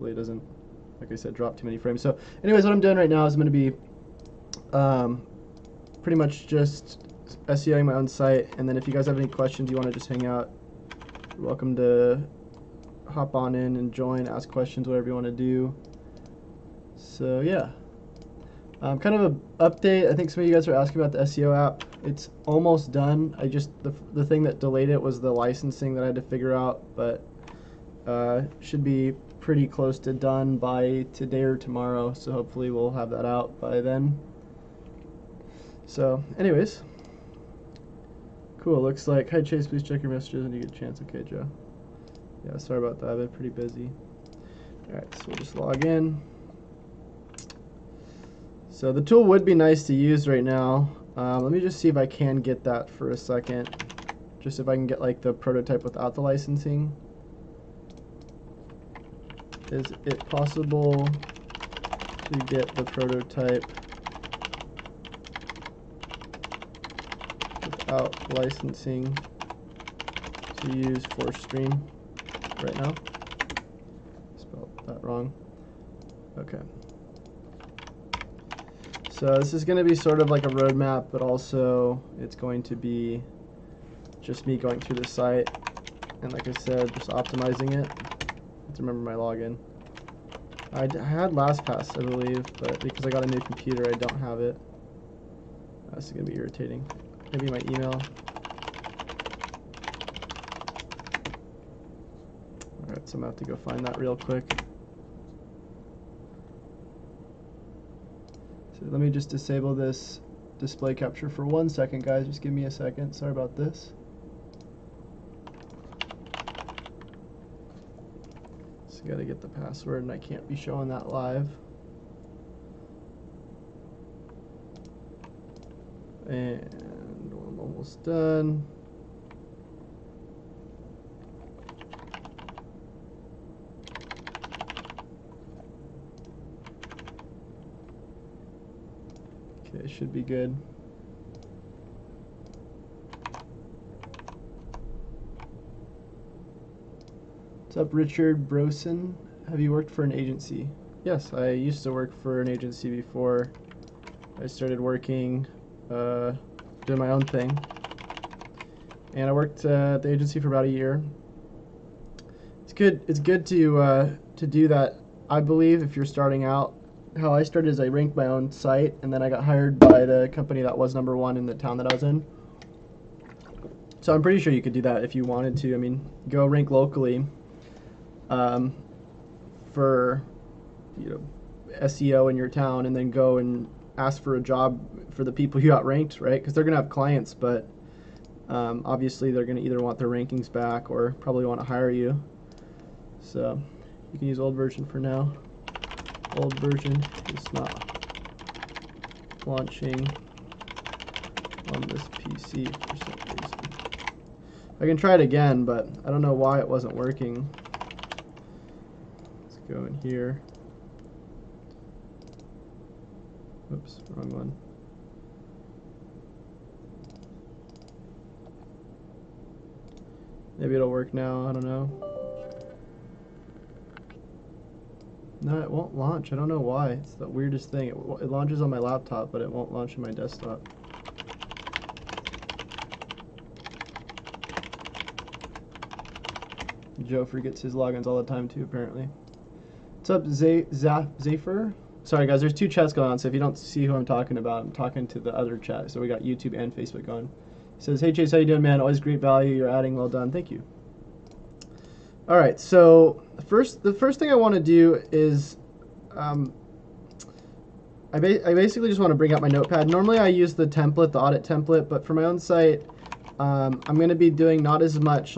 It doesn't, like I said, drop too many frames. So anyways, what I'm doing right now is I'm going to be pretty much just SEOing my own site, and then if you guys have any questions, you want to just hang out, you're welcome to hop on in and join, ask questions, whatever you want to do. So yeah, kind of an update. I think some of you guys are asking about the SEO app. It's almost done. The thing that delayed it was the licensing that I had to figure out, but should be pretty close to done by today or tomorrow, so hopefully we'll have that out by then. So anyways, cool. Looks like, hi Chase, please check your messages when you get a chance. Okay, Joe. Yeah, sorry about that, I've been pretty busy. Alright, so we'll just log in. So the tool would be nice to use right now. Let me just see if I can get that for a second, just if I can get like the prototype without the licensing. Is it possible to get the prototype without licensing to use for stream right now? Spelled that wrong. Okay. So this is going to be sort of like a roadmap, but also it's going to be just me going through the site and, like I said, just optimizing it. I have to remember my login. I had LastPass, I believe, but because I got a new computer, I don't have it. That's going to be irritating. Maybe my email. Alright, so I'm going to have to go find that real quick. So let me just disable this display capture for 1 second, guys. Just give me a second. Sorry about this. So gotta get the password, and I can't be showing that live. And I'm almost done. Okay, it should be good. What's up, Richard Brosen? Have you worked for an agency? Yes, I used to work for an agency before I started working, doing my own thing. And I worked at the agency for about a year. It's good to do that. I believe if you're starting out, how I started is I ranked my own site, and then I got hired by the company that was #1 in the town that I was in. So I'm pretty sure you could do that if you wanted to. I mean, go rank locally for SEO in your town, and then go and ask for a job for the people you outranked, right? Because they're gonna have clients, but obviously they're gonna either want their rankings back or probably want to hire you. So you can use old version for now. Old version is not launching on this PC for some reason. I can try it again, but I don't know why it wasn't working. Let's go in here. Oops, wrong one. Maybe it'll work now, I don't know. No, it won't launch. I don't know why. It's the weirdest thing. It launches on my laptop, but it won't launch on my desktop. Joe forgets his logins all the time too, apparently. What's up, Zephyr? Sorry guys, there's 2 chats going on, so if you don't see who I'm talking about, I'm talking to the other chat. So we got YouTube and Facebook going. He says, hey Chase, how you doing, man? Always great value. You're adding, well done. Thank you. All right, so the first thing I want to do is I basically just want to bring up my notepad. Normally I use the template, the audit template, but for my own site, I'm going to be doing not as much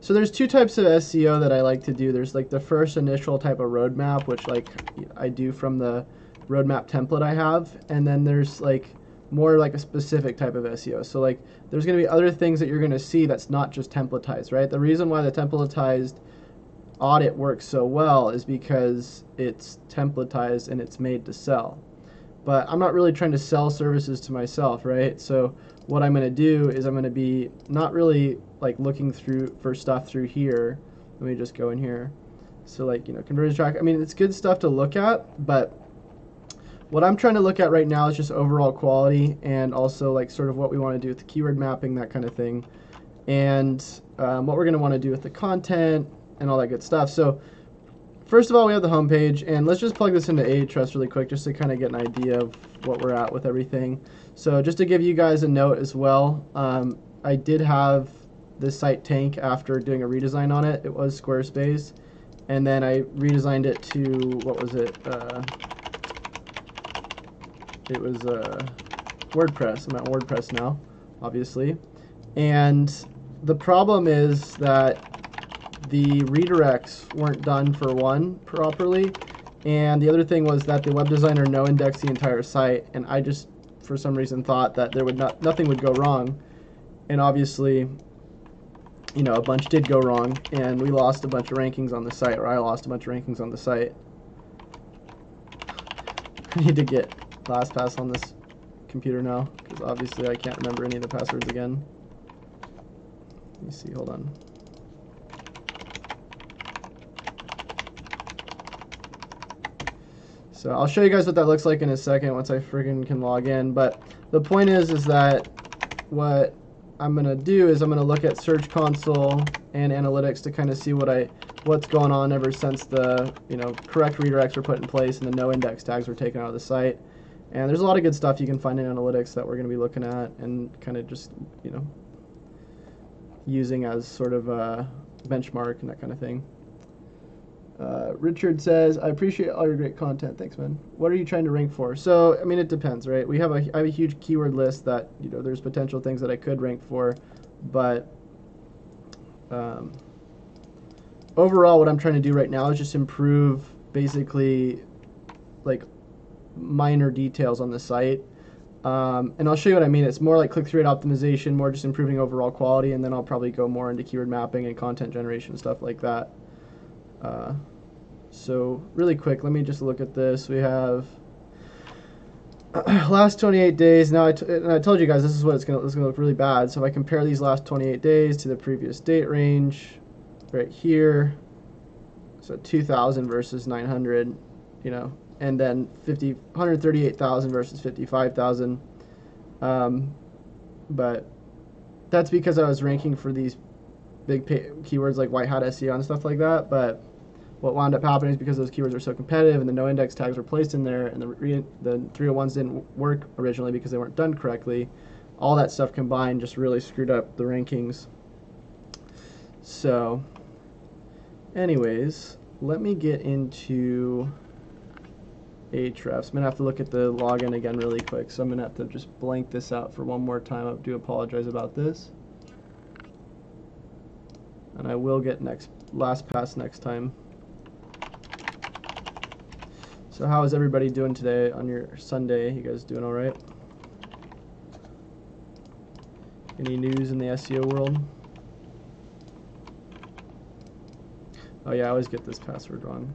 so there's 2 types of SEO that I like to do. There's like the first initial type of roadmap, which like I do from the roadmap template I have, and then there's like more like a specific type of SEO. So like there's going to be other things that you're going to see that's not just templatized, right? The reason why the templatized audit works so well is because it's templatized and it's made to sell. But I'm not really trying to sell services to myself, right? So what I'm going to do is I'm going to be not really like looking for stuff through here. Let me just go in here. So like, conversion track, I mean, it's good stuff to look at, but what I'm trying to look at right now is just overall quality and also like sort of what we want to do with the keyword mapping, that kind of thing. And what we're going to want to do with the content and all that good stuff. So first of all, we have the homepage, and let's just plug this into Ahrefs really quick just to kind of get an idea of what we're at with everything. So just to give you guys a note as well, I did have the site tank after doing a redesign on it. It was Squarespace, and then I redesigned it to, what was it? It was WordPress. I'm at WordPress now, obviously. And the problem is that the redirects weren't done for one properly, and the other thing was that the web designer no indexed the entire site, and I just for some reason thought that there would nothing would go wrong, and obviously a bunch did go wrong, and we lost a bunch of rankings on the site, or I lost a bunch of rankings on the site. I need to get LastPass on this computer now, because obviously I can't remember any of the passwords again. Let me see, hold on. So I'll show you guys what that looks like in a second once I friggin' can log in. But the point is that what I'm gonna do is I'm gonna look at Search Console and analytics to kind of see what's going on ever since the correct redirects were put in place and the no index tags were taken out of the site. And there's a lot of good stuff you can find in analytics that we're gonna be looking at and kind of just using as sort of a benchmark and that kind of thing. Richard says, I appreciate all your great content. Thanks, man. What are you trying to rank for? So, I mean, it depends, right? I have a huge keyword list that, there's potential things that I could rank for, but overall, what I'm trying to do right now is just improve basically like minor details on the site. And I'll show you what I mean. It's more like click-through rate optimization, more just improving overall quality, and then I'll probably go more into keyword mapping and content generation and stuff like that. So really quick, let me just look at this. We have last 28 days. Now, I told you guys this is what it's gonna look really bad. So if I compare these last 28 days to the previous date range, right here, so 2,000 versus 900, and then 138,000 versus 55,000. But that's because I was ranking for these big keywords like white hat SEO and stuff like that. But what wound up happening is because those keywords are so competitive and the no index tags were placed in there and the 301s didn't work originally because they weren't done correctly, all that stuff combined just really screwed up the rankings. So anyways, let me get into Ahrefs. I'm going to have to look at the login again really quick, so I'm going to have to just blank this out for one more time. I do apologize about this. And I will get LastPass next time. So how is everybody doing today on your Sunday? You guys doing all right? Any news in the SEO world? Oh yeah, I always get this password wrong.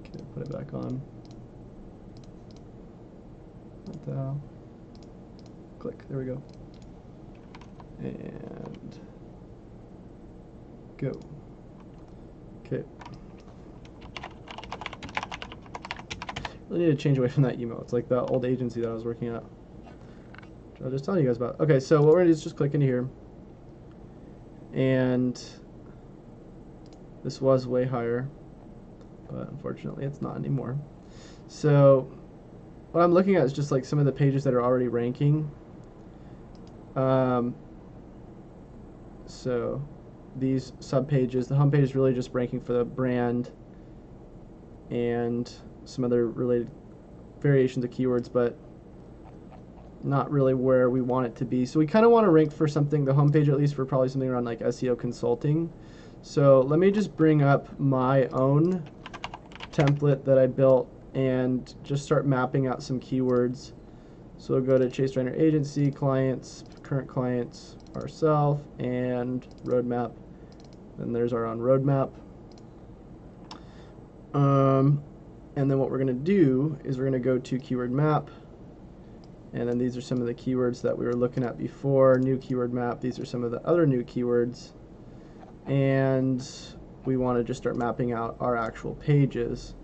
Okay, put it back on. What the hell? Click, there we go. And go. Okay. Really need to change away from that email. It's like the old agency that I was working at. I'll just tell you guys about. Okay, so what we're gonna do is just click into here, and this was way higher, but unfortunately it's not anymore. So what I'm looking at is just like some of the pages that are already ranking. So these sub pages, the home page is really just ranking for the brand and some other related variations of keywords, but not really where we want it to be. So we kind of want to rank for something, the homepage at least, for probably something around like SEO consulting. So let me just bring up my own template that I built and just start mapping out some keywords. So we'll go to Chase Reiner Agency, clients, current clients, ourselves, and roadmap. And there's our own roadmap. And then what we're going to do is we're going to go to keyword map. And then these are some of the keywords that we were looking at before. New keyword map. These are some of the other new keywords. and we want to just start mapping out our actual pages.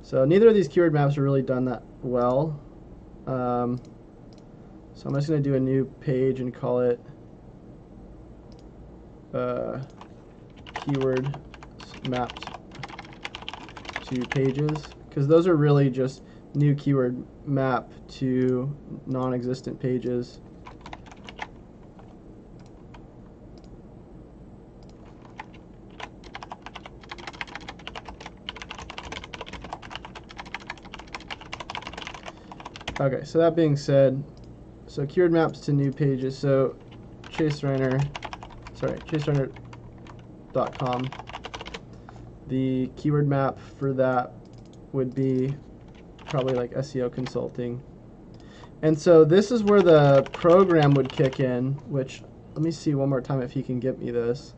So neither of these keyword maps are really done that well. So I'm just going to do a new page and call it keyword mapped to pages, because those are really just new keyword map to non-existent pages. Okay, so that being said, so keyword maps to new pages. So chasereiner.com. The keyword map for that would be probably like SEO consulting. And so this is where the program would kick in, which, let me see one more time if he can get me this.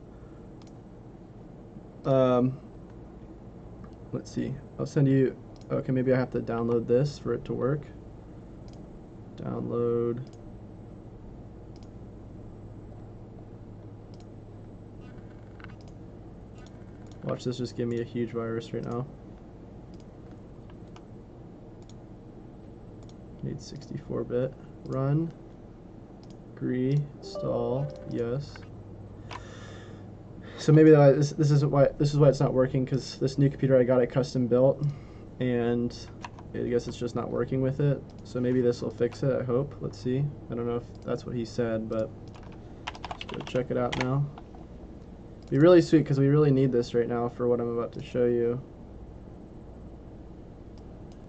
Let's see, I'll send you, okay, maybe I have to download this for it to work. Download. Watch this just give me a huge virus right now. Need 64-bit. Run. Agree. Install. Yes. So maybe this is why it's not working, because this new computer I got it custom built, and I guess it's just not working with it. So maybe this will fix it, I hope. Let's see. I don't know if that's what he said, but let's go check it out now. Be really sweet, because we really need this right now for what I'm about to show you.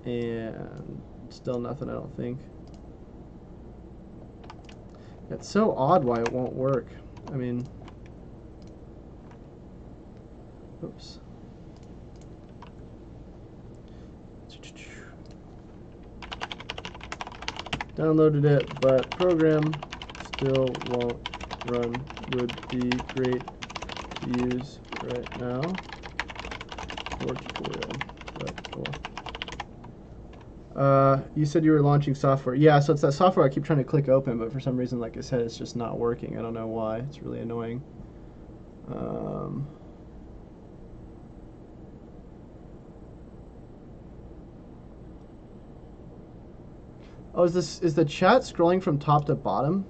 And still nothing, I don't think. It's so odd why it won't work. I mean, oops. Downloaded it, but program still won't run. Would be great to use right now for tutorial. But cool. You said you were launching software. Yeah, so it's that software I keep trying to click open, but for some reason, like I said, it's just not working. I don't know why. It's really annoying. Oh, is the chat scrolling from top to bottom?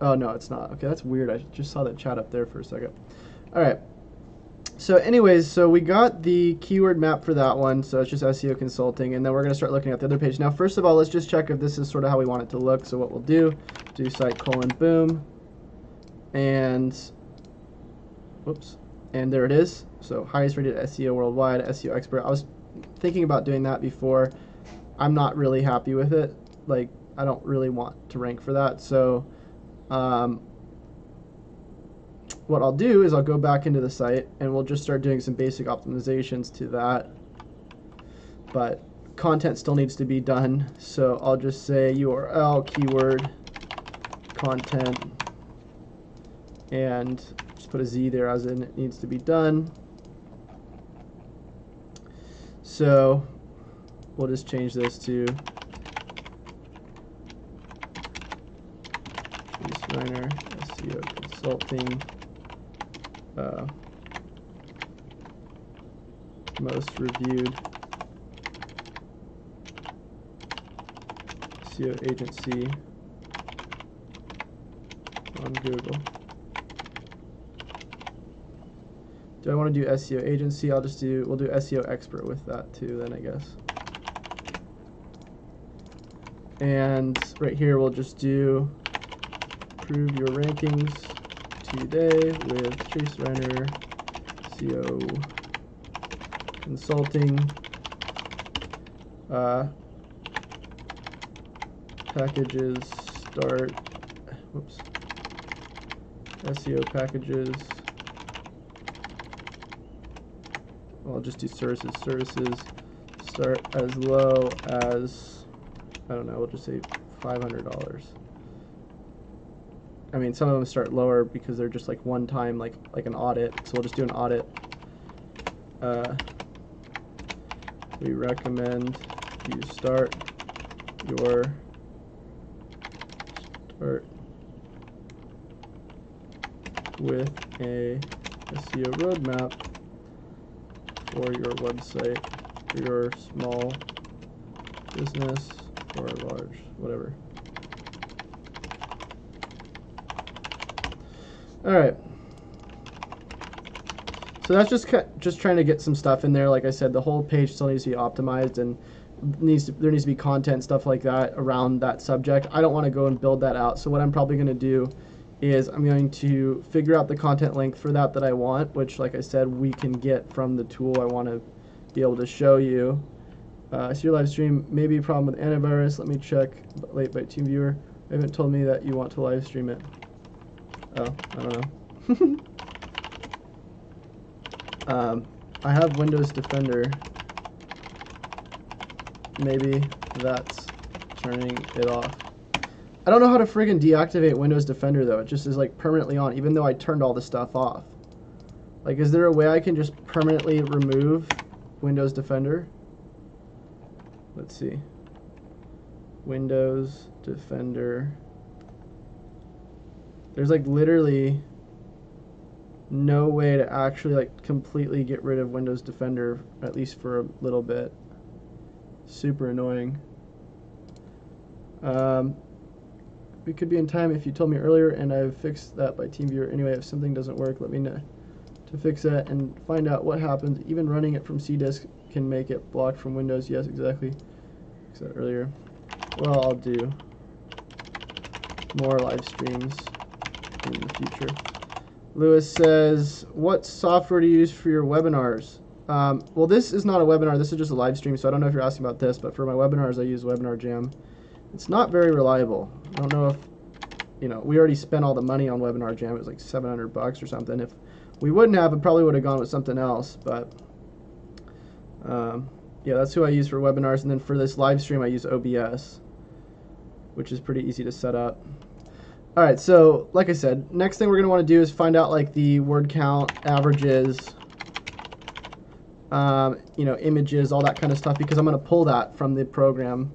Oh, no, it's not. Okay, that's weird. I just saw that chat up there for a second. All right. So anyways, so we got the keyword map for that one. So it's just SEO consulting. And then we're going to start looking at the other page. Now, first of all, let's just check if this is sort of how we want it to look. So what we'll do site : boom. And, whoops. And there it is. So highest rated SEO worldwide, SEO expert. I was thinking about doing that before. I'm not really happy with it. Like, I don't really want to rank for that. So what I'll do is I'll go back into the site and we'll just start doing some basic optimizations to that. But content still needs to be done. So I'll just say URL, keyword, content, and just put a Z there as in it needs to be done. So we'll just change this to Reiner SEO consulting, most reviewed SEO agency on Google. Do I want to do SEO agency? We'll do SEO expert with that too then, I guess. And right here we'll just do improve your rankings today with Chase Reiner SEO consulting. Packages start. Whoops. SEO packages. Well, I'll just do services. Services start as low as, I don't know, we'll just say $500. I mean, some of them start lower because they're just like one time, like an audit. So we'll just do an audit. We recommend you start with a SEO roadmap for your website, for your small business or large, whatever. All right. So that's just trying to get some stuff in there. Like I said, the whole page still needs to be optimized, and there needs to be content, stuff like that around that subject. I don't want to go and build that out. So what I'm probably going to do is I'm going to figure out the content length for that I want, which, like I said, we can get from the tool I want to be able to show you. I see your live stream may be a problem with antivirus. Let me check. Late by TeamViewer. They haven't told me that you want to live stream it. Oh, I don't know. I have Windows Defender. Maybe that's turning it off. I don't know how to friggin' deactivate Windows Defender though. It just is like permanently on, even though I turned all the stuff off. Like, is there a way I can just permanently remove Windows Defender? Let's see. Windows Defender. There's like literally no way to actually like completely get rid of Windows Defender, at least for a little bit. Super annoying. We could be in time if you told me earlier, and I've fixed that by TeamViewer. Anyway, if something doesn't work, let me know to fix that and find out what happens. Even running it from CDisk can make it blocked from Windows. Yes, exactly. Fixed that earlier. Well, I'll do more live streams in the future. Lewis says, what software do you use for your webinars? Well, this is not a webinar. This is just a live stream, so I don't know if you're asking about this, but for my webinars, I use Webinar Jam. It's not very reliable. I don't know if, you know, we already spent all the money on Webinar Jam. It was like $700 or something. If we wouldn't have, it probably would have gone with something else, but yeah, that's who I use for webinars. And then for this live stream, I use OBS, which is pretty easy to set up. All right, so like I said, next thing we're gonna want to do is find out like the word count, averages, you know, images, all that kind of stuff, because I'm gonna pull that from the program.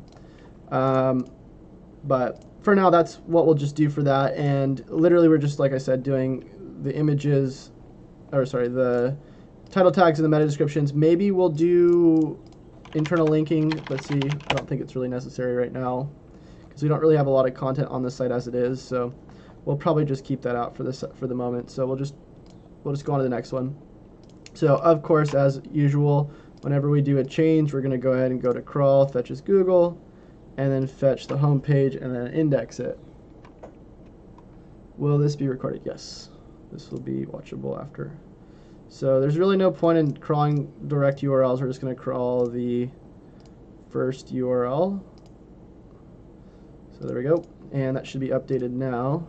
But for now, that's what we'll just do for that. And literally, we're just, like I said, doing the images, or sorry, the title tags and the meta descriptions. Maybe we'll do internal linking. Let's see. I don't think it's really necessary right now, because we don't really have a lot of content on the site as it is, so we'll probably just keep that out for the moment. So we'll just go on to the next one. So of course, as usual, whenever we do a change, we're going to go ahead and go to crawl, fetches Google, and then fetch the home page and then index it. Will this be recorded? Yes, this will be watchable after. So there's really no point in crawling direct URLs. We're just going to crawl the first URL. So there we go, and that should be updated now.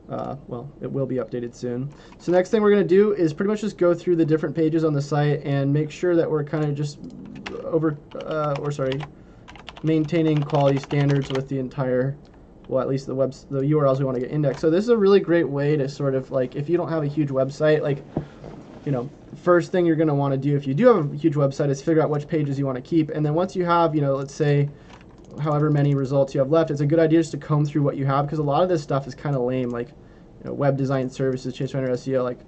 Well, it will be updated soon. So next thing we're going to do is pretty much just go through the different pages on the site and make sure that we're kind of just maintaining quality standards with the entire, well, at least the URLs we want to get indexed. So this is a really great way to sort of like, if you don't have a huge website, like, you know, first thing you're going to want to do if you do have a huge website is figure out which pages you want to keep. And then once you have, you know, let's say however many results you have left, it's a good idea just to comb through what you have, because a lot of this stuff is kind of lame, like, you know, web design services, change manager SEO, like,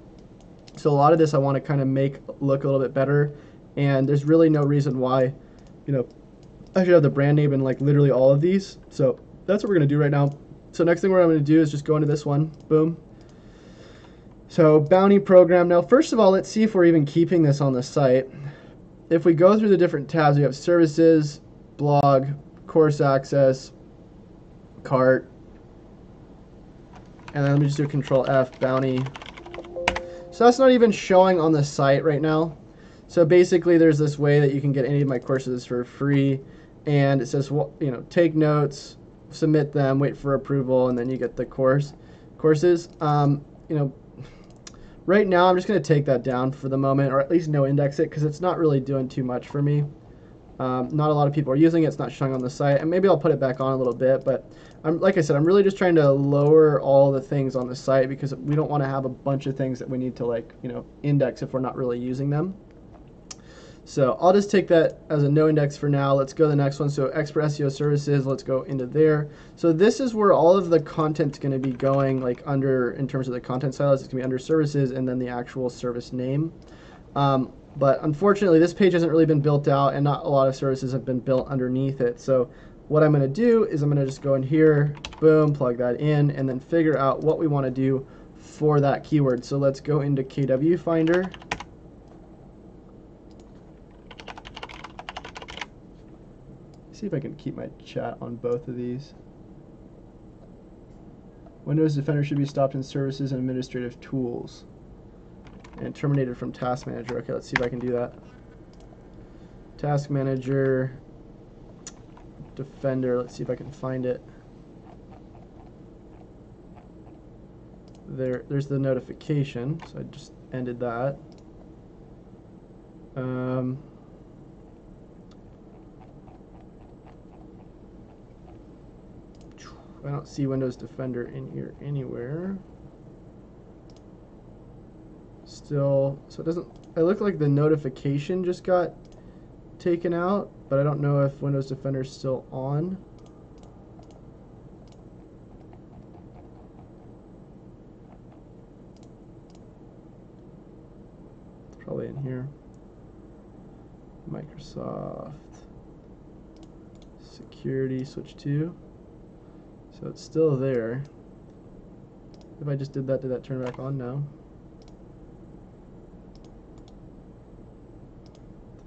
so a lot of this I want to kind of make look a little bit better, and there's really no reason why, you know, I should have the brand name in like literally all of these. So that's what we're going to do right now. So next thing we're going to do is just go into this one. Boom. So bounty program. Now, first of all, let's see if we're even keeping this on the site. If we go through the different tabs, we have services, blog, course access, cart, and then let me just do Control F, bounty. So that's not even showing on the site right now. So basically, there's this way that you can get any of my courses for free, and it says, well, you know, take notes, submit them, wait for approval, and then you get the courses. You know, right now I'm just going to take that down for the moment, or at least no index it, because it's not really doing too much for me. Not a lot of people are using it. It's not showing on the site, and maybe I'll put it back on a little bit, but like I said, I'm really just trying to lower all the things on the site, because we don't want to have a bunch of things that we need to, like, you know, index if we're not really using them. So I'll just take that as a no index for now. Let's go to the next one. So expert SEO services, let's go into there. So this is where all of the content's going to be going, like under, in terms of the content silos, it's going to be under services and then the actual service name. But unfortunately, this page hasn't really been built out, and not a lot of services have been built underneath it. So what I'm going to do is I'm going to just go in here, boom, plug that in, and then figure out what we want to do for that keyword. So let's go into KW Finder. See if I can keep my chat on both of these. Windows Defender should be stopped in services and administrative tools and terminated from Task Manager. Okay, let's see if I can do that. Task Manager, Defender, let's see if I can find it. There's the notification, so I just ended that. I don't see Windows Defender in here anywhere. Still, so it doesn't, it looked like the notification just got taken out, but I don't know if Windows Defender is still on. It's probably in here. Microsoft Security, switch to. So it's still there. If I just did that turn back on now?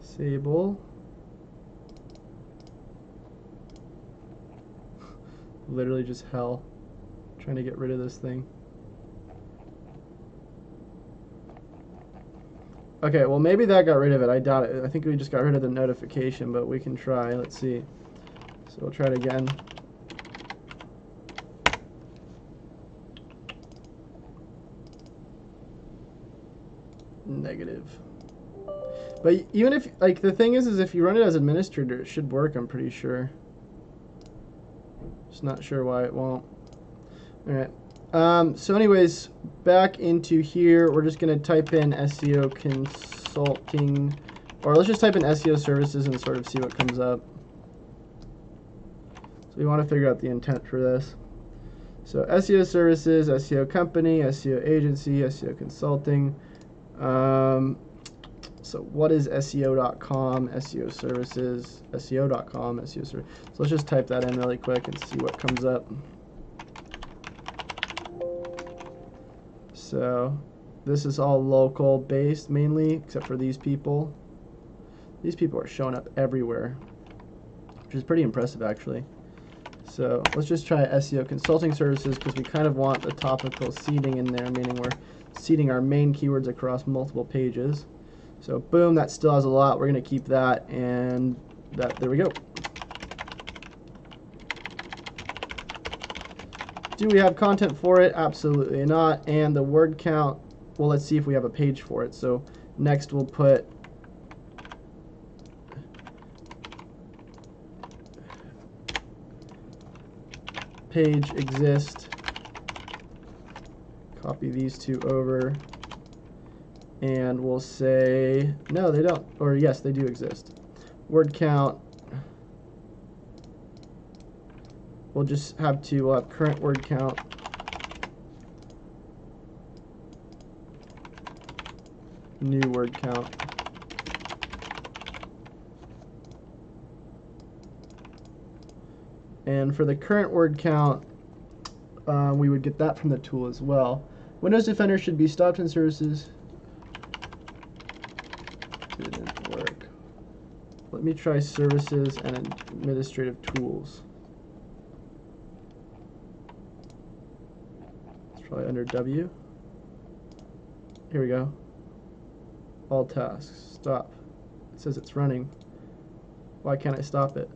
Disable. Literally just hell trying to get rid of this thing. Okay, well maybe that got rid of it. I doubt it. I think we just got rid of the notification, but we can try. Let's see. So we'll try it again. Negative. But even if, like, the thing is if you run it as administrator, it should work, I'm pretty sure. Just not sure why it won't. Alright. So anyways, back into here, we're just going to type in SEO consulting, or let's just type in SEO services and sort of see what comes up. So we want to figure out the intent for this. So SEO services, SEO company, SEO agency, SEO consulting. So what is SEO.com, SEO services, SEO.com, SEO service. So let's just type that in really quick and see what comes up. So this is all local based mainly, except for these people. These people are showing up everywhere, which is pretty impressive actually. So let's just try SEO consulting services because we kind of want the topical seeding in there, meaning we're seeding our main keywords across multiple pages. So boom, that still has a lot. We're going to keep that, and that, there we go. Do we have content for it? Absolutely not. And the word count, well, let's see if we have a page for it. So next we'll put page exist. Copy these two over. And we'll say, no, they don't, or yes, they do exist. Word count, we'll just have to, we'll have current word count. New word count. And for the current word count, we would get that from the tool as well. Windows Defender should be stopped in services. Didn't work. Let me try services and administrative tools. It's probably under W. Here we go. All tasks. Stop. It says it's running. Why can't I stop it?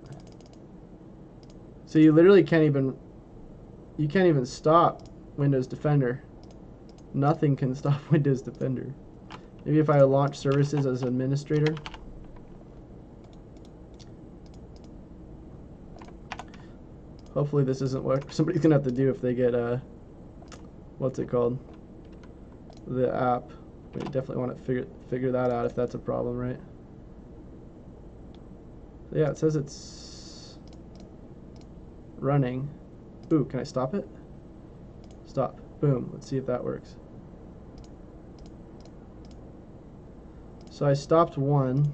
So you literally can't even stop Windows Defender. Nothing can stop Windows Defender. Maybe if I launch services as administrator. Hopefully this isn't what somebody's gonna have to do if they get what's it called? The app. We definitely want to figure that out if that's a problem, right? Yeah, it says it's running. Ooh, can I stop it? Stop. Boom. Let's see if that works. So I stopped one.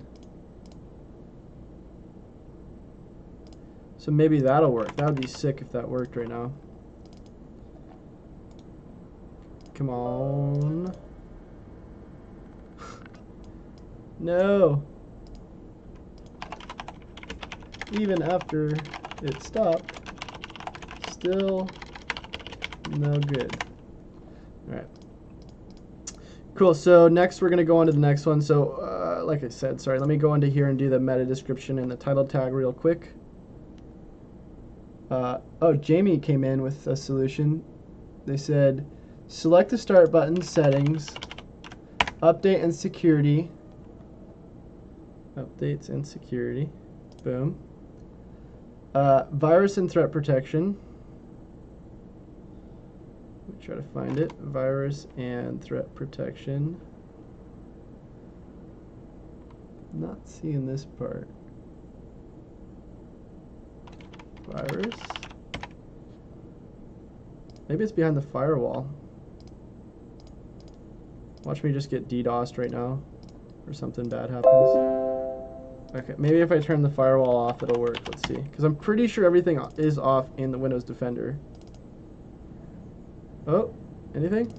So maybe that'll work. That would be sick if that worked right now. Come on. No. Even after it stopped, still no good. Alright. Cool, so next we're going to go on to the next one. So, like I said, sorry, let me go into here and do the meta description and the title tag real quick. Oh, Jamie came in with a solution. They said, select the start button, settings, update and security. Updates and security. Boom. Virus and threat protection. Let me try to find it. Virus and threat protection. Not seeing this part. Virus. Maybe it's behind the firewall. Watch me just get DDoSed right now, or something bad happens. Okay, maybe if I turn the firewall off, it'll work. Let's see. Because I'm pretty sure everything is off in the Windows Defender. Oh, anything?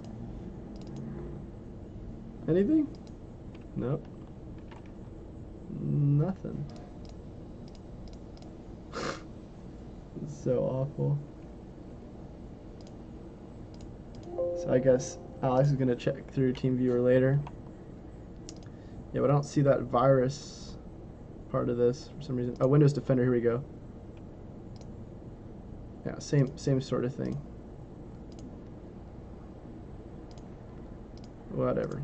Anything? Nope. Nothing. It's so awful. So I guess Alex is going to check through TeamViewer later. Yeah, but I don't see that virus part of this for some reason. Oh, Windows Defender, here we go. Yeah, same sort of thing. Whatever.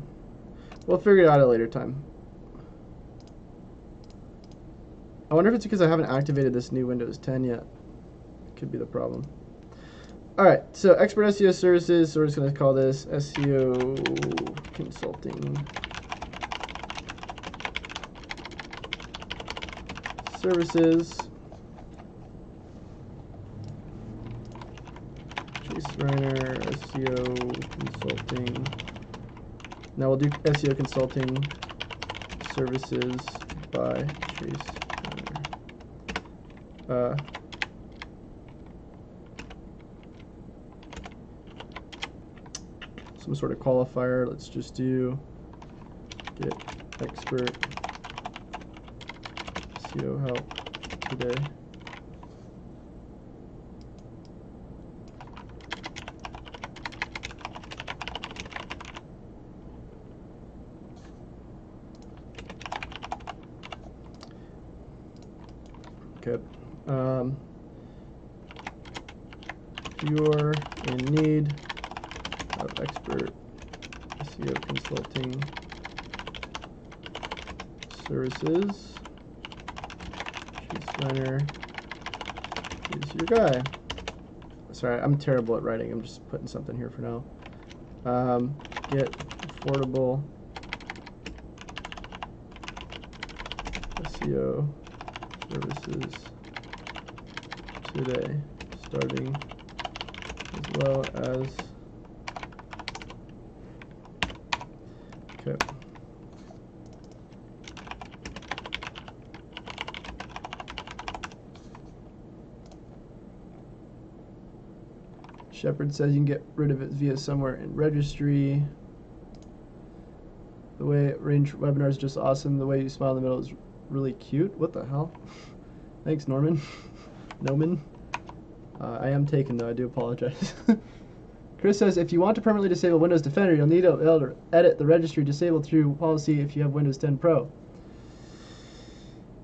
We'll figure it out at a later time. I wonder if it's because I haven't activated this new Windows 10 yet. Could be the problem. Alright, so Expert SEO Services, so we're just going to call this SEO Consulting Services. Chase Reiner, SEO Consulting. Now we'll do SEO Consulting Services by Chase Reiner. Some sort of qualifier. Let's just do get expert SEO help today. Okay. If you're in need of expert SEO consulting services, Chase Reiner is your guy. Sorry, I'm terrible at writing. I'm just putting something here for now. Get affordable SEO services today, starting as low as. Okay. Shepard says you can get rid of it via somewhere in registry. The way it arranged webinars is just awesome. The way you smile in the middle is really cute. What the hell? Thanks, Norman. Noman. I am taken though. I do apologize. Chris says, if you want to permanently disable Windows Defender, you'll need to edit the registry disabled through policy if you have Windows 10 Pro.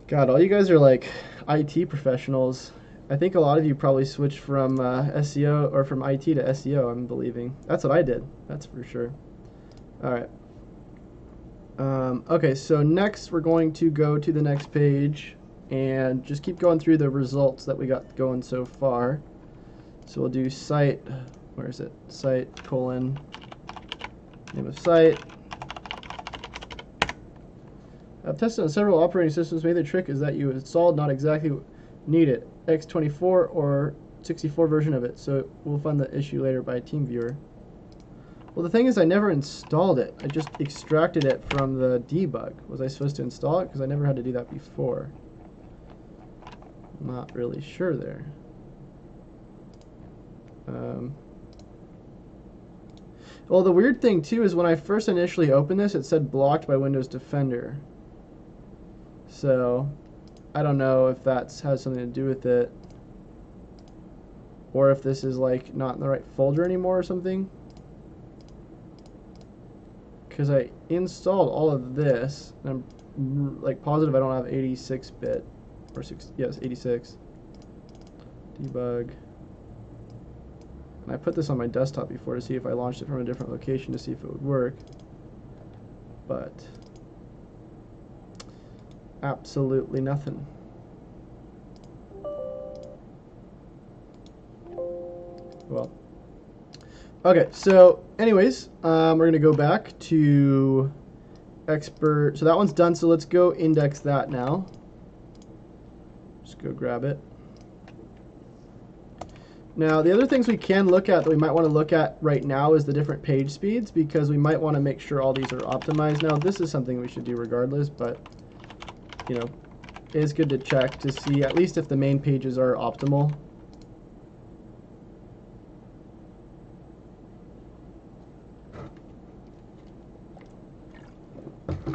God, all you guys are like IT professionals. I think a lot of you probably switched from SEO or from IT to SEO, I'm believing. That's what I did. That's for sure. All right. Okay, so next we're going to go to the next page and just keep going through the results that we got going so far. So we'll do site. Where is it? Site colon name of site. I've tested on several operating systems. Maybe the trick is that you installed not exactly need it, x24 or 64 version of it, so we'll find the issue later by TeamViewer. Well, the thing is I never installed it. I just extracted it from the debug. Was I supposed to install it? Because I never had to do that before. I'm not really sure there. Well, the weird thing too is when I first initially opened this, it said blocked by Windows Defender. So I don't know if that has something to do with it, or if this is like not in the right folder anymore or something. Because I installed all of this, and I'm like positive I don't have 86-bit or 6. Yes, 86. Debug. And I put this on my desktop before to see if I launched it from a different location to see if it would work. But absolutely nothing. Well, okay, so anyways, we're going to go back to expert. So that one's done, so let's go index that now. Just go grab it. Now, the other things we can look at that we might want to look at right now is the different page speeds, because we might want to make sure all these are optimized. Now, this is something we should do regardless, but, you know, it is good to check to see at least if the main pages are optimal.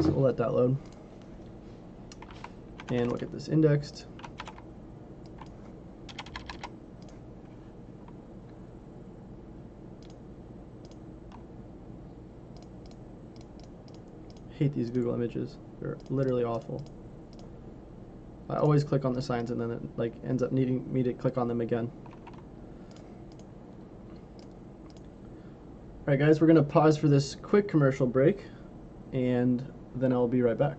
So we'll let that load. And we'll get this indexed. Hate these Google images. They're literally awful. I always click on the signs and then it like ends up needing me to click on them again. Alright guys, we're going to pause for this quick commercial break and then I'll be right back.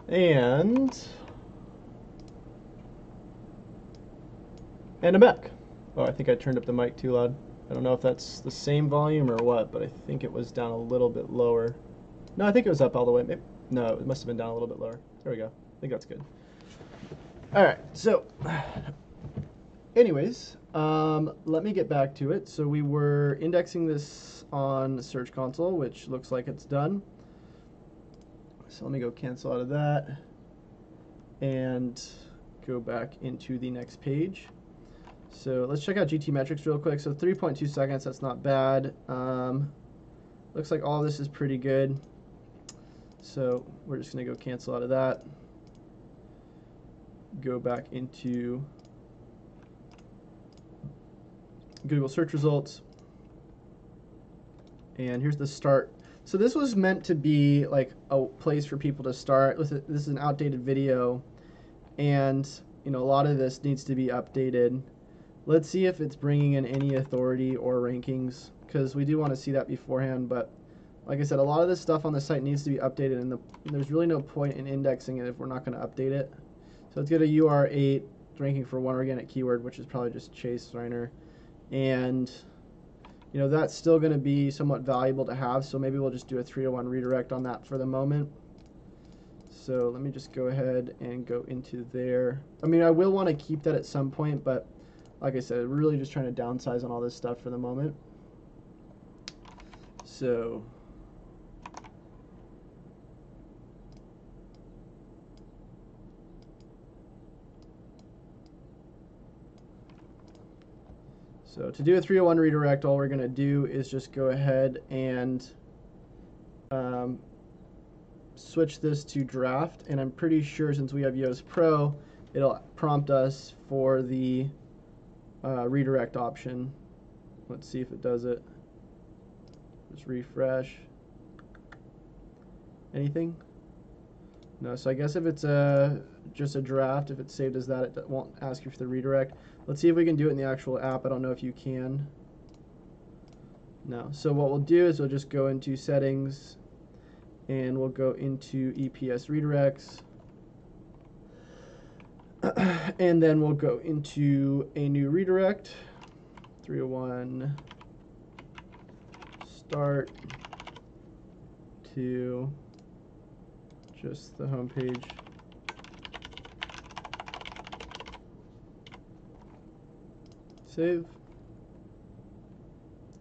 And I'm back. Oh, I think I turned up the mic too loud. I don't know if that's the same volume or what, but I think it was down a little bit lower. No, I think it was up all the way. Maybe, no, it must have been down a little bit lower. There we go. I think that's good. All right, so anyways, let me get back to it. So we were indexing this on Search Console, which looks like it's done. So let me go cancel out of that and go back into the next page. So let's check out GT metrics real quick. So 3.2 seconds, that's not bad. Looks like all this is pretty good. So we're just gonna go cancel out of that. Go back into Google search results. And here's the start. So this was meant to be like a place for people to start. This is an outdated video, and you know a lot of this needs to be updated. Let's see if it's bringing in any authority or rankings, because we do want to see that beforehand. But like I said, a lot of this stuff on the site needs to be updated, and there's really no point in indexing it if we're not going to update it. So let's get a UR8 ranking for one organic keyword, which is probably just Chase Reiner. and you know, that's still going to be somewhat valuable to have, so maybe we'll just do a 301 redirect on that for the moment. So let me just go ahead and go into there. I mean, I will want to keep that at some point, but like I said, really just trying to downsize on all this stuff for the moment. So to do a 301 redirect, all we're going to do is just go ahead and switch this to draft, and I'm pretty sure since we have Yoast Pro, it'll prompt us for the redirect option. Let's see if it does it. Just refresh. Anything? No, so I guess if it's just a draft, if it's saved as that, it won't ask you for the redirect. Let's see if we can do it in the actual app. I don't know if you can. No. So what we'll do is we'll just go into settings, and we'll go into EPS redirects, and then we'll go into a new redirect, 301 start to just the home page. Save.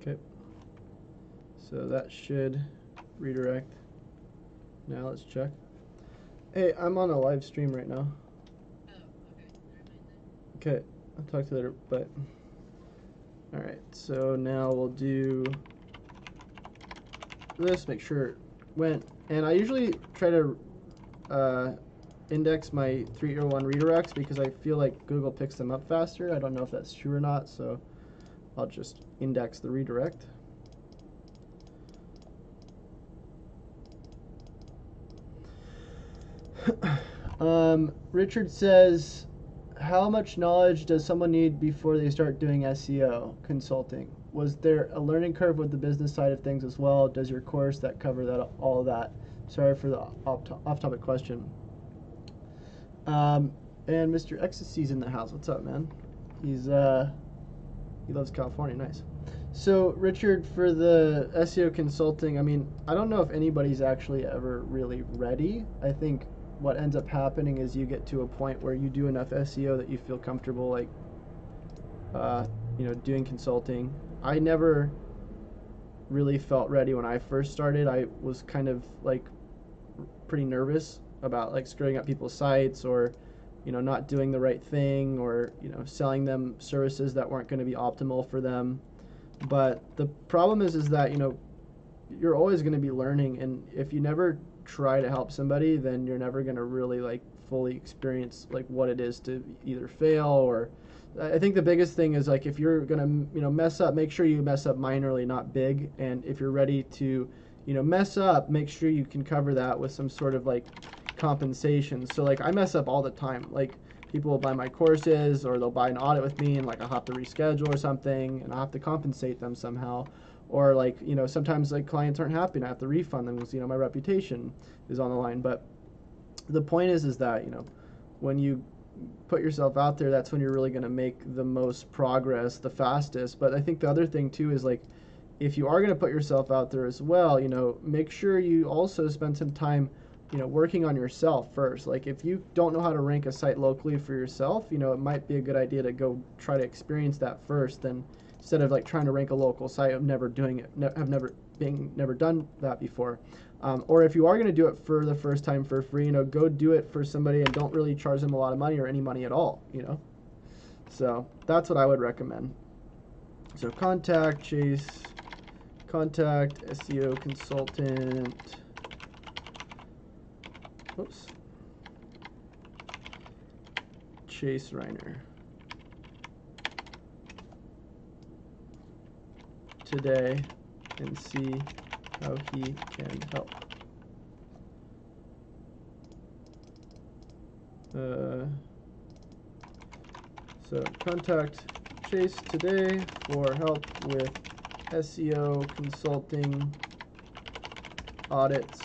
Okay. So that should redirect. Now let's check. Hey, I'm on a live stream right now. Oh, okay. Okay, I'll talk to you later, but alright, so now we'll do this, make sure it went, and I usually try to index my 301 redirects because I feel like Google picks them up faster. I don't know if that's true or not, so I'll just index the redirect. Richard says, how much knowledge does someone need before they start doing SEO consulting? Was there a learning curve with the business side of things as well? Does your course that cover that, all of that? Sorry for the off-topic question. And Mr. Ecstasy's in the house. What's up, man? He loves California. Nice. So, Richard, for the SEO consulting, I mean, I don't know if anybody's actually ever really ready. I think what ends up happening is you get to a point where you do enough SEO that you feel comfortable, like, you know, doing consulting. I never really felt ready when I first started. I was kind of like pretty nervous about like screwing up people's sites, or you know, not doing the right thing, or you know, selling them services that weren't going to be optimal for them. But the problem is that, you know, you're always going to be learning, and if you never try to help somebody, then you're never going to really like fully experience like what it is to either fail, or I think the biggest thing is like if you're going to, you know, mess up, make sure you mess up minorly, not big. And if you're ready to, you know, mess up, make sure you can cover that with some sort of like compensation. So like I mess up all the time. Like people will buy my courses, or they'll buy an audit with me, and like I'll have to reschedule or something, and I'll have to compensate them somehow. Or like, you know, sometimes like clients aren't happy and I have to refund them because, you know, my reputation is on the line. But the point is that, you know, when you put yourself out there, that's when you're really going to make the most progress the fastest. But I think the other thing too is like, if you are going to put yourself out there as well, you know, make sure you also spend some time, you know, working on yourself first. Like if you don't know how to rank a site locally for yourself, you know, it might be a good idea to go try to experience that first, then instead of like trying to rank a local site of never doing it, never done that before. Or if you are going to do it for the first time for free, you know, go do it for somebody and don't really charge them a lot of money or any money at all, you know. So that's what I would recommend. So contact Chase, contact SEO consultant. Whoops. Chase Reiner today and see how he can help. So contact Chase today for help with SEO consulting, audits,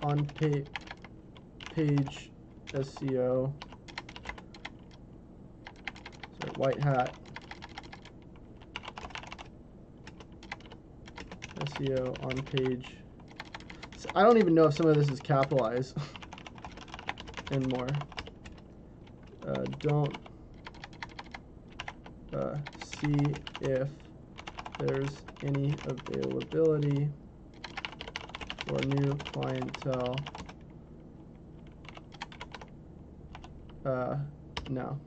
on page SEO, so white hat SEO on page. So I don't even know if some of this is capitalized and more. Don't see if there's any availability for new clientele. No.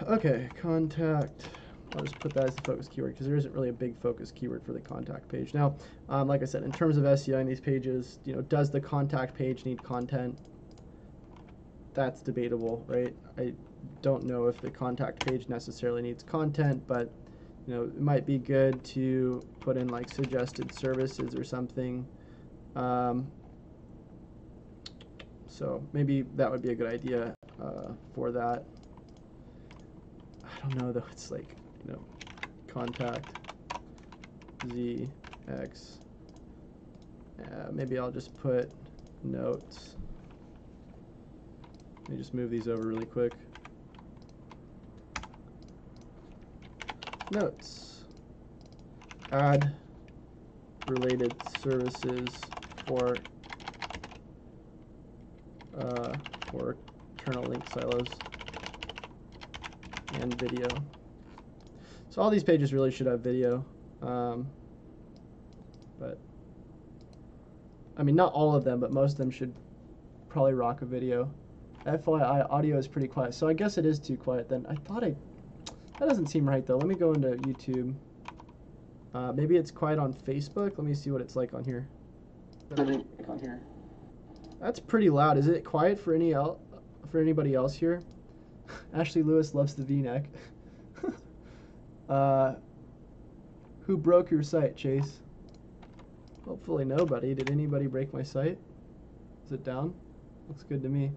Okay, contact. I'll just put that as the focus keyword because there isn't really a big focus keyword for the contact page. Now, like I said, in terms of SEO in these pages, does the contact page need content? That's debatable, right? I don't know if the contact page necessarily needs content, but it might be good to put in like suggested services or something. So maybe that would be a good idea for that. I don't know though. It's like contact ZX. Maybe I'll just put notes. Let me just move these over really quick. Notes. Add related services for kernel link silos and video. So all these pages really should have video, but I mean not all of them, but most of them should probably rock a video. FYI, audio is pretty quiet, so I guess it is too quiet then. That doesn't seem right though. Let me go into YouTube. Maybe it's quiet on Facebook. Let me see what it's like on here. That's pretty loud. Is it quiet for anybody else here? Ashley Lewis loves the V-neck. Who broke your site, Chase? Hopefully nobody. Did anybody break my site? Is it down? Looks good to me.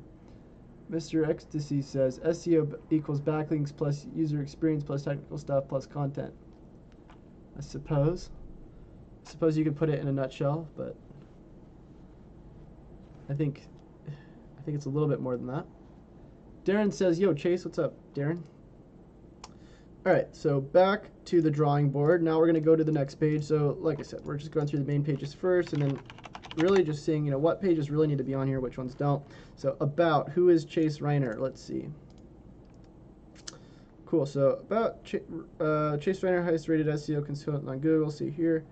Mr. Ecstasy says SEO equals backlinks plus user experience plus technical stuff plus content. I suppose you could put it in a nutshell, but I think it's a little bit more than that. Darren says, yo, Chase, what's up, Darren? All right, so back to the drawing board. Now we're going to go to the next page. So like I said, we're just going through the main pages first and then really just seeing, what pages really need to be on here, which ones don't. So about, who is Chase Reiner? Let's see. Cool, so about Chase Reiner, highest rated SEO consultant on Google, see here.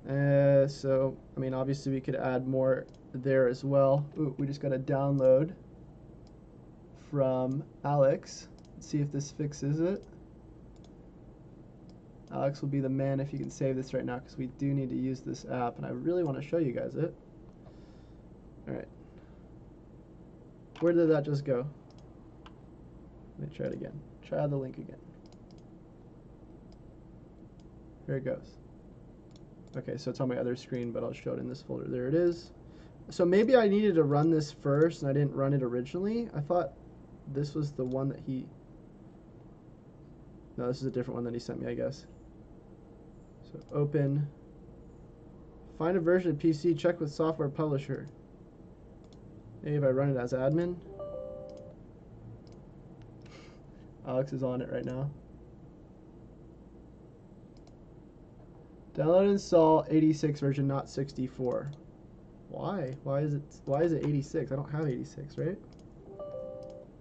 So, I mean, obviously we could add more there as well. Ooh, we just got a download from Alex. Let's see if this fixes it. Alex will be the man if you can save this right now because we do need to use this app and I really want to show you guys it. Alright. Where did that just go? Let me try it again. Try the link again. Here it goes. Okay, so it's on my other screen, but I'll show it in this folder. There it is. So maybe I needed to run this first and I didn't run it originally. I thought this was the one that he... No, this is a different one that he sent me, I guess. So open, find a version of PC, check with software publisher. Maybe if I run it as admin. Alex is on it right now. Download and install 86 version, not 64. Why? Why is it 86? I don't have 86, right?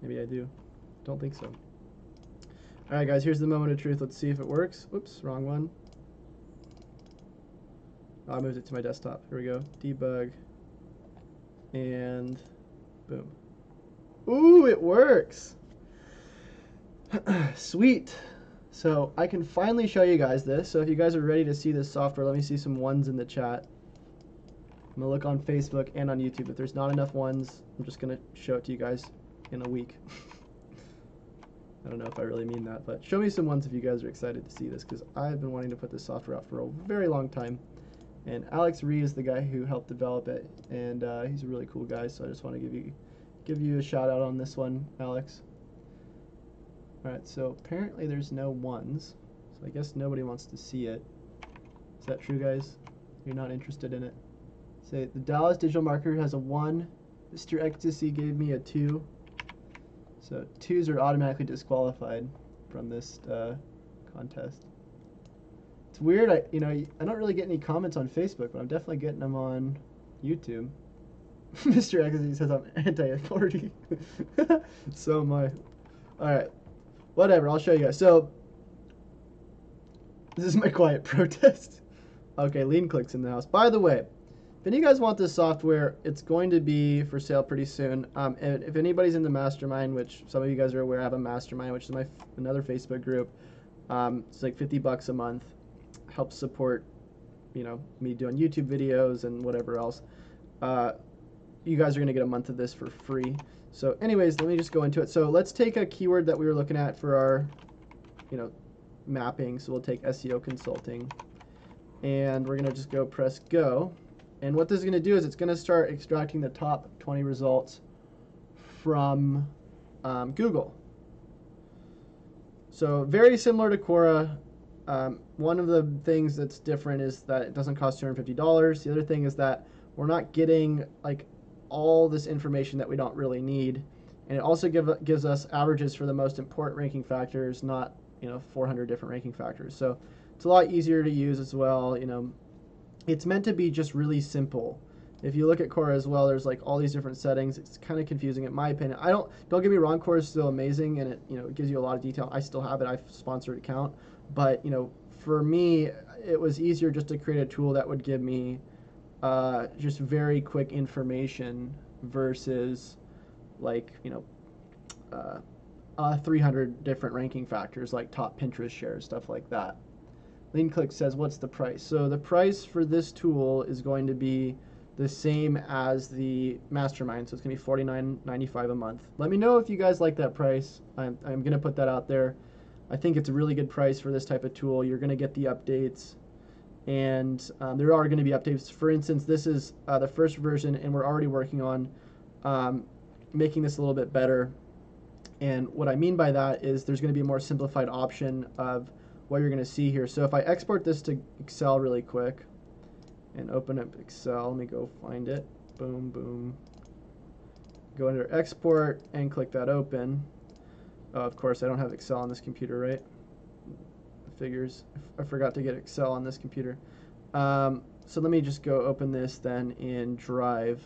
Maybe I do. Don't think so. Alright guys, here's the moment of truth. Let's see if it works. Oops, wrong one. Oh, I moved it to my desktop. Here we go. Debug. And boom. Ooh, it works! Sweet! So I can finally show you guys this. So if you guys are ready to see this software, let me see some ones in the chat. I'm going to look on Facebook and on YouTube. If there's not enough ones, I'm just going to show it to you guys in a week. I don't know if I really mean that, but show me some ones if you guys are excited to see this, because I've been wanting to put this software out for a very long time. And Alex Ree is the guy who helped develop it, and he's a really cool guy, so I just want to give you a shout out on this one, Alex. Alright, so apparently there's no ones, so I guess nobody wants to see it. Is that true, guys? You're not interested in it? Say, the Dallas Digital Marketer has a 1. Mr. Ecstasy gave me a 2. So 2s are automatically disqualified from this contest. It's weird. I don't really get any comments on Facebook, but I'm definitely getting them on YouTube. Mr. X says I'm anti-authority. So am I. All right, whatever. I'll show you guys. So this is my quiet protest. Okay, lean clicks in the house. By the way, if any of you guys want this software, it's going to be for sale pretty soon. And if anybody's in the mastermind, which some of you guys are aware, I have a mastermind, which is another Facebook group. It's like $50 a month. Helps support, me doing YouTube videos and whatever else. You guys are going to get a month of this for free. So anyways, let me just go into it. So let's take a keyword that we were looking at for our, mapping. So we'll take SEO consulting. And we're going to just go press go. And what this is going to do is it's going to start extracting the top 20 results from Google. So very similar to Quora. One of the things that's different is that it doesn't cost $250. The other thing is that we're not getting like all this information that we don't really need. And it also gives us averages for the most important ranking factors, not 400 different ranking factors. So it's a lot easier to use as well. It's meant to be just really simple. If you look at Quora as well, there's like all these different settings. It's kind of confusing in my opinion. Don't get me wrong, Quora is still amazing and it gives you a lot of detail. I still have it. I've sponsored account, but for me, it was easier just to create a tool that would give me just very quick information versus like 300 different ranking factors like top Pinterest shares, stuff like that. Lean Click says, what's the price? So the price for this tool is going to be the same as the mastermind. So it's going to be $49.95 a month. Let me know if you guys like that price. I'm going to put that out there. I think it's a really good price for this type of tool. You're going to get the updates. And there are going to be updates. For instance, this is the first version, and we're already working on making this a little bit better. And what I mean by that is there's going to be a more simplified option of what you're going to see here. So if I export this to Excel really quick and open up Excel, let me go find it. Boom, boom. Go under export and click that open. Of course, I don't have Excel on this computer, right? Figures. I forgot to get Excel on this computer. So let me just go open this then in Drive.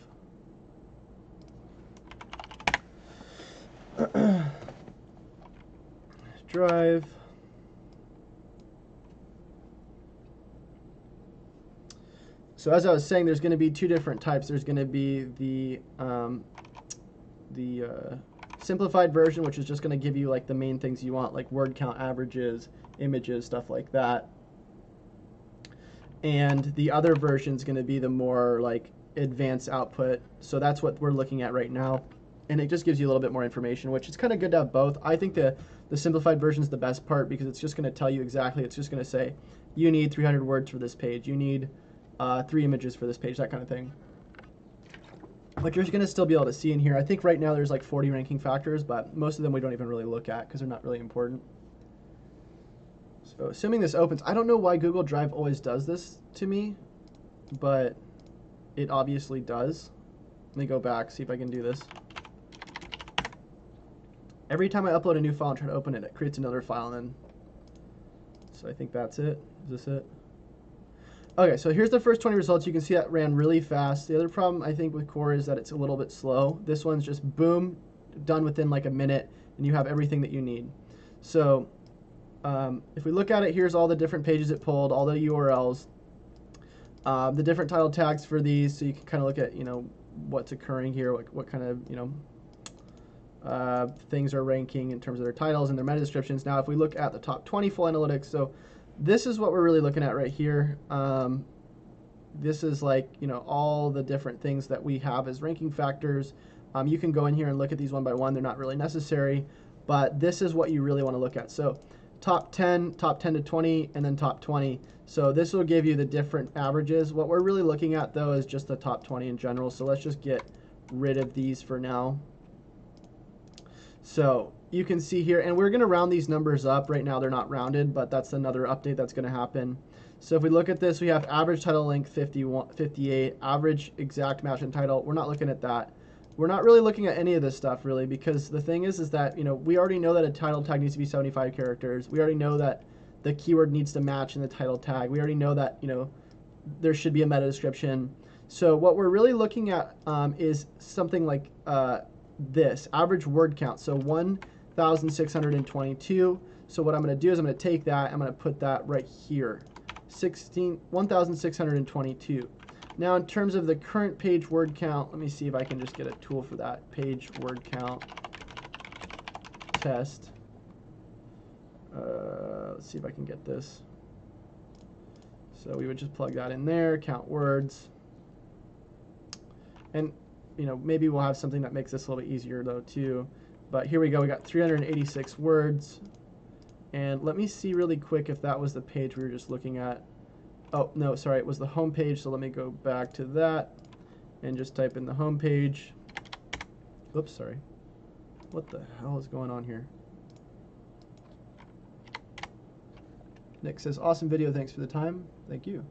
Drive. So as I was saying, there's going to be two different types. There's going to be the simplified version, which is just going to give you like the main things you want, like word count averages, images, stuff like that. And the other version is going to be the more like advanced output. So that's what we're looking at right now. And it just gives you a little bit more information, which is kind of good to have both. I think the simplified version is the best part because it's just going to tell you exactly. It's just going to say, you need 300 words for this page. You need 3 images for this page, that kind of thing. But you're going to still be able to see in here. I think right now there's like 40 ranking factors, but most of them we don't even really look at because they're not really important. So assuming this opens, I don't know why Google Drive always does this to me, but it obviously does. Let me go back, see if I can do this. Every time I upload a new file and try to open it, it creates another file, and then. So I think that's it. Is this it? Okay, so here's the first 20 results. You can see that ran really fast. The other problem I think with Quora is that it's a little bit slow. This one's just boom, done within like a minute, and you have everything that you need. So if we look at it, here's all the different pages it pulled, all the URLs, the different title tags for these, so you can kind of look at what's occurring here, what kind of things are ranking in terms of their titles and their meta descriptions. Now, if we look at the top 20 full analytics, so this is what we're really looking at right here. This is like, all the different things that we have as ranking factors. You can go in here and look at these one by one. They're not really necessary, but this is what you really want to look at. So top 10 to 20, and then top 20. So this will give you the different averages. What we're really looking at, though, is just the top 20 in general. So let's just get rid of these for now. So you can see here, and we're going to round these numbers up. Right now they're not rounded, but that's another update that's going to happen. So if we look at this, we have average title length 58, average exact match and title. We're not looking at that. We're not really looking at any of this stuff really, because the thing is that we already know that a title tag needs to be 75 characters. We already know that the keyword needs to match in the title tag. We already know that, you know, there should be a meta description. So what we're really looking at is something like this, average word count. So 1,622. So what I'm going to do is I'm going to take that, I'm going to put that right here, 1,622. Now in terms of the current page word count, let me see if I can just get a tool for that, page word count test. Let's see if I can get this. So we would just plug that in there, count words. And, you know, maybe we'll have something that makes this a little bit easier though too. But here we go, we got 386 words. And let me see really quick if that was the page we were just looking at. Oh, no, sorry, it was the home page. So let me go back to that and just type in the home page. Oops, sorry. What the hell is going on here? Nick says, awesome video, thanks for the time. Thank you.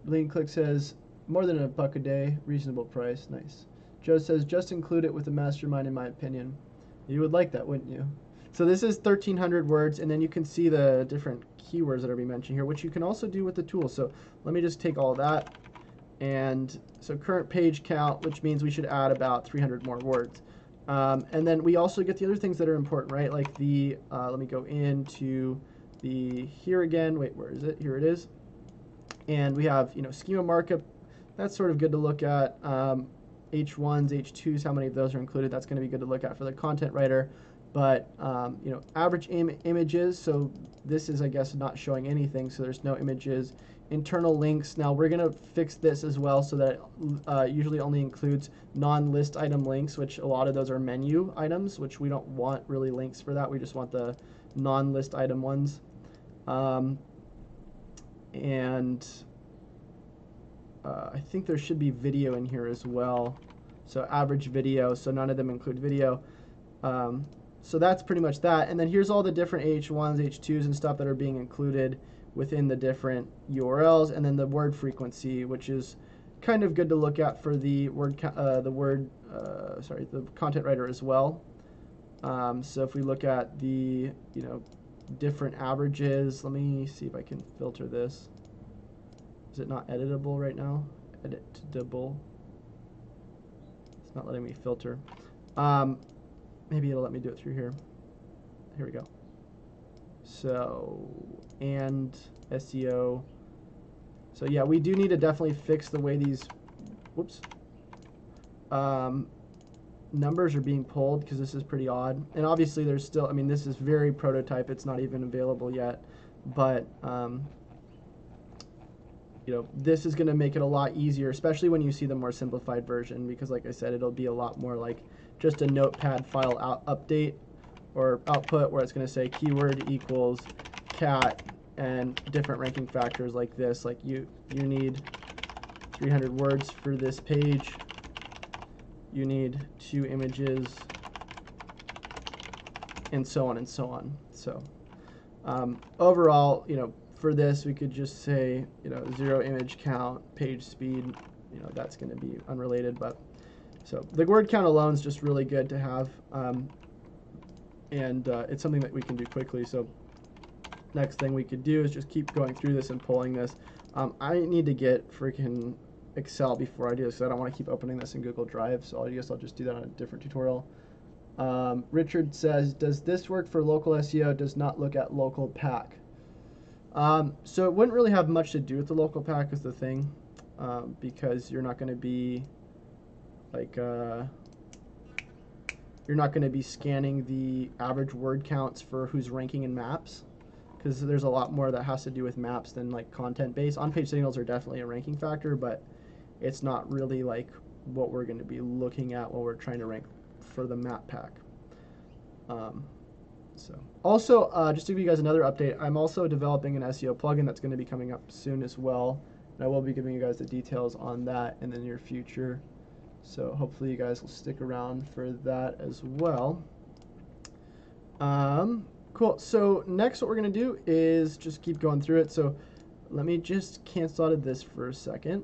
Lean Click says, more than $1 a day, reasonable price, nice. Joe says, just include it with the mastermind in my opinion. You would like that, wouldn't you? So this is 1,300 words, and then you can see the different keywords that are being mentioned here, which you can also do with the tool. So let me just take all that, and so current page count, which means we should add about 300 more words. And then we also get the other things that are important, right? Like the, let me go into the, here again, wait, where is it? Here it is. And we have, you know, schema markup. That's sort of good to look at. H1s, H2s, how many of those are included? That's going to be good to look at for the content writer. But, you know, average images, so this is, I guess, not showing anything, so there's no images. Internal links, now we're going to fix this as well so that it usually only includes non-list item links, which a lot of those are menu items, which we don't want really links for that. We just want the non-list item ones. I think there should be video in here as well. So average video, so none of them include video. So that's pretty much that. And then here's all the different H1s, H2s, and stuff that are being included within the different URLs, and then the word frequency, which is kind of good to look at for the the content writer as well. So if we look at the, you know, different averages, let me see if I can filter this. Is it not editable right now? Editable. It's not letting me filter. Maybe it'll let me do it through here. Here we go. So, and SEO. So yeah, we do need to definitely fix the way these, whoops, numbers are being pulled, because this is pretty odd. And obviously there's still, I mean, this is very prototype. It's not even available yet. But, you know, this is going to make it a lot easier, especially when you see the more simplified version, because like I said, it'll be a lot more like just a notepad file update or output, where it's going to say keyword equals cat and different ranking factors like this. Like you need 300 words for this page. You need 2 images, and so on and so on. So overall, you know, for this we could just say, you know, 0 image count, page speed. You know, that's going to be unrelated, but so the word count alone is just really good to have, and it's something that we can do quickly. So next thing we could do is just keep going through this and pulling this. I need to get freaking Excel before I do this, because I don't want to keep opening this in Google Drive, so I guess I'll just do that on a different tutorial. Richard says, does this work for local SEO? Does not look at local pack. So it wouldn't really have much to do with the local pack is the thing, because you're not going to be like you're not going to be scanning the average word counts for who's ranking in maps, because there's a lot more that has to do with maps than like content based. On-page signals are definitely a ranking factor, but it's not really like what we're going to be looking at when we're trying to rank for the map pack. So also, just to give you guys another update, I'm also developing an SEO plugin that's going to be coming up soon as well, and I will be giving you guys the details on that in the near future. So hopefully you guys will stick around for that as well. Cool. So next what we're going to do is just keep going through it. So let me just cancel out of this for a second.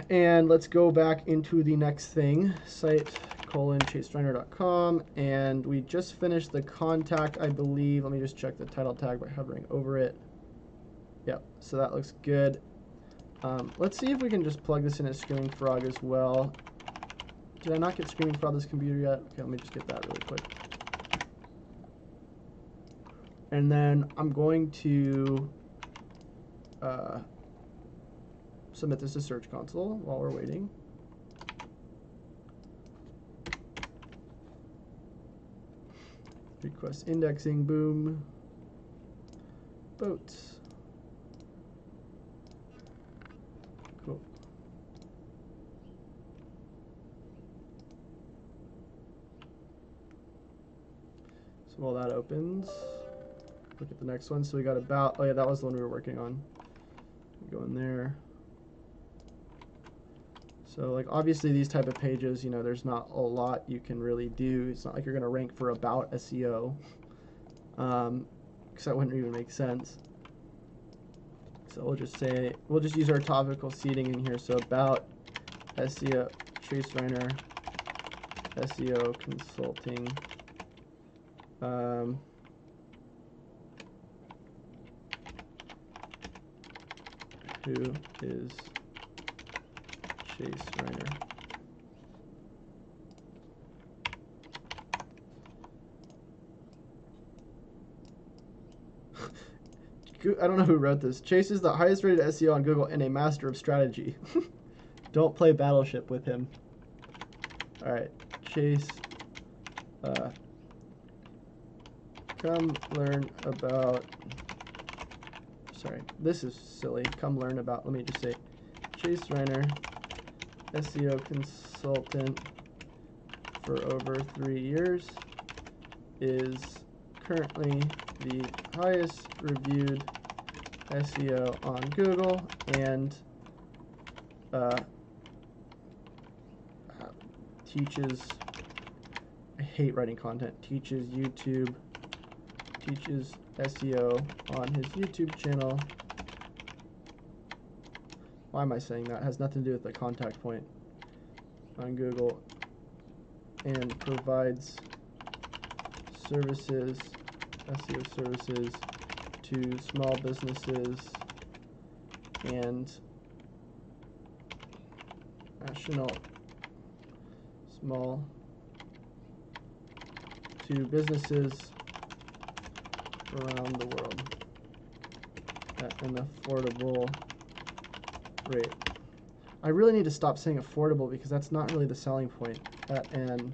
And let's go back into the next thing, site chasereiner.com, and we just finished the contact, I believe. Let me just check the title tag by hovering over it. Yep, so that looks good. Let's see if we can just plug this in as Screaming Frog as well. Did I not get Screaming Frog this computer yet? Okay, let me just get that really quick. And then I'm going to submit this to Search Console while we're waiting. Request indexing, boom. Boats. Cool. So while that opens, look at the next one. So we got about, oh yeah, that was the one we were working on. Go in there. So like obviously these type of pages, you know, there's not a lot you can really do. It's not like you're going to rank for about SEO, because that wouldn't even make sense. So we'll just say, we'll just use our topical seeding in here. So about SEO, Chase Reiner, SEO consulting. Who is Chase Reiner? I don't know who wrote this. Chase is the highest rated SEO on Google and a master of strategy. Don't play Battleship with him. Alright, Chase. Come learn about... Sorry, this is silly. Come learn about... Let me just say... Chase Reiner, SEO consultant for over 3 years, is currently the highest reviewed SEO on Google and teaches, I hate writing content, teaches SEO on his YouTube channel. Why am I saying that? It has nothing to do with the contact point on Google, and provides services, SEO services to small businesses and to businesses around the world at an affordable rate. I really need to stop saying affordable because that's not really the selling point. At an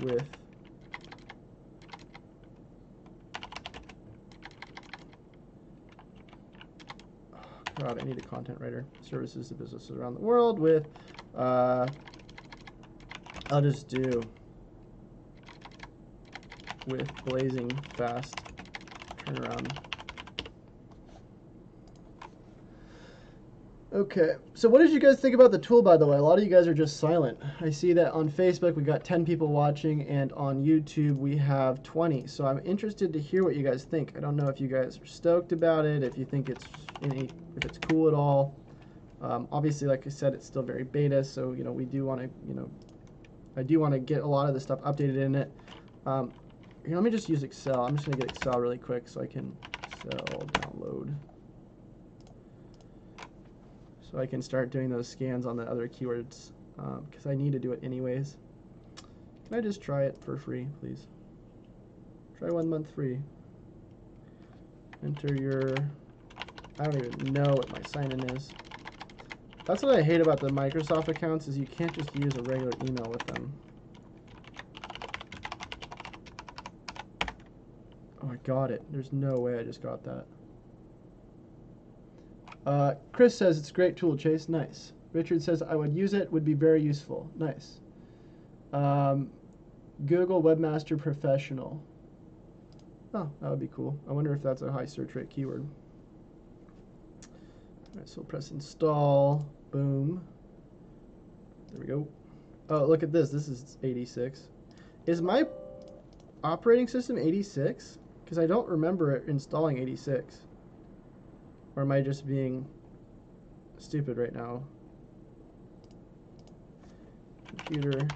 with God, I need a content writer. Services to businesses around the world with I'll just do with blazing fast turnaround. Okay, so what did you guys think about the tool, by the way? A lot of you guys are just silent. I see that on Facebook we got 10 people watching, and on YouTube we have 20. So I'm interested to hear what you guys think. I don't know if you guys are stoked about it, if you think it's if it's cool at all. Obviously, like I said, it's still very beta, so you know we do want to, you know, I do want to get a lot of the stuff updated in it. Here, let me just use Excel. I'm just gonna get Excel really quick so I can Excel download. So I can start doing those scans on the other keywords, because I need to do it anyways. Can I just try it for free, please? Try 1 month free. Enter your... I don't even know what my sign-in is. That's what I hate about the Microsoft accounts, is you can't just use a regular email with them. Oh, I got it. There's no way I just got that. Chris says it's a great tool, Chase. Nice. Richard says I would use it. Would be very useful. Nice. Google Webmaster Professional. Oh, that would be cool. I wonder if that's a high search rate keyword. Alright, so we'll press install. Boom. There we go. Oh, look at this. This is 86. Is my operating system 86? Because I don't remember it installing 86. Or am I just being stupid right now? computer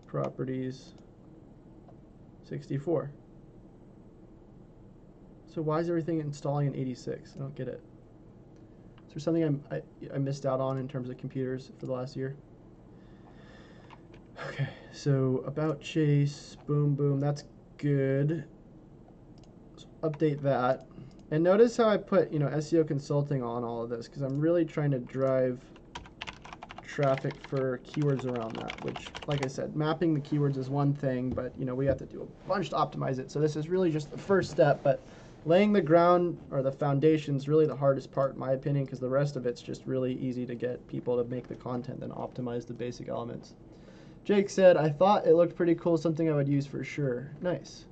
properties 64. So why is everything installing in 86? I don't get it. Is there something I missed out on in terms of computers for the last year? Okay, so about Chase, boom, boom, that's good. So update that. And notice how I put, SEO consulting on all of this, because I'm really trying to drive traffic for keywords around that, which, like I said, mapping the keywords is one thing, but, we have to do a bunch to optimize it. So this is really just the first step, but laying the ground or the foundation is really the hardest part, in my opinion, because the rest of it's just really easy to get people to make the content and optimize the basic elements. Jake said, I thought it looked pretty cool, something I would use for sure. Nice.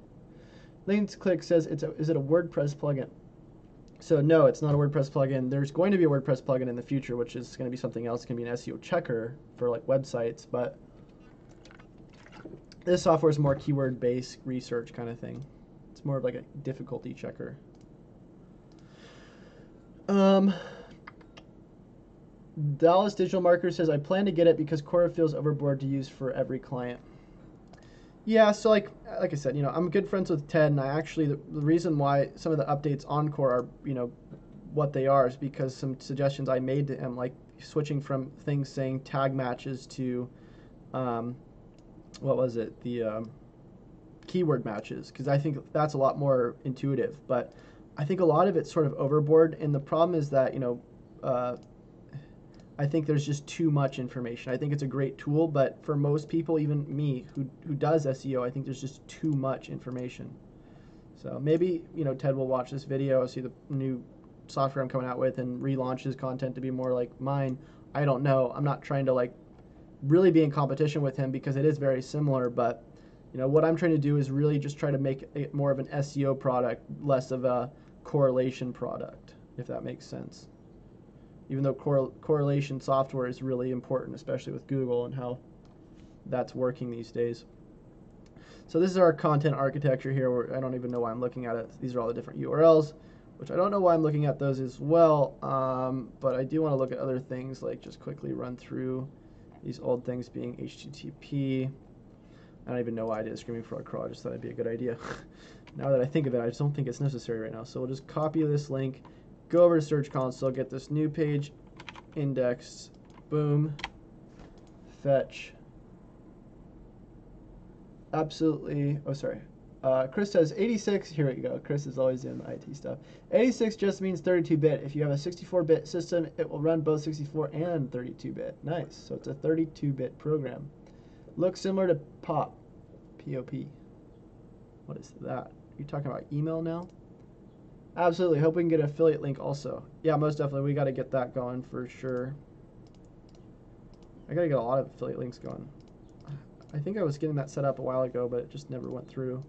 Lane's Click says, is it a WordPress plugin? So no, it's not a WordPress plugin. There's going to be a WordPress plugin in the future, which is going to be something else. It's going to be an SEO checker for like websites, but this software is more keyword-based research kind of thing. It's more of like a difficulty checker. Dallas Digital Marketer says, I plan to get it because Quora feels overboard to use for every client. Yeah, so like I said, I'm good friends with Ted, and I actually, the reason why some of the updates on Quora are, what they are is because some suggestions I made to him, like switching from things saying tag matches to, what was it, the keyword matches, because I think that's a lot more intuitive, but I think a lot of it's sort of overboard, and the problem is that, I think there's just too much information. I think it's a great tool, but for most people, even me, who does SEO, I think there's just too much information. So maybe, Ted will watch this video, see the new software I'm coming out with, and relaunch his content to be more like mine. I don't know. I'm not trying to really be in competition with him because it is very similar, but what I'm trying to do is really just try to make it more of an SEO product, less of a correlation product, if that makes sense. Even though correlation software is really important, especially with Google and how that's working these days. So this is our content architecture here, where I don't even know why I'm looking at it. These are all the different URLs, which I don't know why I'm looking at those as well, but I do want to look at other things, like just quickly run through these old things being HTTP. I don't even know why I did Screaming Frog Crawl. I just thought it'd be a good idea. Now that I think of it, I just don't think it's necessary right now. So we'll just copy this link, go over to Search Console, get this new page indexed, boom, fetch. Absolutely, oh sorry. Chris says 86, here we go. Chris is always doing the IT stuff. 86 just means 32-bit. If you have a 64-bit system, it will run both 64 and 32-bit. Nice, so it's a 32-bit program. Looks similar to POP, P-O-P. What is that? Are you talking about email now? Absolutely. Hope we can get an affiliate link also. Yeah, most definitely. We got to get that going for sure. I got to get a lot of affiliate links going. I think I was getting that set up a while ago, but it just never went through.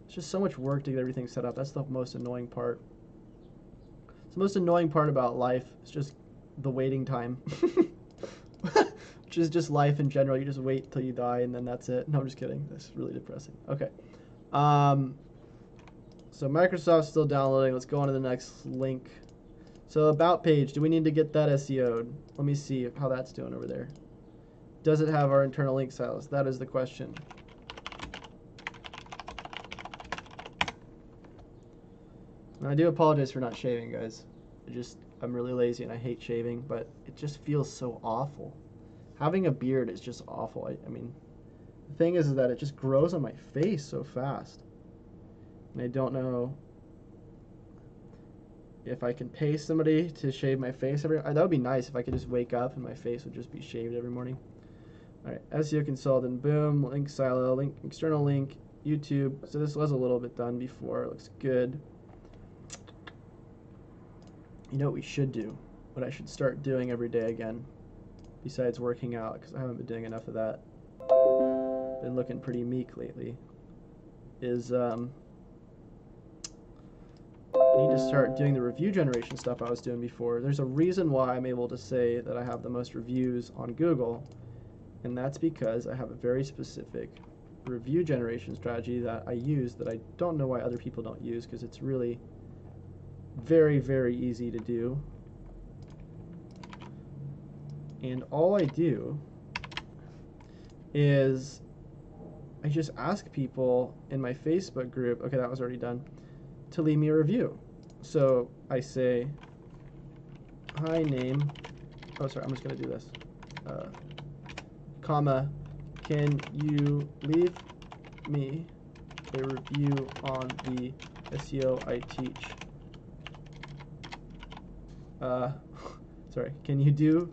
It's just so much work to get everything set up. That's the most annoying part. It's the most annoying part about life. It's just the waiting time. Which is just life in general. You just wait till you die and then that's it. No, I'm just kidding. That's really depressing. Okay. So Microsoft's still downloading. Let's go on to the next link. So about page. Do we need to get that SEO'd? Let me see how that's doing over there. Does it have our internal link styles? That is the question. And I do apologize for not shaving, guys. I'm really lazy and I hate shaving, but it just feels so awful. Having a beard is just awful. I mean, the thing is that it just grows on my face so fast. And I don't know if I can pay somebody to shave my face every. That would be nice if I could just wake up and my face would just be shaved every morning. All right, SEO consultant, boom, link silo, link, external link, YouTube. So this was a little bit done before. It looks good. You know what we should do? What I should start doing every day again, besides working out, because I haven't been doing enough of that. Been looking pretty meek lately. Is I need to start doing the review generation stuff I was doing before. There's a reason why I'm able to say that I have the most reviews on Google, and that's because I have a very specific review generation strategy that I use that I don't know why other people don't use, because it's really very, very easy to do. And all I do is I just ask people in my Facebook group, okay, that was already done, to leave me a review. So I say, hi name, oh sorry, I'm just gonna do this, comma, can you leave me a review on the SEO I teach? Sorry, can you do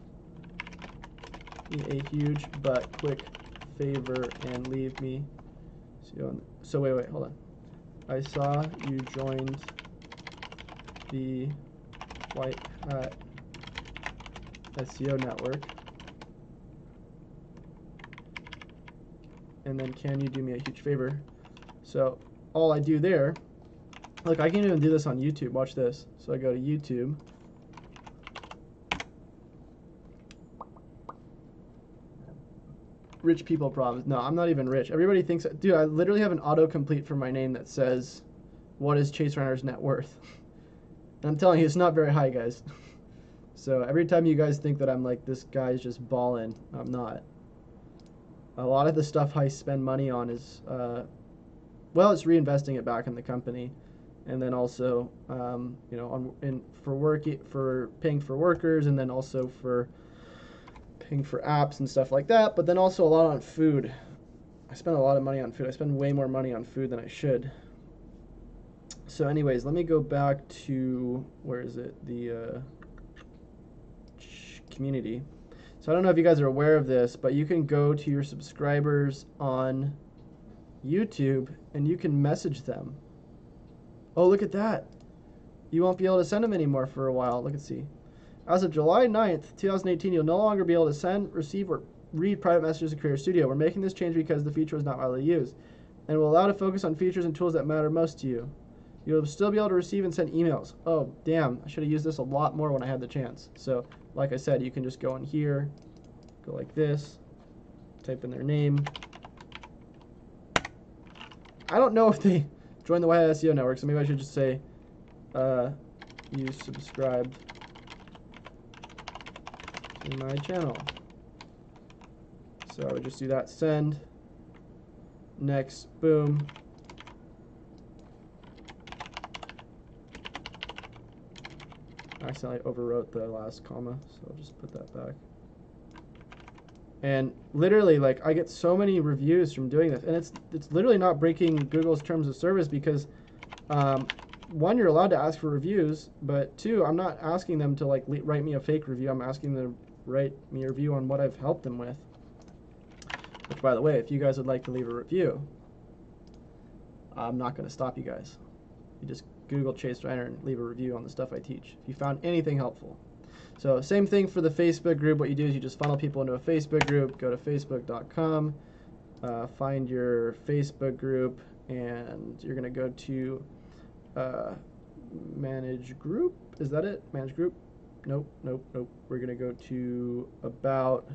me a huge but quick favor and leave me so wait, hold on. I saw you joined the White Hat SEO network, and then can you do me a huge favor? So all I do there, look, I can even do this on YouTube. Watch this. So I go to YouTube. Rich people problems. No, I'm not even rich. Everybody thinks, dude, I literally have an autocomplete for my name that says, what is Chase Reiner's net worth? And I'm telling you, it's not very high, guys. So every time you guys think that I'm like, this guy's just balling, I'm not. A lot of the stuff I spend money on is, well, it's reinvesting it back in the company. And then also, you know, for paying for workers, and then also for paying for apps and stuff like that, but then also a lot on food. I spend a lot of money on food. I spend way more money on food than I should. So anyways, let me go back to, where is it? The community. So I don't know if you guys are aware of this, but you can go to your subscribers on YouTube and you can message them. Oh, look at that. You won't be able to send them anymore for a while. Look and see. As of July 9th, 2018, you'll no longer be able to send, receive, or read private messages in Creator Studio. We're making this change because the feature is not widely used, and will allow to focus on features and tools that matter most to you. You'll still be able to receive and send emails. Oh, damn. I should have used this a lot more when I had the chance. So, like I said, you can just go in here, go like this, type in their name. I don't know if they joined the White Hat SEO network, so maybe I should just say, you subscribed in my channel. So I would just do that, send, next, boom. I accidentally overwrote the last comma, so I'll just put that back. And literally, like, I get so many reviews from doing this, and it's literally not breaking Google's terms of service because, one, you're allowed to ask for reviews, but two, I'm not asking them to like write me a fake review. I'm asking them to write me a review on what I've helped them with. Which, by the way, if you guys would like to leave a review, I'm not going to stop you guys. You just Google Chase Reiner and leave a review on the stuff I teach if you found anything helpful. So same thing for the Facebook group. What you do is you just funnel people into a Facebook group. Go to facebook.com, find your Facebook group, and you're going to go to manage group. Is that it? Manage group? Nope. We're going to go to about,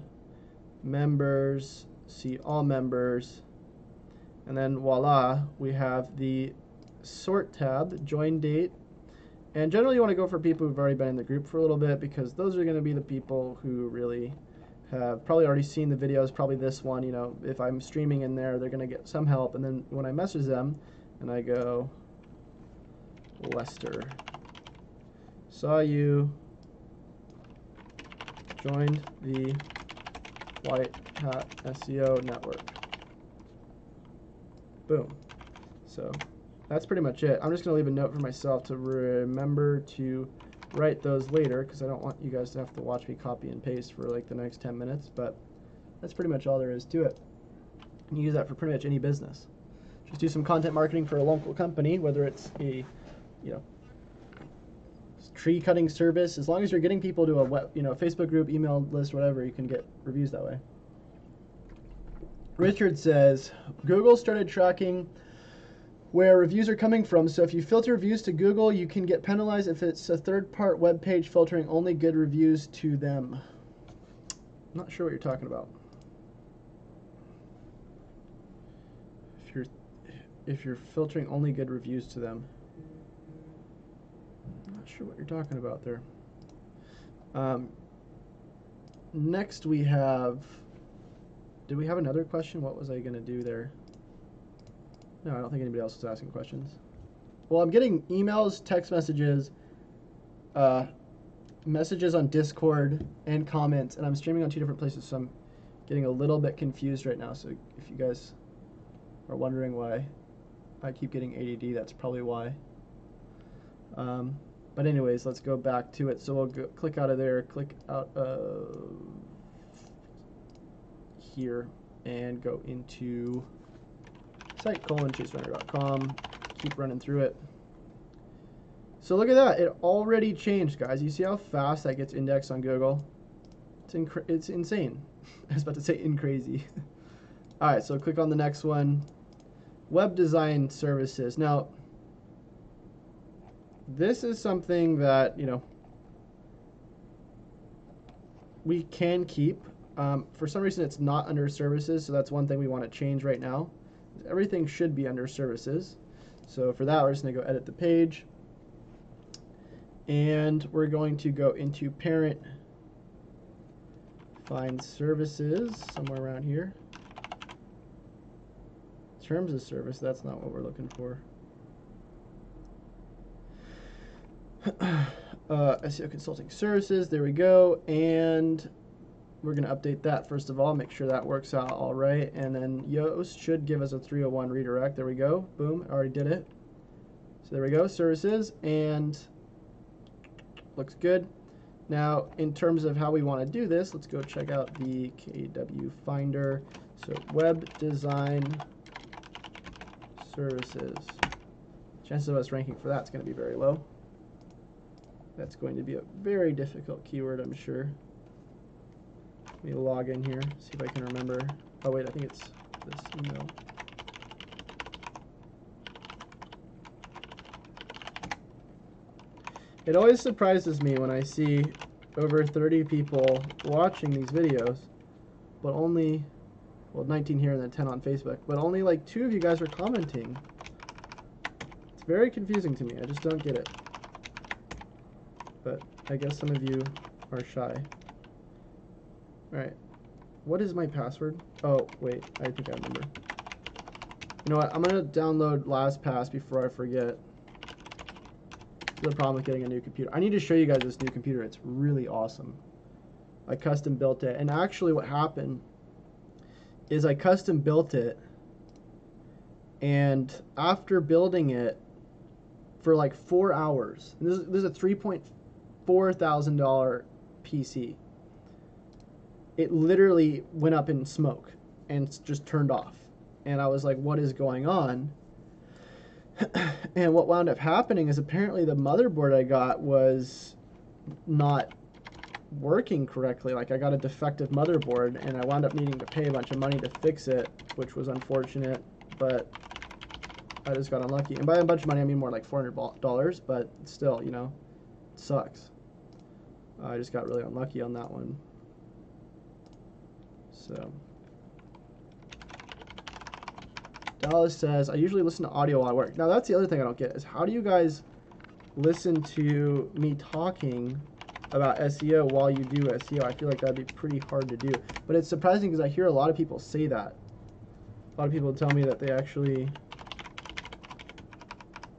members, see all members, and then voila, we have the sort tab, join date. And generally you want to go for people who've already been in the group for a little bit, because those are going to be the people who really have probably already seen the videos, probably this one. You know, if I'm streaming in there, they're going to get some help. And then when I message them and I go, Lester, saw you joined the White Hat SEO network. Boom. So that's pretty much it. I'm just going to leave a note for myself to remember to write those later, because I don't want you guys to have to watch me copy and paste for like the next 10 minutes, but that's pretty much all there is to it. You can use that for pretty much any business. Just do some content marketing for a local company, whether it's a, you know, tree cutting service. As long as you're getting people to a web, you know, Facebook group, email list, whatever, you can get reviews that way. Richard says, Google started tracking where reviews are coming from, so if you filter reviews to Google, you can get penalized if it's a third-party web page filtering only good reviews to them. I'm not sure what you're talking about. If you're filtering only good reviews to them, I'm not sure what you're talking about there. next we have, did we have another question? What was I going to do there? No, I don't think anybody else was asking questions. Well, I'm getting emails, text messages, messages on Discord, and comments, and I'm streaming on 2 different places, so I'm getting a little bit confused right now. So if you guys are wondering why I keep getting ADD, that's probably why. But anyways, let's go back to it. So we'll go, click out of there, click out of here, and go into site:/chaserunner.com. Keep running through it. So look at that. It already changed, guys. You see how fast that gets indexed on Google? It's insane. I was about to say crazy. All right, so click on the next one. Web design services. Now, this is something that, you know, we can keep. For some reason, it's not under services, so that's one thing we want to change right now. Everything should be under services. So for that, we're just going to go edit the page. And we're going to go into parent, find services, somewhere around here. Terms of service, that's not what we're looking for. SEO consulting services, there we go. And we're going to update that first of all, make sure that works out all right. And then Yoast should give us a 301 redirect. There we go. Boom, already did it. So there we go, services, and looks good. Now, in terms of how we want to do this, let's go check out the KW Finder. So web design services. Chances of us ranking for that's going to be very low. That's going to be a very difficult keyword, I'm sure. Let me log in here, see if I can remember. Oh wait, I think it's this email. It always surprises me when I see over 30 people watching these videos, but only, well, 19 here and then 10 on Facebook, but only like 2 of you guys are commenting. It's very confusing to me. I just don't get it. But I guess some of you are shy. Alright. What is my password? Oh, wait. I think I remember. You know what? I'm going to download LastPass before I forget. The problem with getting a new computer. I need to show you guys this new computer. It's really awesome. I custom built it. And actually what happened is I custom built it, and after building it for like 4 hours, and this is a $3.4 thousand PC, it literally went up in smoke and just turned off. And I was like, what is going on? And what wound up happening is apparently the motherboard I got was not working correctly. Like, I got a defective motherboard, and I wound up needing to pay a bunch of money to fix it, which was unfortunate, but I just got unlucky. And by a bunch of money, I mean more like $400, but still, you know, it sucks. I just got really unlucky on that one. So Dallas says, I usually listen to audio while I work. Now, that's the other thing I don't get, is how do you guys listen to me talking about SEO while you do SEO? I feel like that'd be pretty hard to do. But it's surprising because I hear a lot of people say that. A lot of people tell me that they actually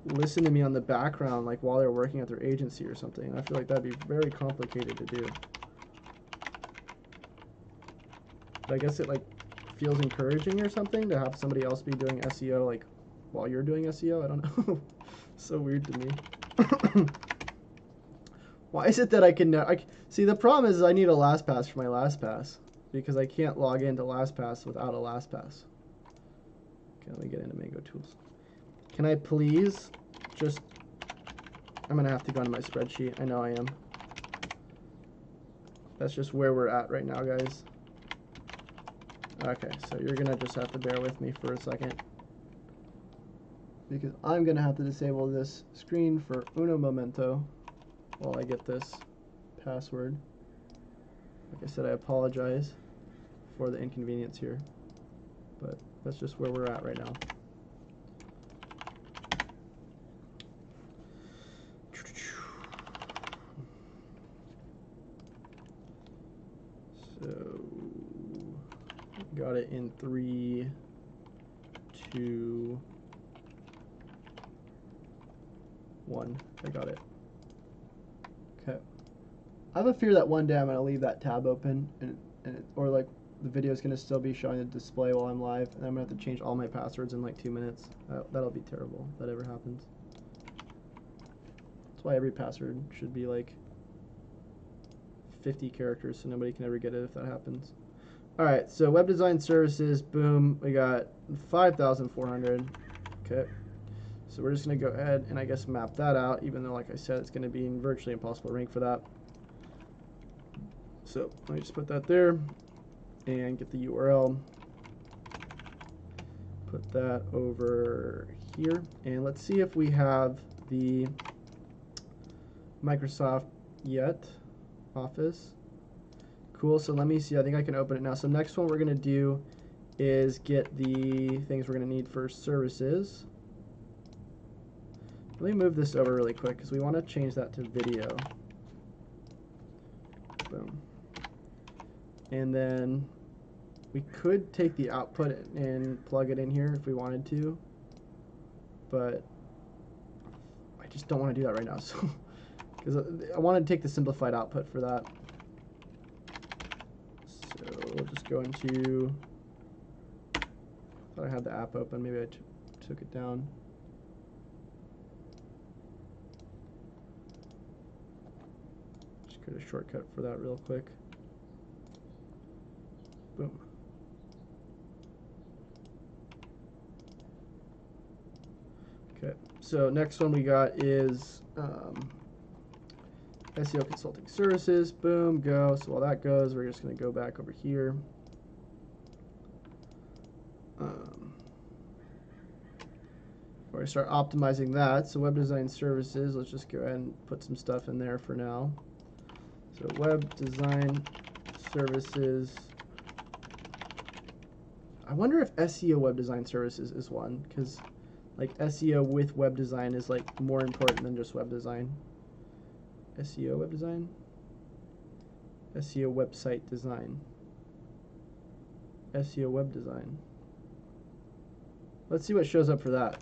listen to me on the background, like while they're working at their agency or something. And I feel like that'd be very complicated to do. But I guess it like feels encouraging or something to have somebody else be doing SEO like while you're doing SEO. I don't know. So weird to me. Why is it that I can see, the problem is I need a LastPass for my LastPass because I can't log into LastPass without a LastPass. Okay, let me get into Mango Tools. Can I please just, I'm gonna have to go into my spreadsheet. I know I am. That's just where we're at right now, guys. Okay, so you're gonna just have to bear with me for a second because I'm gonna have to disable this screen for uno momento while I get this password. Like I said, I apologize for the inconvenience here, but that's just where we're at right now. Got it in 3, 2, 1. I got it. Okay. I have a fear that one day I'm going to leave that tab open, or like the video is going to still be showing the display while I'm live, and I'm going to have to change all my passwords in like 2 minutes. That'll be terrible if that ever happens. That's why every password should be like 50 characters so nobody can ever get it if that happens. Alright, so web design services, boom, we got 5,400. Okay. So we're just going to go ahead and I guess map that out, even though, like I said, it's going to be virtually impossible to rank for that. So let me just put that there and get the URL. Put that over here. And let's see if we have the Microsoft yet. Office. Cool, so let me see. I think I can open it now. So next one we're going to do is get the things we're going to need for services. Let me move this over really quick because we want to change that to video. Boom. And then we could take the output and plug it in here if we wanted to, but I just don't want to do that right now. So, because I want to take the simplified output for that. So we'll just go into. I thought I had the app open. Maybe I took it down. Just create a shortcut for that real quick. Boom. Okay, so next one we got is SEO consulting services. Boom, go. So while that goes, we're just going to go back over here. We're going to start optimizing that. So web design services, let's just go ahead and put some stuff in there for now. So web design services. I wonder if SEO web design services is one, because like SEO with web design is like more important than just web design. SEO web design? SEO website design. SEO web design. Let's see what shows up for that.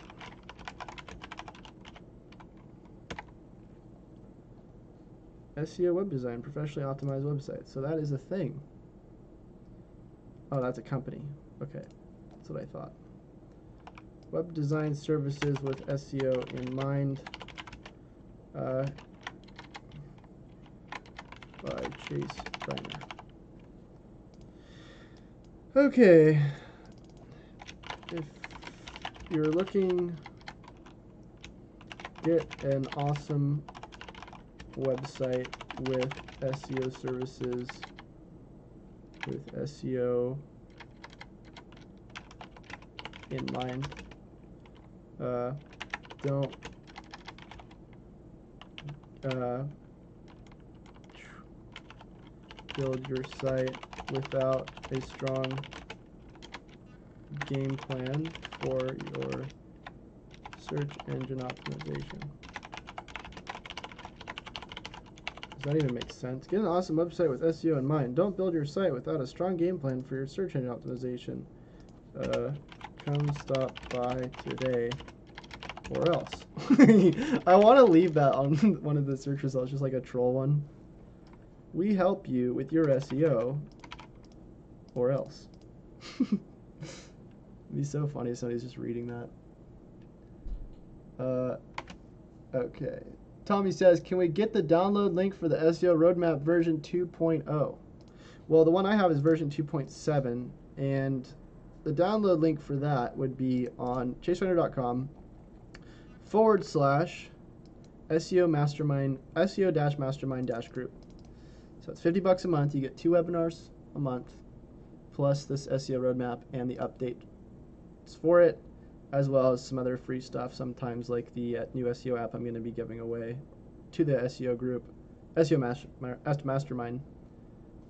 SEO web design, professionally optimized websites. So that is a thing. Oh, that's a company. Okay, that's what I thought. Web design services with SEO in mind. By Chase Reiner. Okay, if you're looking, get an awesome website with SEO services, with SEO in mind. Don't build your site without a strong game plan for your search engine optimization. Does that even make sense? Get an awesome website with SEO in mind. Don't build your site without a strong game plan for your search engine optimization. Come stop by today or else. I want to leave that on one of the search results, just like a troll one. We help you with your SEO or else. It'd be so funny if somebody's just reading that. Okay. Tommy says, can we get the download link for the SEO roadmap version 2.0? Well, the one I have is version 2.7, and the download link for that would be on chasereiner.com/SEO mastermind, SEO-mastermind-group. So it's $50 a month. You get 2 webinars a month, plus this SEO roadmap and the updates for it, as well as some other free stuff. Sometimes, like the new SEO app I'm going to be giving away to the SEO group, SEO Mastermind.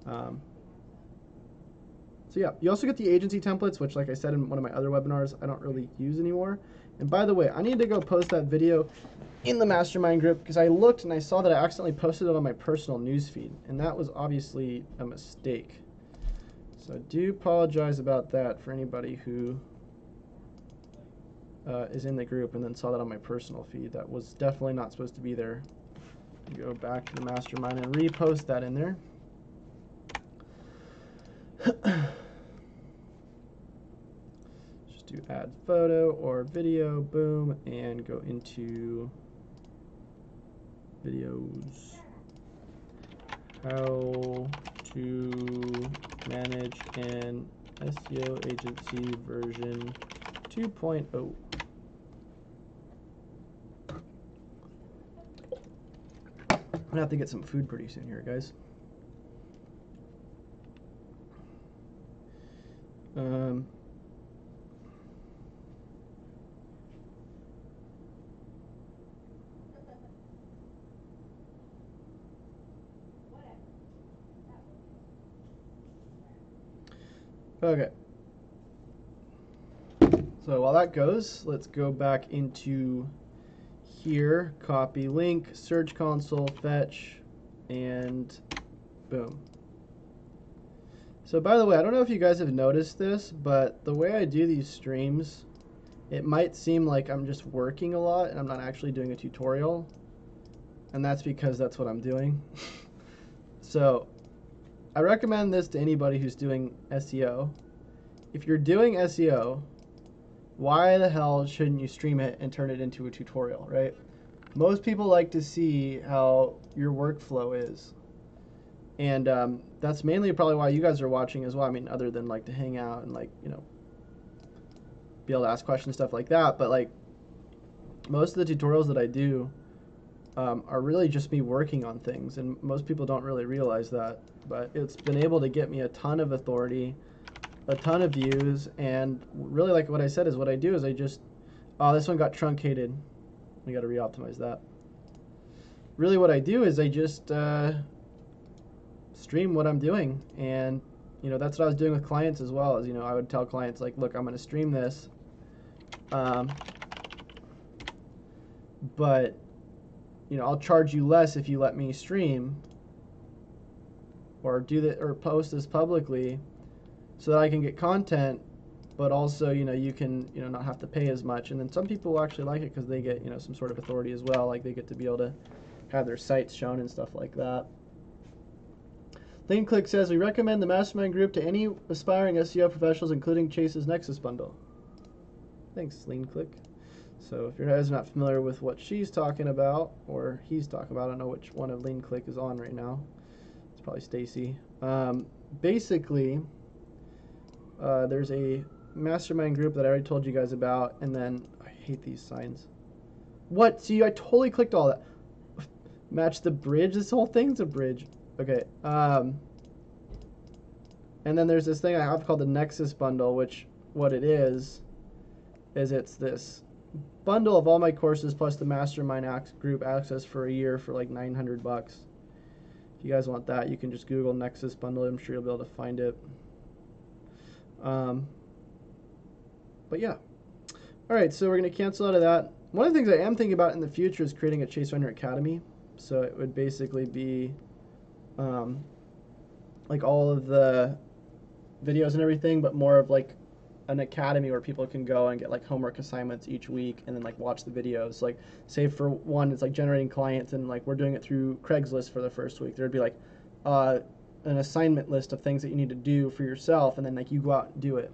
So yeah, you also get the agency templates, which, like I said in one of my other webinars, I don't really use anymore. And by the way, I need to go post that video in the mastermind group because I looked and I saw that I accidentally posted it on my personal newsfeed, and that was obviously a mistake. So I do apologize about that for anybody who is in the group and then saw that on my personal feed. That was definitely not supposed to be there. Go back to the mastermind and repost that in there. Just do add photo or video, boom, and go into videos. How to manage an SEO agency version 2.0. I'm gonna have to get some food pretty soon here, guys. Okay. So while that goes, let's go back into here, copy link, search console, fetch, and boom. So by the way, I don't know if you guys have noticed this, but the way I do these streams, it might seem like I'm just working a lot and I'm not actually doing a tutorial. And that's because that's what I'm doing. So I recommend this to anybody who's doing SEO. If you're doing SEO, why the hell shouldn't you stream it and turn it into a tutorial, right? Most people like to see how your workflow is. And that's mainly probably why you guys are watching as well. I mean, other than like to hang out and like, you know, be able to ask questions, stuff like that. But like most of the tutorials that I do are really just me working on things. And most people don't really realize that. But it's been able to get me a ton of authority, a ton of views, and really like what I said is what I do is I just, oh, this one got truncated. We got to re-optimize that. Really what I do is I just stream what I'm doing, and you know that's what I was doing with clients as well. As you know, I would tell clients like, look, I'm going to stream this, but you know I'll charge you less if you let me stream or do that or post this publicly, so that I can get content, but also you know you can not have to pay as much. And then some people will actually like it because they get some sort of authority as well, like they get to be able to have their sites shown and stuff like that. LeanClick says, we recommend the mastermind group to any aspiring SEO professionals, including Chase's Nexus bundle. Thanks, LeanClick. So if you guys are not familiar with what she's talking about, or he's talking about, I don't know which one of LeanClick is on right now. It's probably Stacy. Basically, there's a mastermind group that I already told you guys about, and then, I hate these signs. What? See, I totally clicked all that. Match the bridge? This whole thing's a bridge. Okay, and then there's this thing I have called the Nexus bundle, which what it is it's this bundle of all my courses plus the mastermind group access for a year for like $900. If you guys want that, you can just Google Nexus bundle. I'm sure you'll be able to find it. But yeah. All right, so we're going to cancel out of that. One of the things I am thinking about in the future is creating a Chase Runner Academy. So it would basically be like all of the videos and everything, but more of like an academy where people can go and get like homework assignments each week and then like watch the videos. Like say for one, it's like generating clients, and like we're doing it through Craigslist for the first week. There'd be like an assignment list of things that you need to do for yourself, and then like you go out and do it.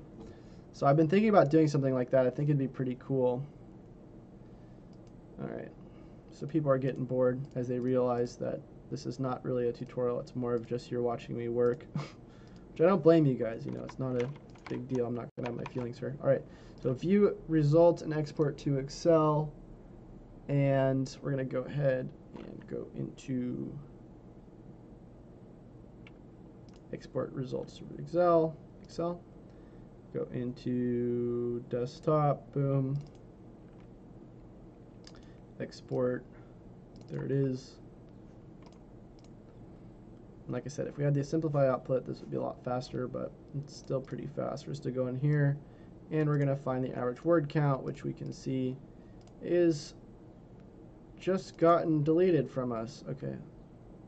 So I've been thinking about doing something like that. I think it'd be pretty cool. All right, so people are getting bored as they realize that this is not really a tutorial. It's more of just you're watching me work, which I don't blame you guys. It's not a big deal. I'm not gonna have my feelings hurt. All right, so view results and export to Excel, and we're gonna go ahead and go into export results to Excel. Go into desktop. Boom. Export. There it is. And like I said, if we had the simplify output, this would be a lot faster, but it's still pretty fast. We're just to go in here, and we're going to find the average word count, which we can see is just gotten deleted from us. Okay,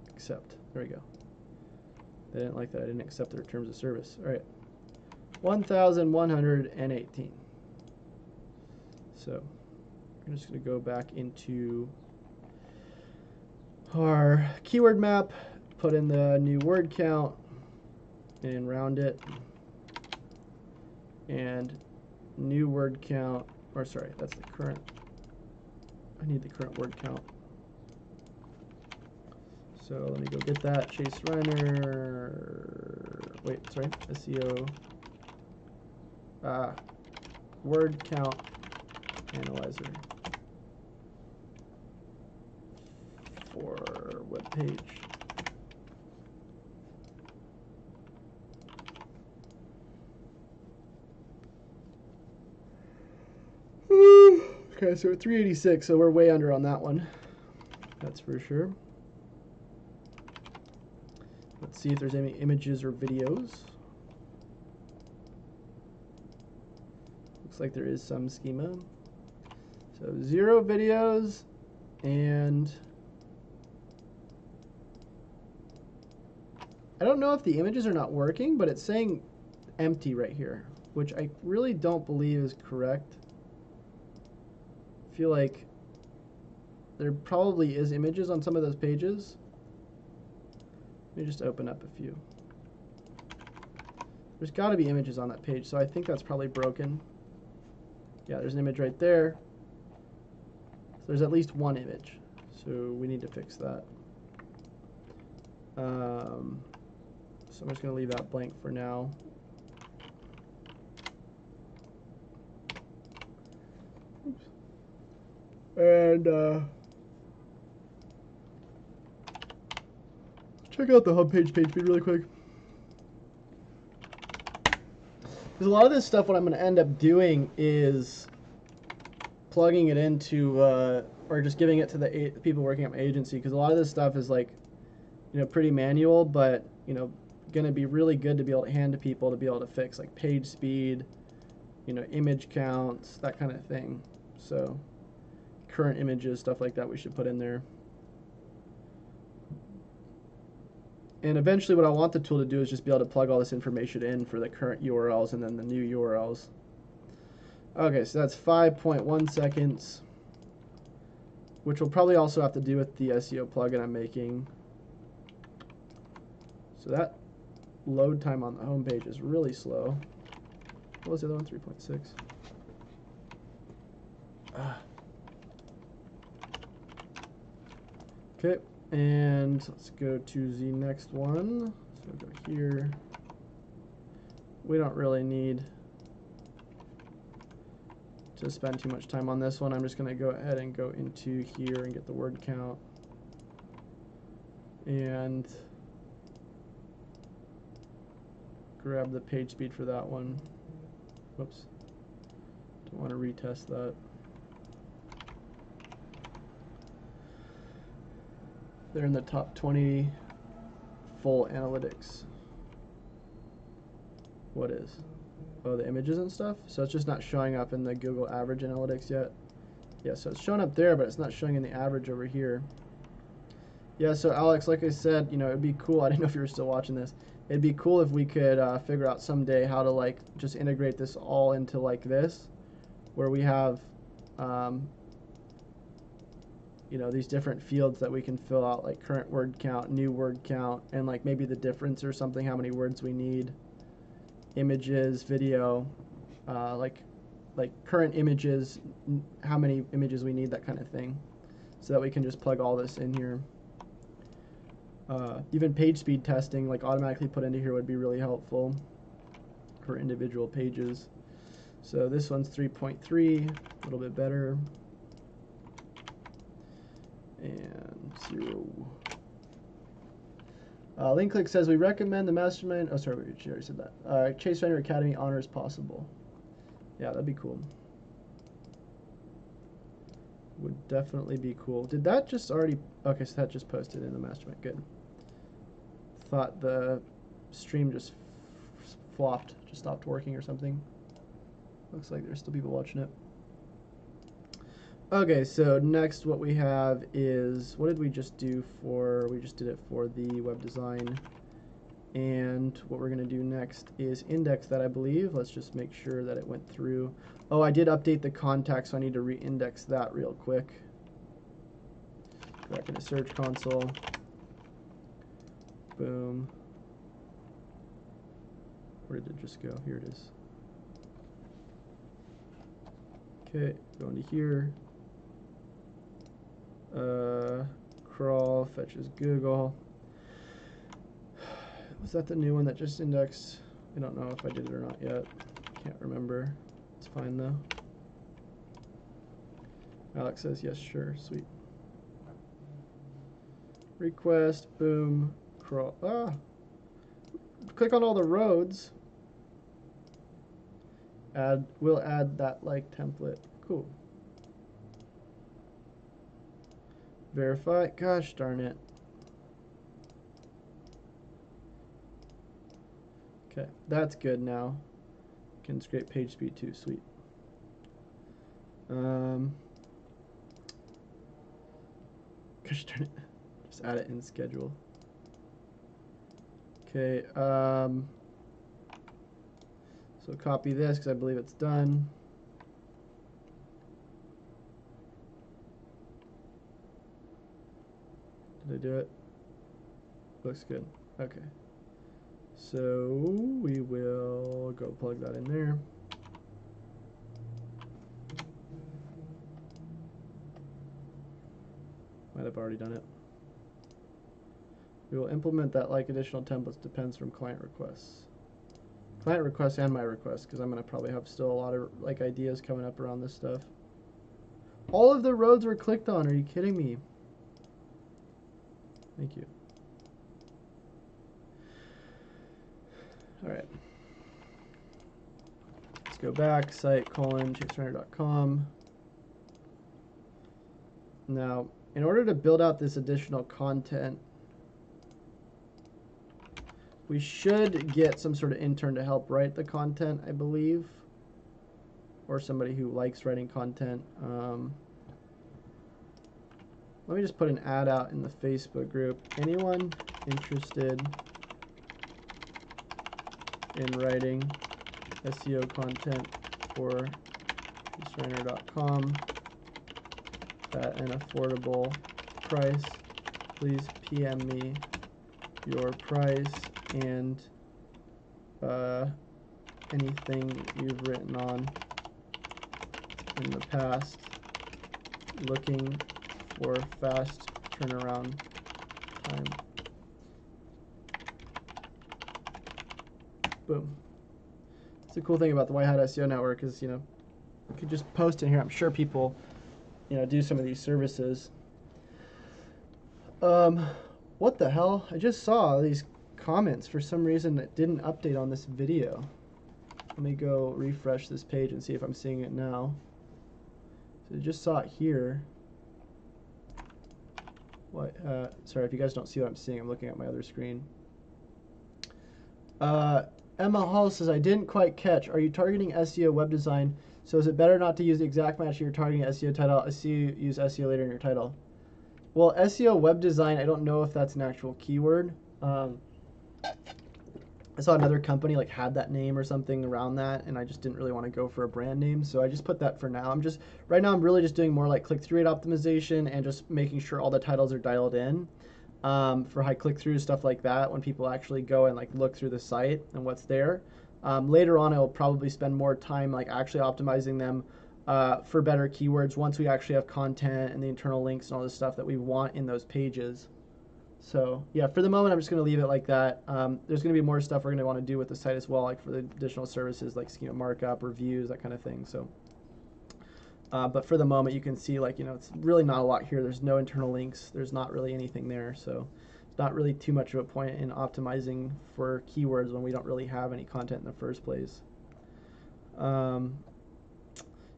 accept. There we go. They didn't like that. I didn't accept their terms of service. All right. 1,118. So I'm just going to go back into our keyword map, put in the new word count, and round it. And new word count, or sorry, that's the current. I need the current word count. So let me go get that. Chase Reiner. Wait, sorry. SEO. Word count analyzer for web page. Okay, so we're 386, so we're way under on that one. That's for sure. Let's see if there's any images or videos. Looks like there is some schema. So 0 videos, and I don't know if the images are not working, but it's saying empty right here, which I really don't believe is correct. I feel like there probably is images on some of those pages. Let me just open up a few. There's got to be images on that page, so I think that's probably broken. Yeah, there's an image right there. So there's at least one image, so we need to fix that. So I'm just going to leave that blank for now. Oops. And check out the homepage page speed really quick. Because a lot of this stuff, what I'm going to end up doing is plugging it into, or just giving it to the people working at my agency. Because a lot of this stuff is like, you know, pretty manual, but, you know, going to be really good to be able to hand to people to be able to fix, like page speed, you know, image counts, that kind of thing. So current images, stuff like that we should put in there. And eventually what I want the tool to do is just be able to plug all this information in for the current URLs and then the new URLs. Okay, so that's 5.1 seconds, which will probably also have to do with the SEO plugin I'm making. So that load time on the home page is really slow. What was the other one? 3.6. Okay. And let's go to the next one. So we'll go here. We don't really need to spend too much time on this one. I'm just going to go ahead and go into here and get the word count. And grab the page speed for that one. Whoops. Don't want to retest that. They're in the top 20 full analytics. What is? Oh, the images and stuff? So it's just not showing up in the Google average analytics yet. Yeah, so it's showing up there, but it's not showing in the average over here. Yeah, so Alex, like I said, you know, it'd be cool. I didn't know if you were still watching this. It'd be cool if we could figure out someday how to like just integrate this all into like this, where we have you know, these different fields that we can fill out, like current word count, new word count, and like maybe the difference or something, how many words we need, images, video, like current images, how many images we need, that kind of thing, so that we can just plug all this in here. Even page speed testing, like automatically put into here, would be really helpful for individual pages. So this one's 3.3, a little bit better. And 0. Link Click says we recommend the mastermind. Oh, sorry, we already said that. Chase Reiner Academy honors possible. Yeah, that'd be cool. Would definitely be cool. Did that just already? Okay, so that just posted in the mastermind. Good. Thought the stream just flopped, just stopped working or something. Looks like there's still people watching it. Okay, so next what we have is, what did we just do for, we just did it for the web design And what we're going to do next is index that, I believe. Let's just make sure that it went through. Oh, I did update the contact, so I need to re-index that real quick. Go back into Search Console. Boom. Where did it just go? Here it is. Okay, go into here. Crawl fetches Google. Was that the new one that just indexed? I don't know if I did it or not yet. Can't remember. It's fine though. Alex says yes, sure, sweet. Request, boom, crawl. Ah! Click on all the roads. We'll add that like template. Cool. Verify. Gosh darn it. Okay, that's good now. Can scrape page speed too. Sweet. Gosh darn it. Just add it in schedule. Okay. So copy this because I believe it's done. Did I do it? Looks good. Okay. So we will go plug that in there. Might have already done it. We will implement that like additional templates depends from client requests. Client requests and my requests, because I'm going to probably have still a lot of like ideas coming up around this stuff. All of the roads were clicked on. Are you kidding me? Thank you. All right. Let's go back. Site:/chaserainer.com. Now, in order to build out this additional content, we should get some sort of intern to help write the content, I believe, or somebody who likes writing content. Let me just put an ad out in the Facebook group. Anyone interested in writing SEO content for SEOtrainer.com at an affordable price, please PM me your price and anything you've written on in the past. Looking for fast turnaround time. Boom. It's the cool thing about the White Hat SEO network is, you could just post in here. I'm sure people, do some of these services. What the hell? I just saw these comments for some reason that didn't update on this video. Let me go refresh this page and see if I'm seeing it now. So I just saw it here. What? Sorry if you guys don't see what I'm seeing. I'm looking at my other screen. Emma Hall says, I didn't quite catch. Are you targeting SEO web design? So is it better not to use the exact match you're targeting SEO title? I see you use SEO later in your title. Well, SEO web design, I don't know if that's an actual keyword. I saw another company had that name or something around that, and I just didn't really want to go for a brand name, so I just put that for now. Right now I'm really just doing more like click-through rate optimization and just making sure all the titles are dialed in for high click-through, stuff like that, when people actually go and look through the site and what's there. Later on, I will probably spend more time actually optimizing them for better keywords once we actually have content and the internal links and all this stuff that we want in those pages. So yeah, for the moment, I'm just going to leave it like that. There's going to be more stuff we're going to want to do with the site as well, for the additional services like schema markup, reviews, that kind of thing. So, but for the moment, you can see it's really not a lot here. There's no internal links. There's not really anything there. So it's not really too much of a point in optimizing for keywords when we don't really have any content in the first place.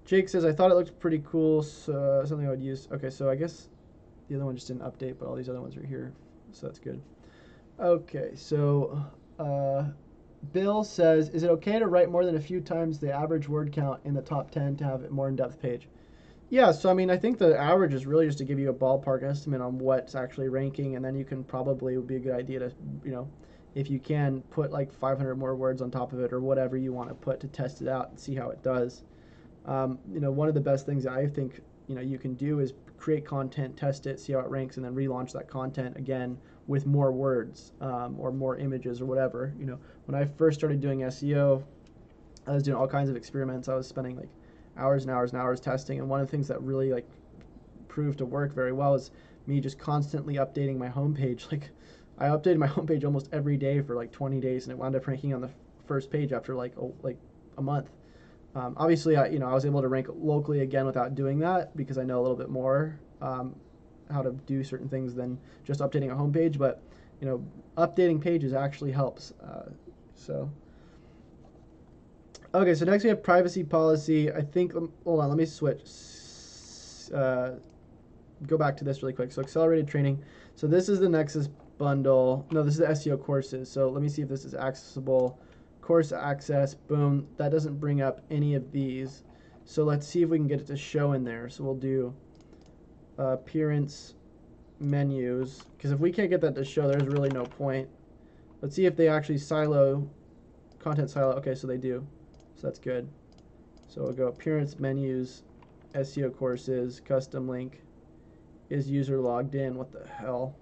Jake says, I thought it looked pretty cool. So something I would use. Okay, so I guess the other one just didn't update, but all these other ones are here. So that's good. Okay, so Bill says, is it okay to write more than a few times the average word count in the top 10 to have a more in-depth page? Yeah, so I think the average is really just to give you a ballpark estimate on what's actually ranking, and then you can probably, it would be a good idea to, if you can, put like 500 more words on top of it or whatever you want to put to test it out and see how it does. One of the best things I think you can do is create content, test it, see how it ranks, and then relaunch that content again with more words or more images or whatever. When I first started doing SEO, I was doing all kinds of experiments. I was spending like hours and hours and hours testing, and one of the things that really like proved to work very well is me just constantly updating my homepage. Like I updated my homepage almost every day for like 20 days, and it wound up ranking on the first page after like a month. Obviously, I was able to rank locally again without doing that because I know a little bit more how to do certain things than just updating a homepage. But updating pages actually helps. Okay, so next we have privacy policy. I think, hold on, let me switch. Go back to this really quick. So accelerated training. So this is the Nexus bundle. No, this is the SEO courses. So let me see if this is accessible. Course access, boom. That doesn't bring up any of these. So let's see if we can get it to show in there. So we'll do appearance menus, because if we can't get that to show, there's really no point. Let's see if they actually silo, content silo. Okay, so they do. So that's good. So we'll go appearance menus, SEO courses, custom link. Is user logged in? What the hell?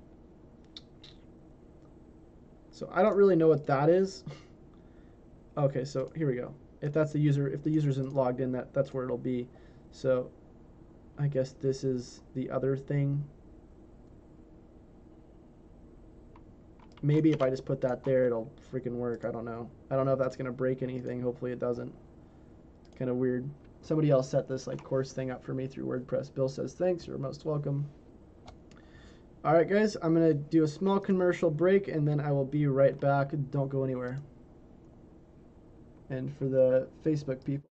So I don't really know what that is. Okay, so here we go. If that's the user, if the user isn't logged in, that's where it'll be. So I guess this is the other thing. Maybe if I just put that there, it'll freaking work. I don't know. I don't know if that's gonna break anything. Hopefully it doesn't. Kind of weird. Somebody else set this like course thing up for me through WordPress. Bill says, thanks, you're most welcome. All right, guys, I'm gonna do a small commercial break and then I will be right back. Don't go anywhere. And for the Facebook people.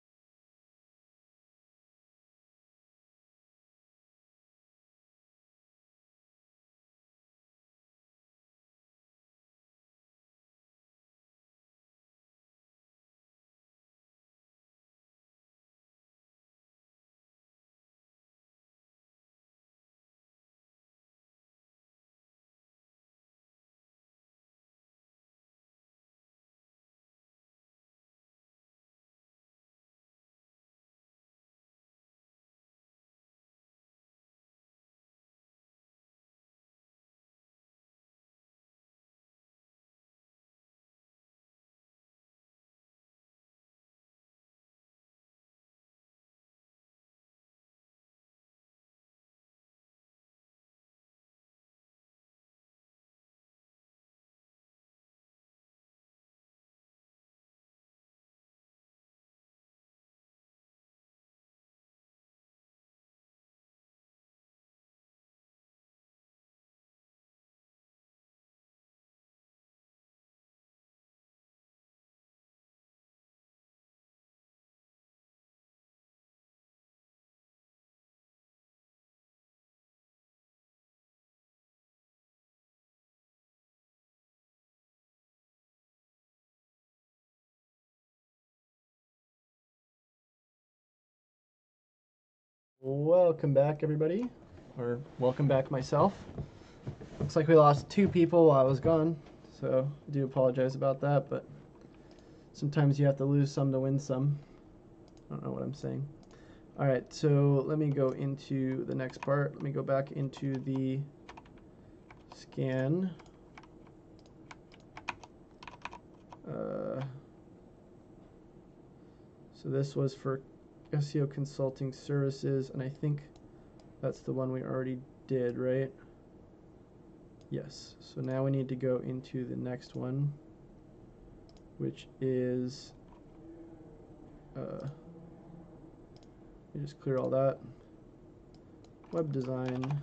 Welcome back, everybody, or welcome back myself. Looks like we lost 2 people while I was gone, so I do apologize about that, but sometimes you have to lose some to win some. I don't know what I'm saying. All right, so let me go into the next part. Let me go back into the scan. So this was for SEO consulting services, and I think that's the one we already did, right? Yes. So now we need to go into the next one, which is let me just clear all that. Web design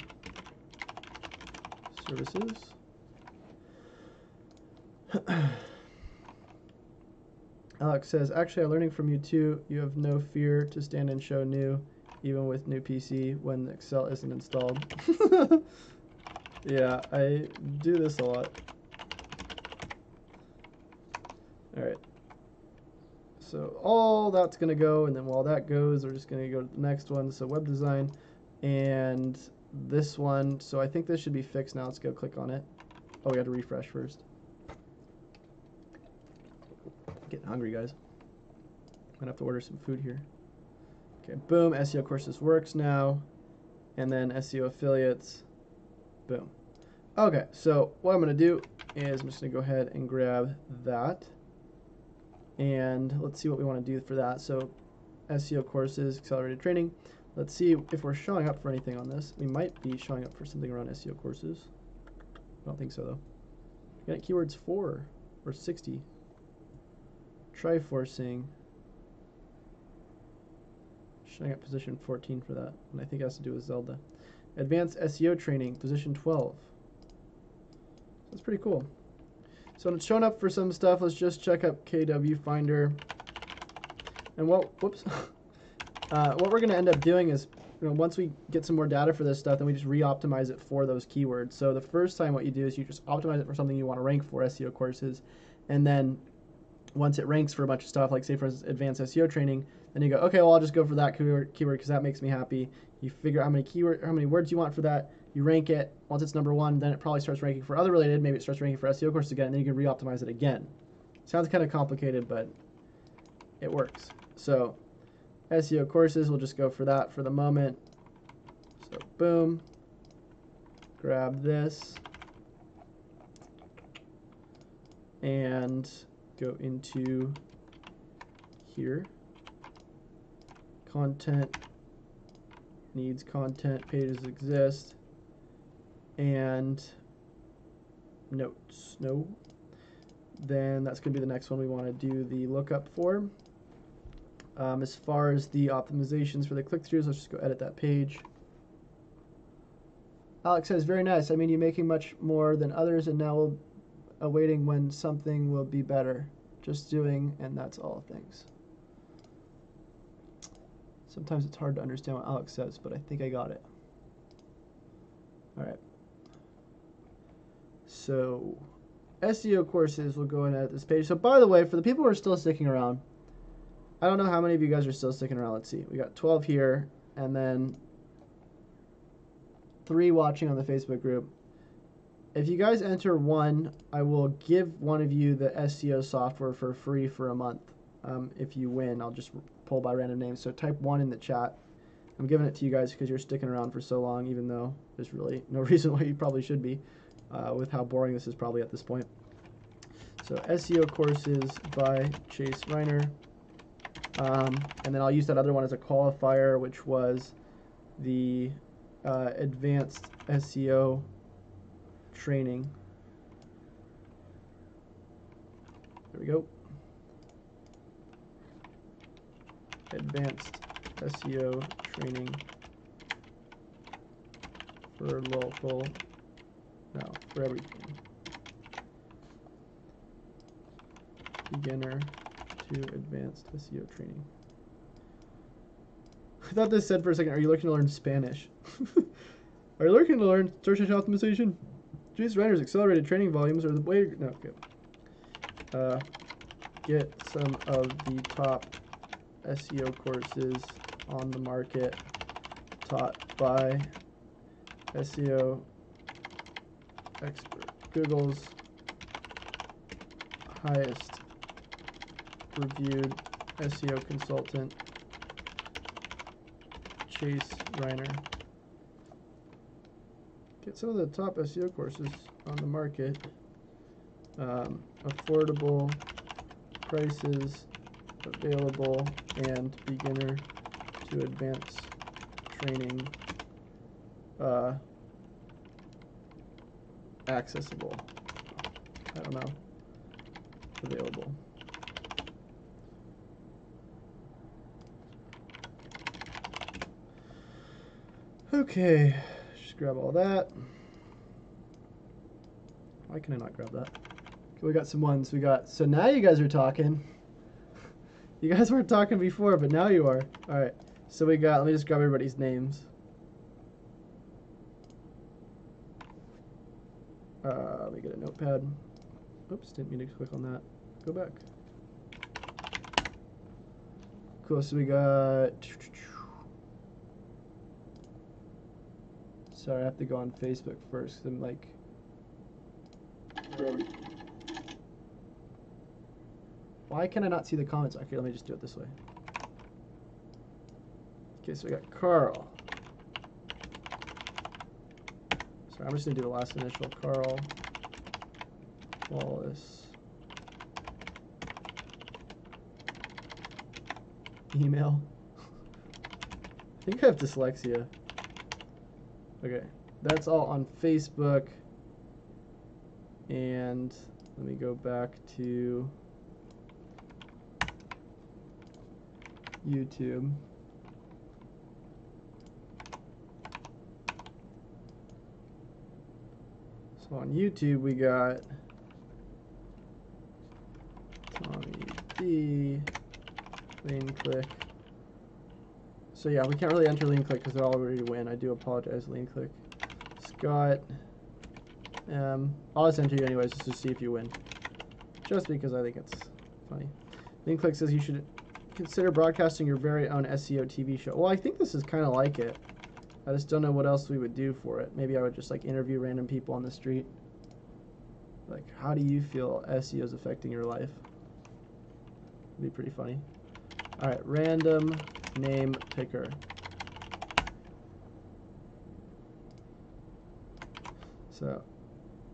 services. Alex says, actually, I'm learning from you too. You have no fear to stand and show new, even with new PC when Excel isn't installed. Yeah, I do this a lot. All right. So all that's going to go, and then while that goes, we're just going to go to the next one. So web design, and this one. So I think this should be fixed now. Let's go click on it. Oh, we got to refresh first. hungry, guys. I'm gonna have to order some food here. Okay, boom, SEO courses works now. And then SEO affiliates, boom. Okay, so what I'm gonna do is I'm just gonna go ahead and grab that. And let's see what we wanna do for that. So SEO courses, accelerated training. Let's see if we're showing up for anything on this. We might be showing up for something around SEO courses. I don't think so though. Got keywords 4 or 60. Try forcing. Showing up position 14 for that, and I think it has to do with Zelda. Advanced SEO training, position 12. That's pretty cool. So it's showing up for some stuff. Let's just check up KW Finder. And what we're going to end up doing is, once we get some more data for this stuff, then we just re-optimize it for those keywords. So the first time what you do is you just optimize it for something you want to rank for, SEO courses, and then once it ranks for a bunch of stuff, like say for instance advanced SEO training, then you go, okay, well I'll just go for that keyword because that makes me happy. You figure out how many words you want for that. You rank it. Once it's number 1, then it probably starts ranking for other related. Maybe it starts ranking for SEO courses again, and then you can re-optimize it again. Sounds kind of complicated, but it works. So SEO courses, we'll just go for that for the moment. So boom, grab this, and go into here. Content, needs content, pages exist, and notes, no. Then that's going to be the next one we want to do the lookup for. As far as the optimizations for the click-throughs, let's just go edit that page. Alex says, very nice. I mean, you're making much more than others, and now we'll awaiting when something will be better. Just doing, and that's all, thanks. Sometimes it's hard to understand what Alex says, but I think I got it. All right. So SEO courses, we'll go in at this page. So by the way, for the people who are still sticking around, I don't know how many of you guys are still sticking around. Let's see. We got 12 here, and then 3 watching on the Facebook group. If you guys enter 1, I will give one of you the SEO software for free for a month. If you win, I'll just pull by random names. So type 1 in the chat. I'm giving it to you guys because you're sticking around for so long, even though there's really no reason why you probably should be, with how boring this is probably at this point. So SEO courses by Chase Reiner. And then I'll use that other one as a qualifier, which was the advanced SEO training. There we go. Advanced SEO training for local, no, for everything. Beginner to advanced SEO training. I thought this said for a second, are you looking to learn Spanish? Are you looking to learn search engine optimization? Chase Reiner's accelerated training volumes are the way, no, okay. Get some of the top SEO courses on the market taught by SEO expert. Google's highest reviewed SEO consultant, Chase Reiner. Get some of the top SEO courses on the market. Affordable prices, available, and beginner to advanced training accessible. I don't know. Available. Okay, just grab all that. Why can I not grab that? Okay, we got some ones. We got, so now you guys are talking. You guys weren't talking before, but now you are. All right, so we got, let me just grab everybody's names. Let me get a notepad. Oops, didn't mean to click on that. Go back. Cool, so we got, sorry, I have to go on Facebook first, 'cause I'm like, Why can I not see the comments? Okay, let me just do it this way. Okay, so we got Carl. Sorry, I'm just gonna do the last initial. Carl Wallace. Email. I think I have dyslexia. Okay, that's all on Facebook. And let me go back to YouTube. So on YouTube we got Tommy B, Lean Click. So yeah, we can't really enter Lean Click because they're already win. I do apologize, Lean Click. Scott. I'll just enter you anyways just to see if you win. Just because I think it's funny. Lean Click says you should consider broadcasting your very own SEO TV show. Well, I think this is kind of like it. I just don't know what else we would do for it. Maybe I would just like interview random people on the street. Like, how do you feel SEO is affecting your life? It'd be pretty funny. All right, random name picker. So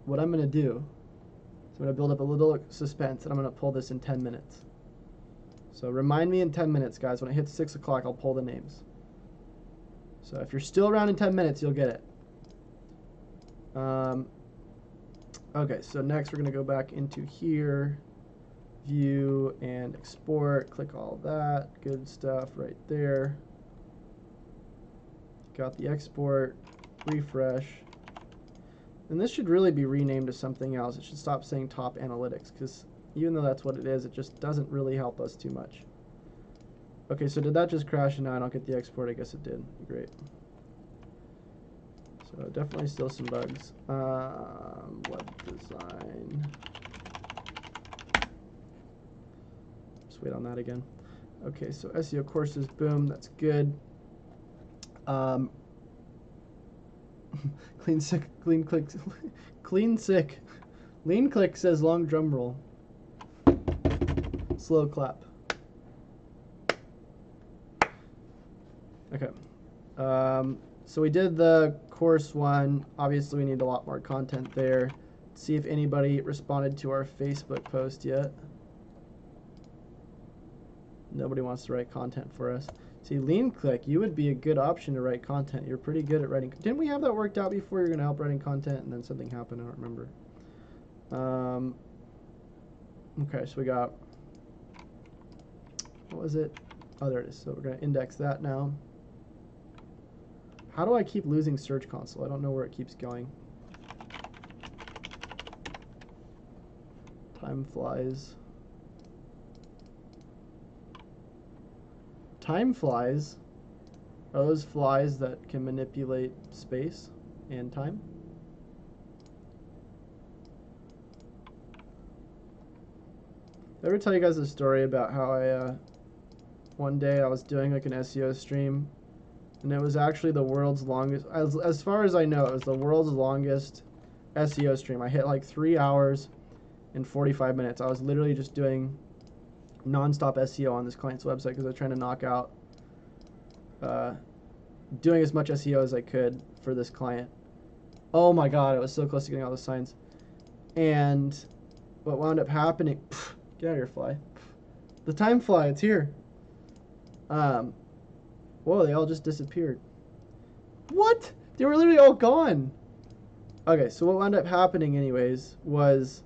what I'm going to do is I'm going to build up a little suspense, and I'm going to pull this in 10 minutes. So remind me in 10 minutes, guys. When it hits 6 o'clock, I'll pull the names. So if you're still around in 10 minutes, you'll get it. Okay, so next we're going to go back into here, view and export, click all that, good stuff right there. Got the export, refresh. And this should really be renamed to something else. It should stop saying top analytics, because even though that's what it is, it just doesn't really help us too much. Okay, so did that just crash and now I don't get the export? I guess it did. Great. So definitely still some bugs. Web design. Just wait on that again. Okay, so SEO courses, boom, that's good. Clean click, clean sick. Lean Click says long drum roll. Slow clap. Okay. So we did the course one. Obviously, we need a lot more content there. Let's see if anybody responded to our Facebook post yet. Nobody wants to write content for us. See, Lean Click, you would be a good option to write content. You're pretty good at writing. Didn't we have that worked out before? You're going to help writing content, and then something happened. I don't remember. Okay, so we got, what was it? Oh, there it is. So we're going to index that now. How do I keep losing Search Console? I don't know where it keeps going. Time flies. Time flies? Are those flies that can manipulate space and time? Did I ever tell you guys a story about how I, one day I was doing like an SEO stream, and it was actually the world's longest, as far as I know, it was the world's longest SEO stream. I hit like 3 hours and 45 minutes. I was literally just doing non-stop SEO on this client's website because I was trying to knock out doing as much SEO as I could for this client. Oh my god, I was so close to getting all the signs. And what wound up happening, get out of here, fly. The time fly, it's here. Whoa, they all just disappeared. What? They were literally all gone. Okay, so what wound up happening anyways was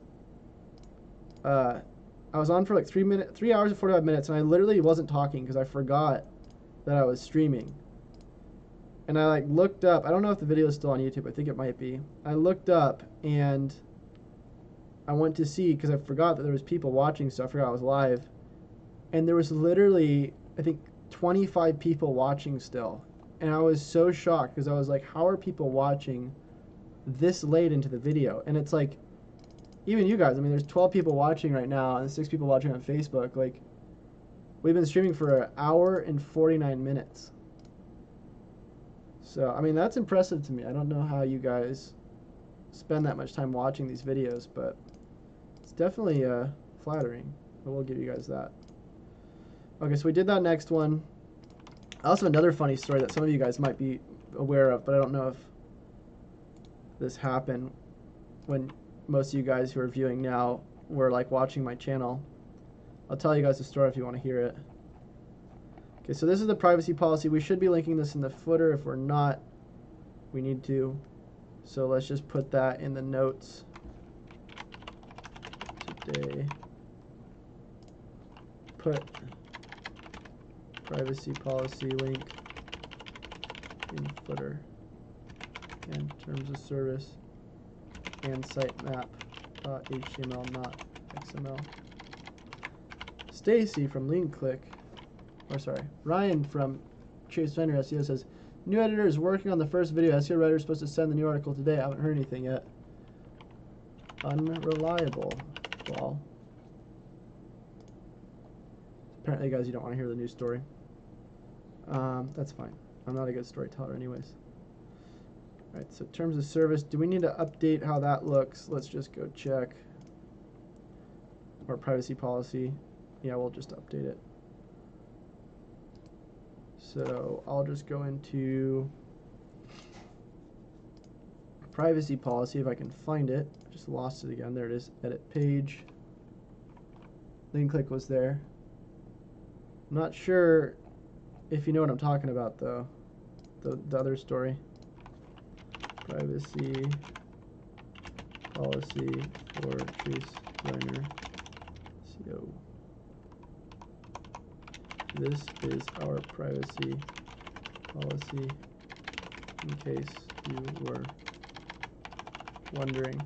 I was on for like 3 hours and 45 minutes, and I literally wasn't talking because I forgot that I was streaming. And I like looked up. I don't know if the video is still on YouTube. I think it might be. I looked up and I went to see because I forgot that there was people watching, so I forgot I was live. And there was literally, I think, 25 people watching still. And I was so shocked because I was like, how are people watching this late into the video? And it's like, even you guys, I mean, there's 12 people watching right now and 6 people watching on Facebook. Like, we've been streaming for 1 hour and 49 minutes. So, I mean, that's impressive to me. I don't know how you guys spend that much time watching these videos, but it's definitely flattering. but we'll give you guys that. Okay, so we did that next one. Also, another funny story that some of you guys might be aware of, but I don't know if this happened when most of you guys who are viewing now were like watching my channel. I'll tell you guys the story if you want to hear it. Okay, so this is the privacy policy. We should be linking this in the footer. If we're not, we need to. So let's just put that in the notes today. Put privacy policy link in footer and terms of service and sitemap.html, not XML. Stacy from Ryan from Chase Vendor SEO says, new editor is working on the first video. SEO writer is supposed to send the new article today. I haven't heard anything yet. Unreliable. Well, apparently, guys, you don't want to hear the news story. That's fine. I'm not a good storyteller anyways. All right, so terms of service. Do we need to update how that looks? Let's just go check. Or privacy policy. Yeah, we'll just update it. So I'll just go into privacy policy if I can find it. I just lost it again. There it is. Edit page. Link click was there. I'm not sure if you know what I'm talking about though. The other story. Privacy policy for Chase Vendor SEO. This is our privacy policy, in case you were wondering.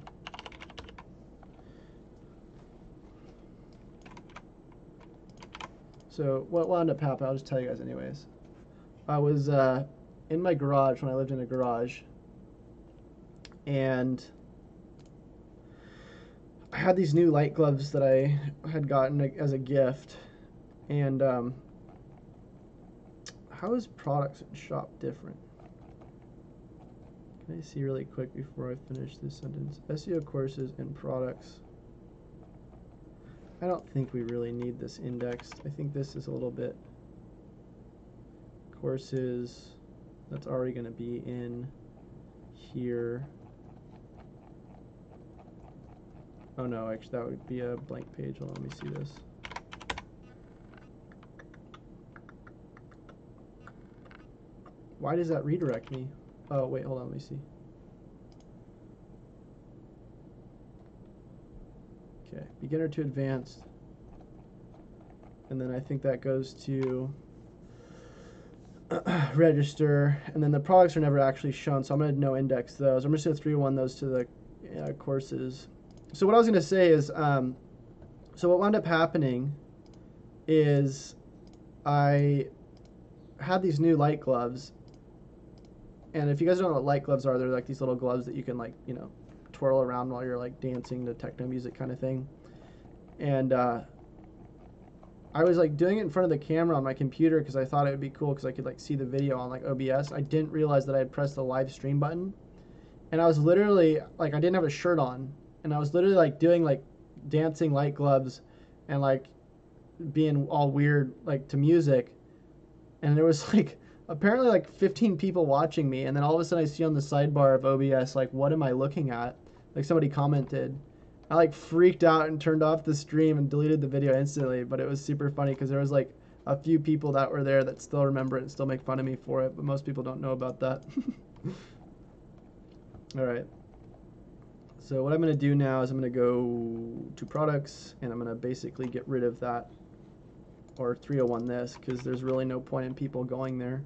So what wound up happening, I'll just tell you guys anyways. I was in my garage when I lived in a garage, and I had these new light gloves that I had gotten as a gift, and how is products in shop different? Can I see really quick before I finish this sentence? SEO courses and products. I don't think we really need this indexed. I think this is a little bit courses. That's already going to be in here. Oh no, actually that would be a blank page. Hold on, let me see this. Why does that redirect me? Oh, wait, hold on, let me see. Okay, beginner to advanced. And then I think that goes to register. And then the products are never actually shown, so I'm going to no index those. I'm just going to 301 those to the courses. So what I was going to say is, so what wound up happening is I had these new light gloves. And if you guys don't know what light gloves are, they're like these little gloves that you can like, you know, twirl around while you're like dancing to techno music kind of thing. And I was like doing it in front of the camera on my computer because I thought it would be cool because I could like see the video on like OBS. I didn't realize that I had pressed the live stream button. And I was literally like, I didn't have a shirt on. And I was literally like doing like dancing light gloves and like being all weird like to music. And there was like apparently like 15 people watching me, and then all of a sudden I see on the sidebar of OBS like, what am I looking at? Like somebody commented. I like freaked out and turned off the stream and deleted the video instantly, but it was super funny because there was like a few people that were there that still remember it and still make fun of me for it, but most people don't know about that. Alright. So what I'm going to do now is I'm going to go to products, and I'm going to basically get rid of that, or 301 this, because there's really no point in people going there.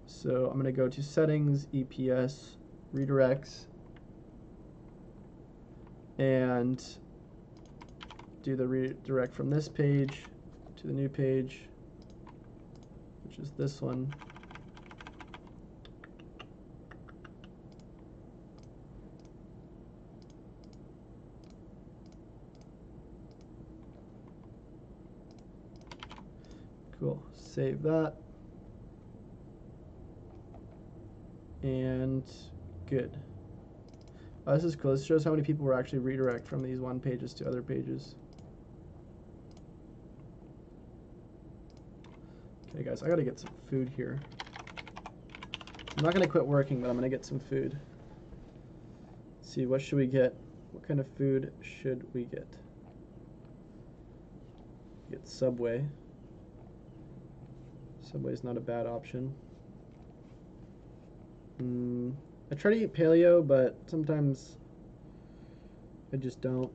So I'm going to go to settings, EPS, redirects, and do the redirect from this page to the new page, which is this one. Cool. Save that. And good. Oh, this is cool. This shows how many people were actually redirect from these one pages to other pages. Okay, guys, I gotta get some food here. I'm not gonna quit working, but I'm gonna get some food. Let's see, what should we get? What kind of food should we get? Get Subway. Subway's not a bad option. I try to eat paleo, but sometimes I just don't.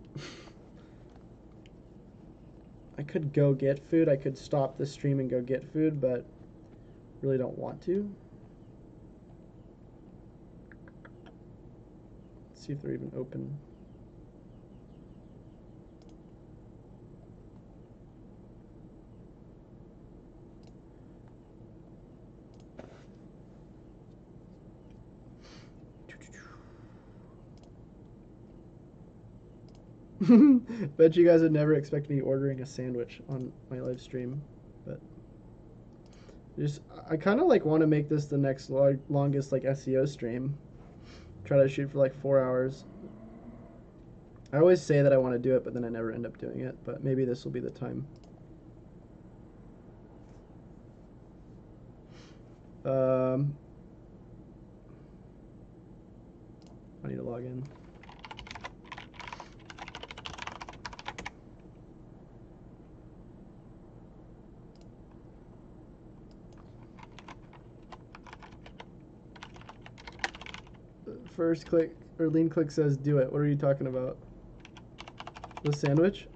I could go get food. I could stop the stream and go get food, but really don't want to. Let's see if they're even open. Bet you guys would never expect me ordering a sandwich on my live stream, but I kind of like want to make this the next longest like SEO stream. Try to shoot for like 4 hours. I always say that I want to do it, but then I never end up doing it. But maybe this will be the time. I need to log in. First click, or lean click says do it. What are you talking about? The sandwich?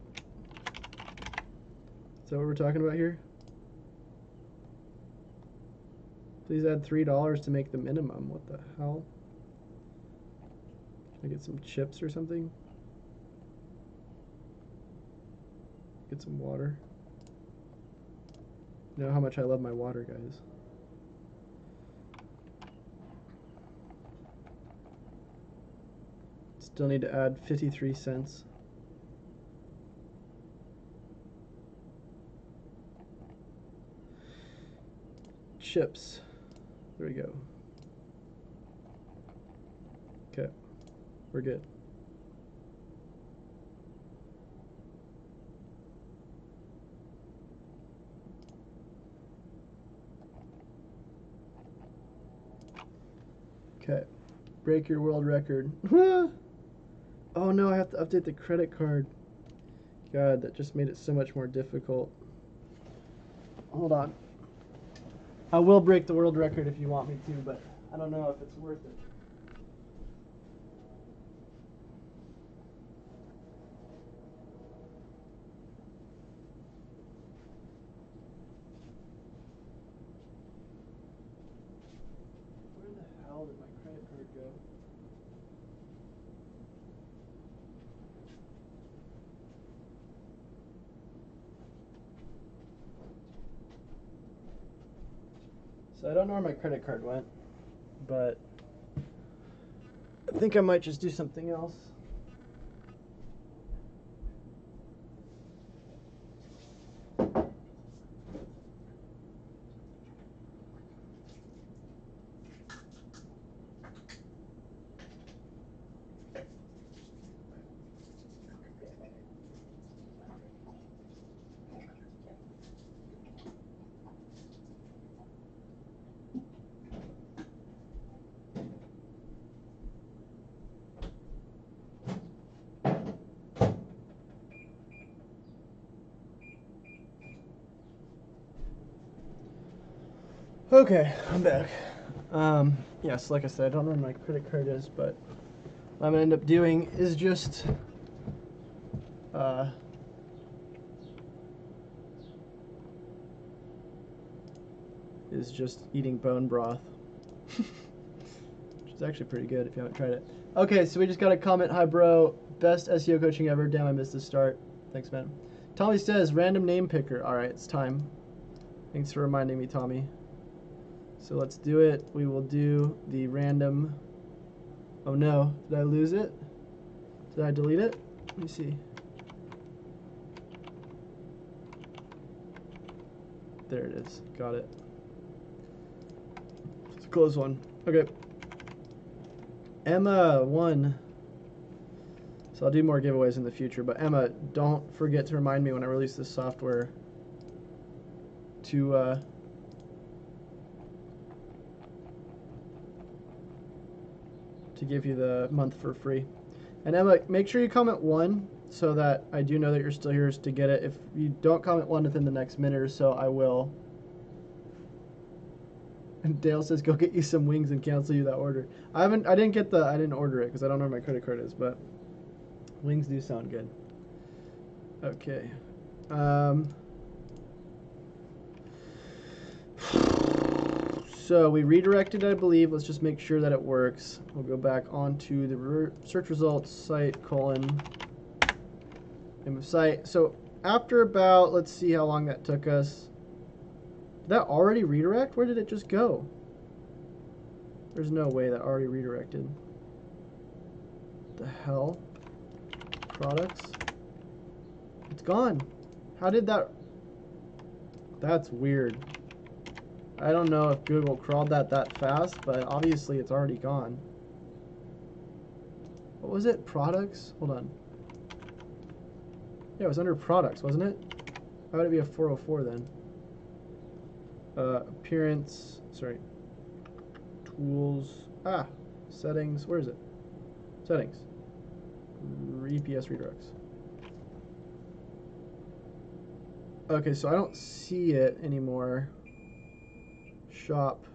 Is that what we're talking about here? Please add $3 to make the minimum. What the hell? Can I get some chips or something? Get some water. You know how much I love my water, guys. Still need to add 53 cents. Chips. There we go. Okay, we're good. Okay, break your world record. Oh no, I have to update the credit card. God, that just made it so much more difficult. Hold on. I will break the world record if you want me to, but I don't know if it's worth it. Where the hell did my credit card go? So I don't know where my credit card went, but I think I might just do something else. Okay, I'm back. Yes, like I said, I don't know where my credit card is, but what I'm gonna end up doing is just eating bone broth, which is actually pretty good if you haven't tried it. Okay, so we just got a comment. Hi, bro. Best SEO coaching ever. Damn, I missed the start. Thanks, man. Tommy says random name picker. All right, it's time. Thanks for reminding me, Tommy. So let's do it. We will do the random. Oh no, did I lose it? Did I delete it? Let me see. There it is. Got it. It's a close one. Okay. Emma won. So I'll do more giveaways in the future. But Emma, don't forget to remind me when I release this software to to give you the month for free. And Emma, make sure you comment 1 so that I do know that you're still here to get it. If you don't comment 1 within the next minute or so, I will. And Dale says, "Go get you some wings and cancel you that order." I didn't order it because I don't know where my credit card is, but wings do sound good. Okay. So we redirected, I believe. Let's just make sure that it works. We'll go back onto the search results site name of site. So after about, let's see how long that took us. Did that already redirect? Where did it just go? There's no way that already redirected. The hell? Products? It's gone. How did that? That's weird. I don't know if Google crawled that fast, but obviously it's already gone. What was it? Products? Hold on. Yeah, it was under products, wasn't it? How would it be a 404 then? Appearance, sorry. Tools, settings, where is it? Settings. EPS redirects. Okay, so I don't see it anymore. Shop.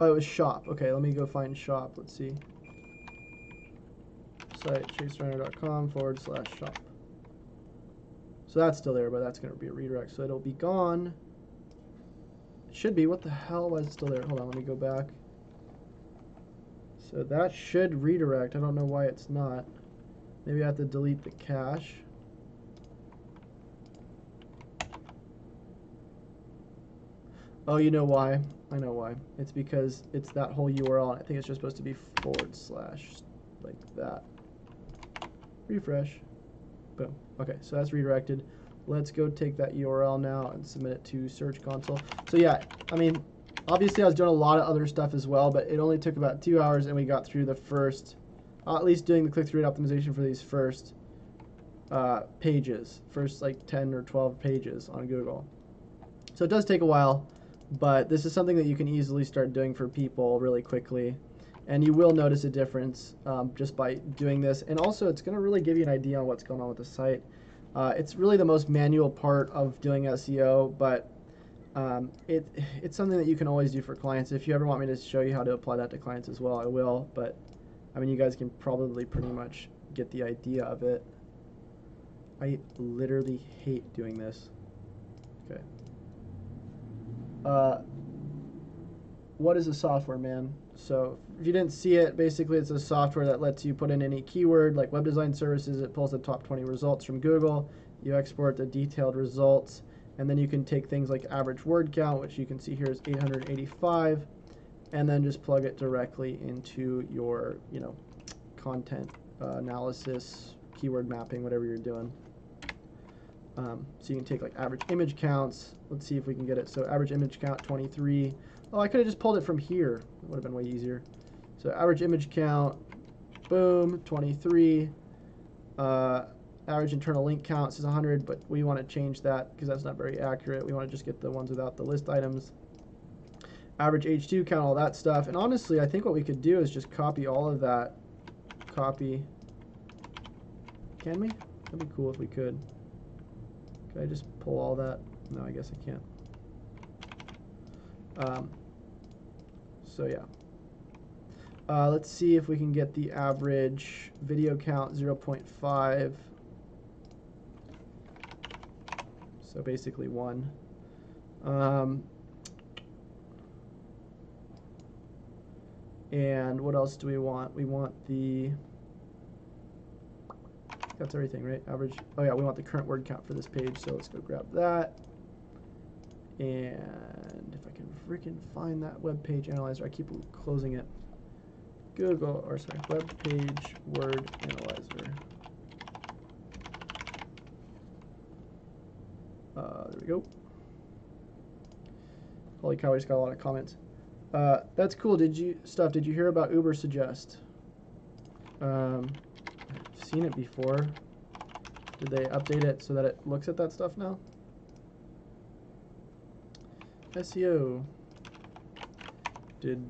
Oh, it was shop. Okay, let me go find shop. Let's see. Site chaserunner.com/shop. So that's still there, but that's going to be a redirect. So it'll be gone. It should be. What the hell? Why is it still there? Hold on, let me go back. So that should redirect. I don't know why it's not. Maybe I have to delete the cache. Oh, you know why? I know why. It's because it's that whole URL. I think it's just supposed to be / like that. Refresh. Boom. Okay, so that's redirected. Let's go take that URL now and submit it to Search Console. So yeah, I mean, obviously I was doing a lot of other stuff as well, but it only took about 2 hours and we got through the first, at least doing the click-through rate optimization for these first pages. First like 10 or 12 pages on Google. So it does take a while. But this is something that you can easily start doing for people really quickly. And you will notice a difference just by doing this. And also, it's going to really give you an idea on what's going on with the site. It's really the most manual part of doing SEO, but it's something that you can always do for clients. If you ever want me to show you how to apply that to clients as well, I will. But, I mean, you guys can probably pretty much get the idea of it. I literally hate doing this. Okay. What is a software, man? So if you didn't see it, basically it's a software that lets you put in any keyword like web design services. It pulls the top 20 results from Google. You export the detailed results, and then you can take things like average word count, which you can see here is 885, and then just plug it directly into your, content analysis, keyword mapping, whatever you're doing. So you can take like average image counts. Let's see if we can get it. So average image count 23. Oh, I could have just pulled it from here. It would have been way easier. So average image count, boom, 23. Average internal link count is 100, but we want to change that because that's not very accurate. We want to just get the ones without the list items. Average H2 count, all that stuff. And honestly, I think what we could do is just copy all of that. Copy. Can we? That'd be cool if we could. Can I just pull all that? No, I guess I can't. So yeah. Let's see if we can get the average video count 0.5. So basically 1. And what else do we want? We want the... That's everything, right? Average. Oh yeah, we want the current word count for this page, so let's go grab that. And if I can freaking find that web page analyzer, I keep closing it. Google, or sorry, web page word analyzer. There we go. Holy cow, we just got a lot of comments. That's cool. Did you hear about Uber Suggest? I've seen it before. Did they update it so that it looks at that stuff now? SEO. Did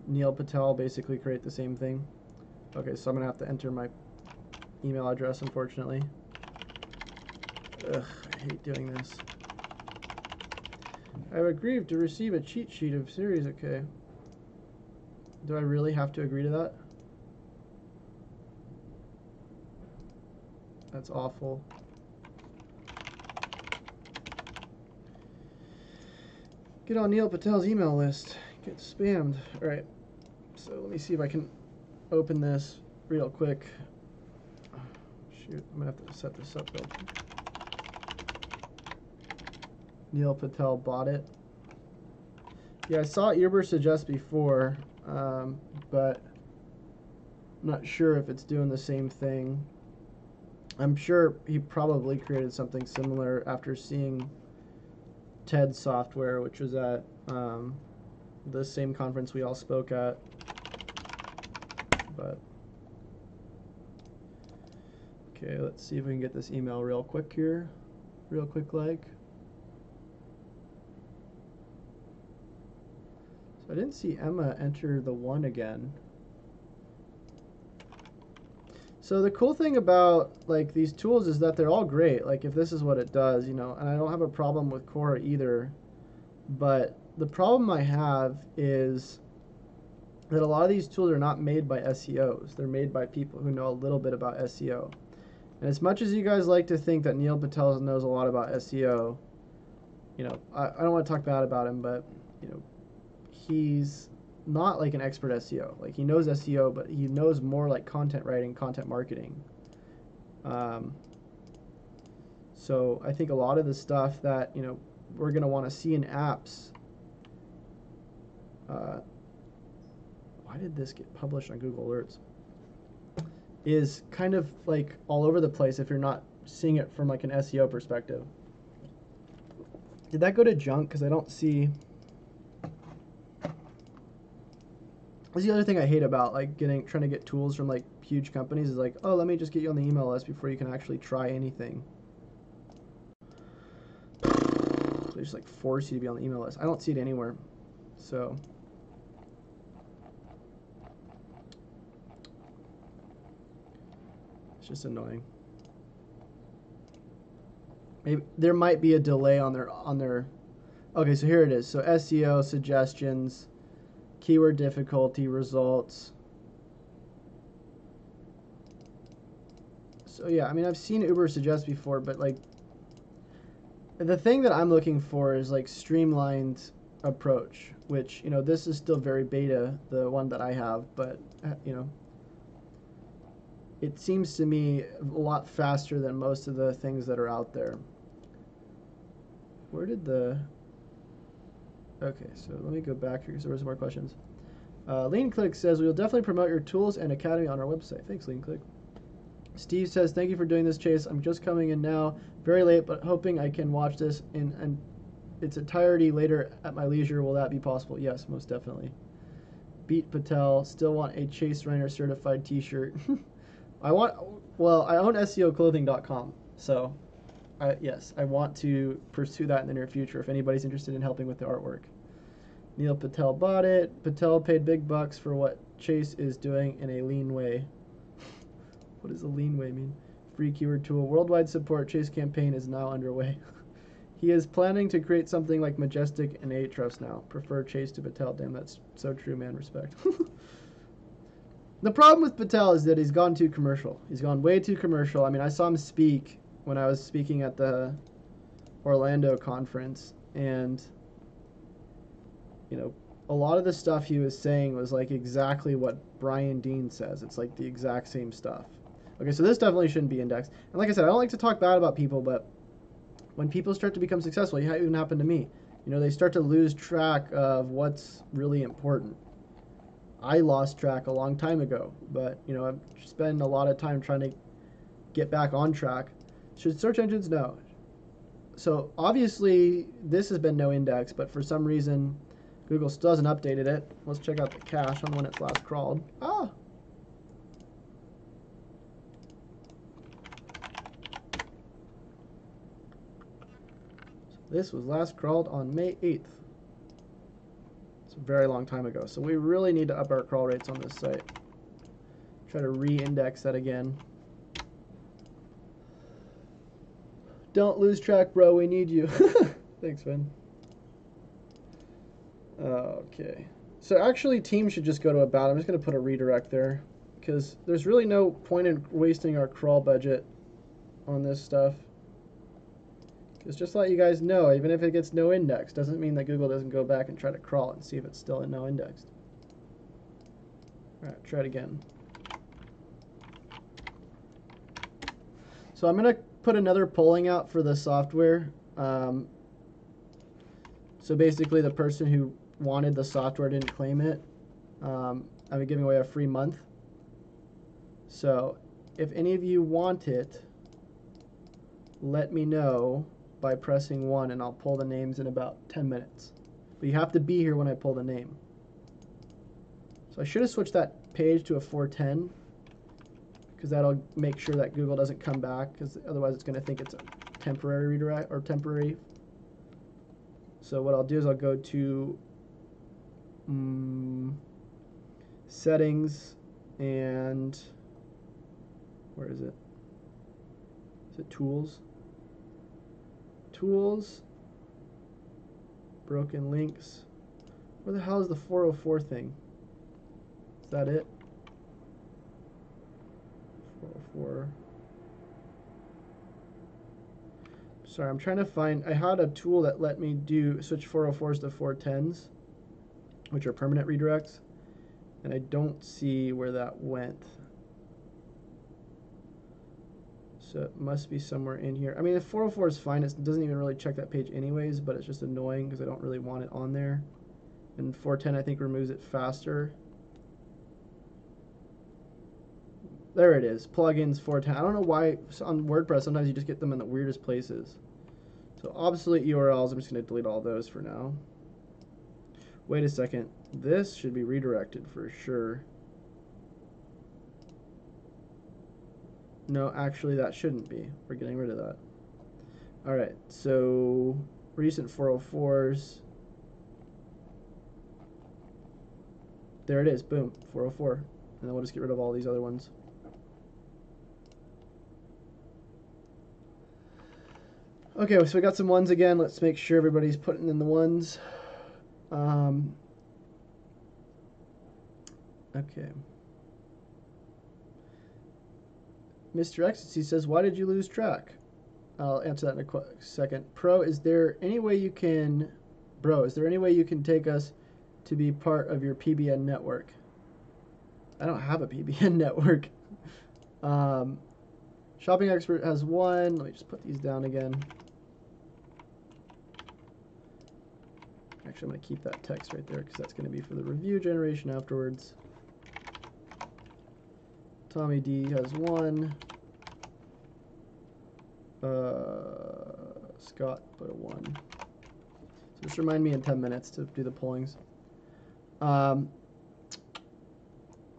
Neil Patel basically create the same thing. Okay, so I'm gonna have to enter my email address, unfortunately. Ugh, I hate doing this. I've agreed to receive a cheat sheet of series. Okay. Do I really have to agree to that? That's awful. Get on Neil Patel's email list. Get spammed. Alright. So let me see if I can open this real quick. Shoot, I'm gonna have to set this up real quick. Neil Patel bought it. Yeah, I saw Uber suggest before, but I'm not sure if it's doing the same thing. I'm sure he probably created something similar after seeing TED software, which was at the same conference we all spoke at. But okay, let's see if we can get this email real quick here. Real quick like. So I didn't see Emma enter the 1 again. So the cool thing about like these tools is that they're all great. Like if this is what it does, you know, and I don't have a problem with Quora either. But the problem I have is that a lot of these tools are not made by SEOs. They're made by people who know a little bit about SEO. And as much as you guys like to think that Neil Patel knows a lot about SEO, you know, I don't want to talk bad about him, but, you know, he's not like an expert SEO. Like he knows SEO, but he knows more like content writing, content marketing. So I think a lot of the stuff that, you know, we're going to want to see in apps. Why did this get published on Google Alerts? Is kind of like all over the place if you're not seeing it from like an SEO perspective. Did that go to junk? Because I don't see. That's the other thing I hate about like trying to get tools from like huge companies is like, oh, let me just get you on the email list before you can actually try anything. They just like force you to be on the email list. I don't see it anywhere. So it's just annoying. Maybe there might be a delay on their okay, so here it is. So SEO suggestions, keyword difficulty results. So yeah, I mean I've seen Uber suggest before, but like the thing that I'm looking for is like streamlined approach, which, you know, this is still very beta, the one that I have, but you know, it seems to me a lot faster than most of the things that are out there. Where did the... Okay, so let me go back here because there were some more questions. LeanClick says, we will definitely promote your tools and academy on our website. Thanks, LeanClick. Steve says, thank you for doing this, Chase. I'm just coming in now, very late, but hoping I can watch this in its entirety later at my leisure. Will that be possible? Yes, most definitely. Beat Patel, still want a Chase Reiner certified t-shirt. I own SEOclothing.com, so yes, I want to pursue that in the near future if anybody's interested in helping with the artwork. Neil Patel bought it. Patel paid big bucks for what Chase is doing in a lean way. What does a lean way mean? Free keyword tool. Worldwide support Chase campaign is now underway. He is planning to create something like Majestic and Ahrefs now. Prefer Chase to Patel. Damn, that's so true, man. Respect. The problem with Patel is that he's gone too commercial. He's gone way too commercial. I mean, I saw him speak when I was speaking at the Orlando conference, and, you know, a lot of the stuff he was saying was like exactly what Brian Dean says. It's like the exact same stuff. Okay, so this definitely shouldn't be indexed. And like I said, I don't like to talk bad about people, but when people start to become successful, it even happened to me. You know, they start to lose track of what's really important. I lost track a long time ago, but, you know, I've spent a lot of time trying to get back on track. Should search engines? No. So obviously this has been no index, but for some reason Google still hasn't updated it. Let's check out the cache on when it's last crawled. Ah! This was last crawled on May 8th. It's a very long time ago. So we really need to up our crawl rates on this site. Try to re-index that again. Don't lose track, bro. We need you. Thanks, man. Okay. So actually, teams should just go to about. I'm just going to put a redirect there because there's really no point in wasting our crawl budget on this stuff. Because just to let you guys know, even if it gets no index, doesn't mean that Google doesn't go back and try to crawl it and see if it's still no indexed. All right, try it again. So I'm going to put another polling out for the software. So basically, the person who wanted the software didn't claim it. I'm giving away a free month. So if any of you want it, let me know by pressing 1 and I'll pull the names in about 10 minutes. But you have to be here when I pull the name. So I should have switched that page to a 410 because that'll make sure that Google doesn't come back, because otherwise it's going to think it's a temporary redirect or temporary. So what I'll do is I'll go to settings, and where is it? Is it tools? Tools, broken links. Where the hell is the 404 thing? Is that it? 404. Sorry, I'm trying to find. I had a tool that let me switch 404s to 410s, which are permanent redirects, and I don't see where that went. So it must be somewhere in here. I mean, the 404 is fine. It doesn't even really check that page anyways, but it's just annoying because I don't really want it on there. And 410, I think, removes it faster. There it is. Plugins 410. I don't know why on WordPress sometimes you just get them in the weirdest places. So obsolete URLs, I'm just going to delete all those for now. Wait a second. This should be redirected for sure. No, actually that shouldn't be. We're getting rid of that. Alright, so recent 404s. There it is. Boom. 404. And then we'll just get rid of all these other ones. Okay, so we got some ones again. Let's make sure everybody's putting in the ones. Okay. Mr. Ecstasy says, why did you lose track? I'll answer that in a second. Bro, is there any way you can take us to be part of your PBN network? I don't have a PBN network. Shopping Expert has one. Let me just put these down again. Actually, I'm going to keep that text right there because that's going to be for the review generation afterwards. Tommy D has one. Scott put a 1. So just remind me in 10 minutes to do the pollings. Let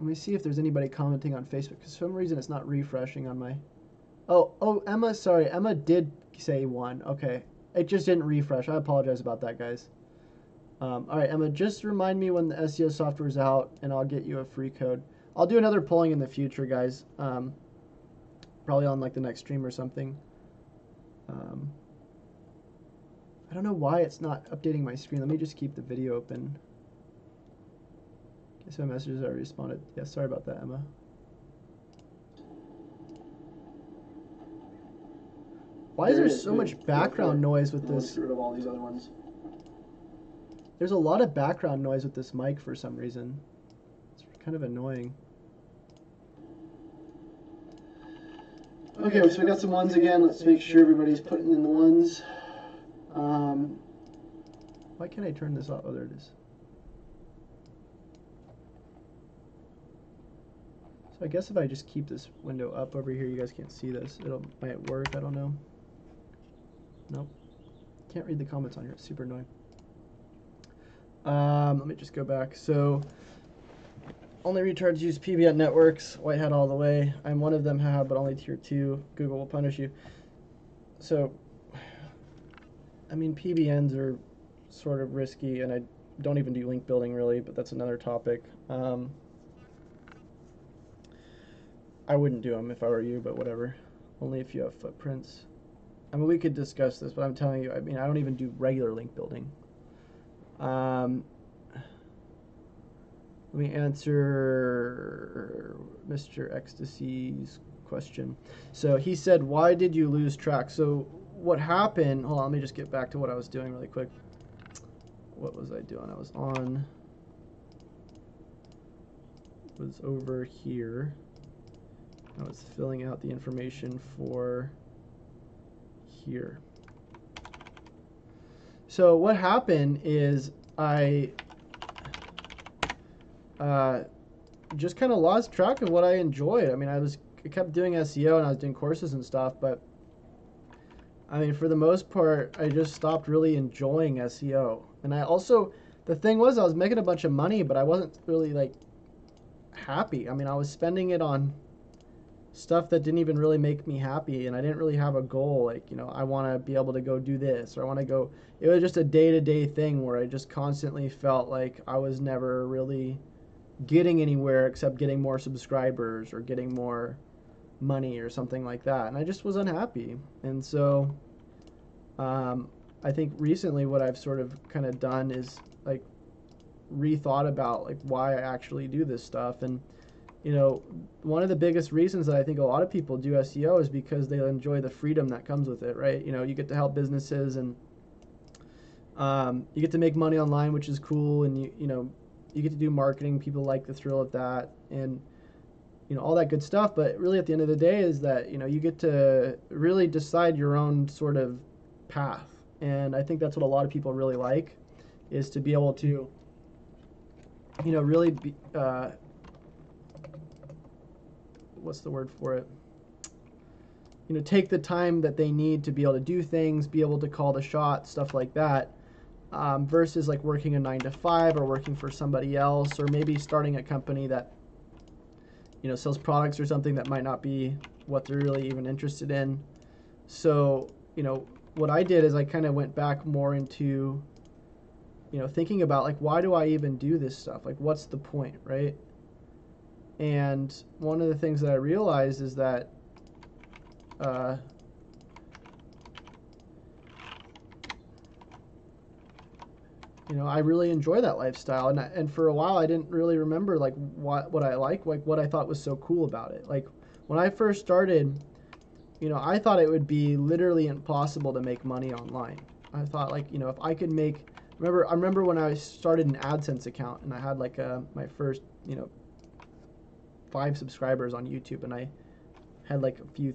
me see if there's anybody commenting on Facebook. For some reason, it's not refreshing on my... Oh, Emma, sorry. Emma did say 1. Okay. It just didn't refresh. I apologize about that, guys. All right, Emma, just remind me when the SEO software is out, and I'll get you a free code. I'll do another polling in the future, guys. Probably on like the next stream or something. I don't know why it's not updating my screen. Let me just keep the video open. Okay, so my messages already responded. Yeah, sorry about that, Emma. Why is there so much background noise with this? Get rid of all these other ones. There's a lot of background noise with this mic for some reason. It's kind of annoying. Okay, so we got some ones again. Let's make sure everybody's putting in the ones. Why can't I turn this off? Oh, there it is. So I guess if I just keep this window up over here, you guys can't see this. Might work. I don't know. Nope. Can't read the comments on here. It's super annoying. Let me just go back. So only retards use PBN networks. White hat all the way. I'm one of them, haha, but only tier 2. Google will punish you. So, I mean, PBNs are sort of risky, and don't even do link building really, but that's another topic. I wouldn't do them if I were you, but whatever. Only if you have footprints. I mean, we could discuss this, but I'm telling you, I mean, I don't even do regular link building. Let me answer Mr. Ecstasy's question. So he said, why did you lose track? So what happened, hold on, let me just get back to what I was doing really quick. What was I doing? I was over here. I was filling out the information for here. So what happened is I just kind of lost track of what I enjoyed. I mean, I kept doing SEO and I was doing courses and stuff, but I mean, for the most part, I just stopped really enjoying SEO. And I also, the thing was, I was making a bunch of money, but I wasn't really like happy. I mean, I was spending it on stuff that didn't even really make me happy, and I didn't really have a goal, like, you know, I want to be able to go do this, or I want to go. It was just a day-to-day thing where I just constantly felt like I was never really getting anywhere except getting more subscribers or getting more money or something like that, and I just was unhappy. And so I think recently what I've sort of kind of done is like rethought about like why I actually do this stuff. And you know, one of the biggest reasons that I think a lot of people do SEO is because they enjoy the freedom that comes with it, right? You know, you get to help businesses, and you get to make money online, which is cool, and you know, you get to do marketing. People like the thrill of that, and you know, all that good stuff. But really, at the end of the day, is that you know, you get to really decide your own sort of path, and I think that's what a lot of people really like, is to be able to, you know, really be. What's the word for it? You know, take the time that they need to be able to do things, be able to call the shot, stuff like that, versus like working a 9-to-5 or working for somebody else, or maybe starting a company that, you know, sells products or something that might not be what they're really even interested in. So, you know, what I did is I kind of went back more into, you know, thinking about like, why do I even do this stuff? Like, what's the point, right? And one of the things that I realized is that you know, I really enjoy that lifestyle, and for a while I didn't really remember like what I like what I thought was so cool about it. Like when I first started, you know, I thought it would be literally impossible to make money online. I thought like, you know, if I could make, I remember when I started an AdSense account and I had like my first, you know, 5 subscribers on YouTube, and I had like a few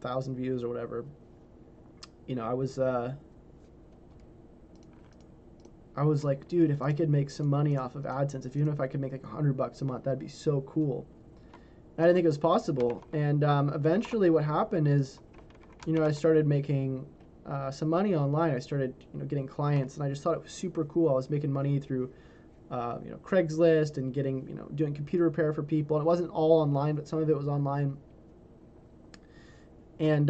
thousand views or whatever. You know, I was like, dude, if I could make some money off of AdSense, even if I could make like $100 a month, that'd be so cool. And I didn't think it was possible. And eventually, what happened is, you know, I started making some money online. I started, you know, getting clients, and I just thought it was super cool. I was making money through you know, Craigslist and getting, you know, doing computer repair for people. And it wasn't all online, but some of it was online. And,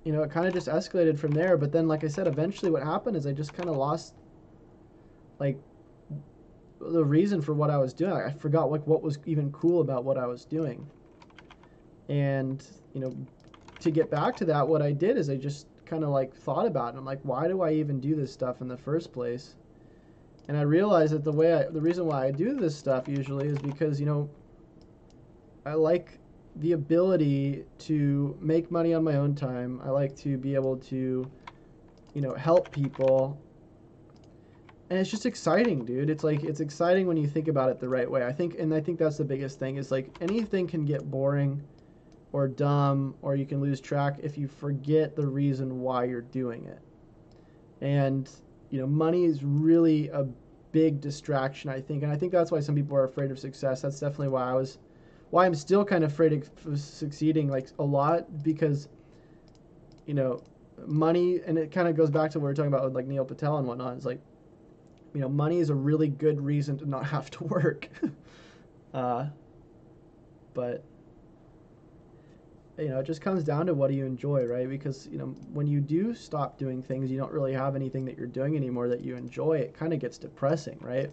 you know, it kind of just escalated from there. But then, like I said, eventually what happened is I just kind of lost, like, the reason for what I was doing. I forgot, like, what was even cool about what I was doing. And, you know, to get back to that, what I did is I just kind of, like, thought about it. I'm like, why do I even do this stuff in the first place? And I realized that the reason why I do this stuff usually is because, you know, I like the ability to make money on my own time. I like to be able to, you know, help people. And it's just exciting, dude. It's like, it's exciting when you think about it the right way. I think that's the biggest thing, is like anything can get boring or dumb, or you can lose track if you forget the reason why you're doing it. And, you know, money is really a big distraction, I think. And I think that's why some people are afraid of success. That's definitely why I'm still kind of afraid of succeeding, like, a lot, because, you know, money, and it kind of goes back to what we were talking about with like Neil Patel and whatnot. It's like, you know, money is a really good reason to not have to work. But you know, it just comes down to what do you enjoy, right? Because, you know, when you do stop doing things, you don't really have anything that you're doing anymore that you enjoy. It kind of gets depressing, right?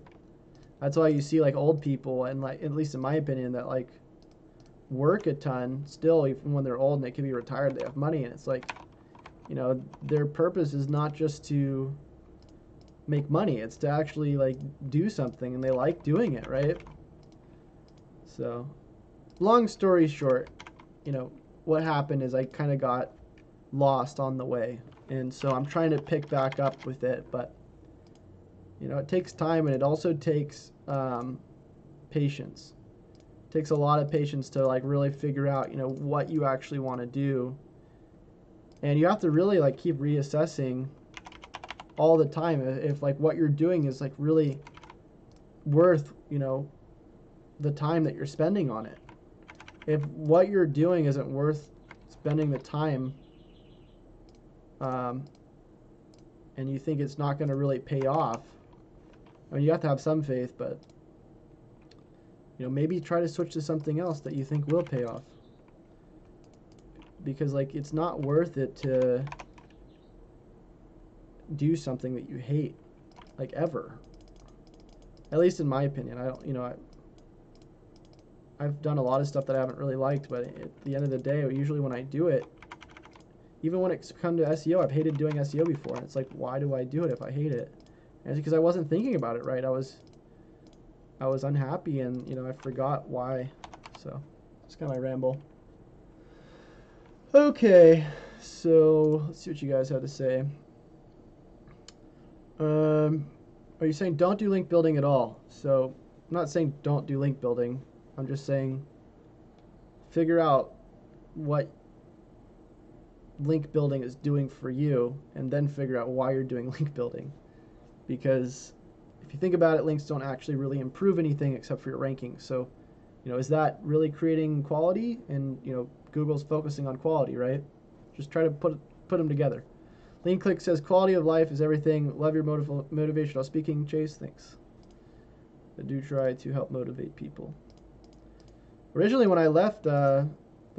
That's why you see like old people, and like, at least in my opinion, that like work a ton still, even when they're old and they can be retired, they have money, and it's like, you know, their purpose is not just to make money, it's to actually like do something, and they like doing it, right? So, long story short, you know, what happened is I kind of got lost on the way, and so I'm trying to pick back up with it, but you know, it takes time, and it also takes patience. It takes a lot of patience to like really figure out, you know, what you actually want to do, and you have to really like keep reassessing all the time if like what you're doing is like really worth, you know, the time that you're spending on it. If what you're doing isn't worth spending the time, and you think it's not going to really pay off, I mean, you have to have some faith, but you know, maybe try to switch to something else that you think will pay off, because like it's not worth it to do something that you hate, like, ever. At least in my opinion. I don't, you know, I've done a lot of stuff that I haven't really liked, but at the end of the day, usually when I do it, even when it's come to SEO, I've hated doing SEO before, and it's like, why do I do it if I hate it? And it's because I wasn't thinking about it right. I was unhappy, and you know, I forgot why. So that's kind of my ramble. Okay, so let's see what you guys have to say. Are you saying don't do link building at all? So I'm not saying don't do link building. I'm just saying figure out what link building is doing for you, and then figure out why you're doing link building. Because if you think about it, links don't actually really improve anything except for your ranking. So, you know, is that really creating quality? And, you know, Google's focusing on quality, right? Just try to put them together. Lean Click says quality of life is everything. Love your motivational speaking, Chase. Thanks. I do try to help motivate people. Originally, when I left the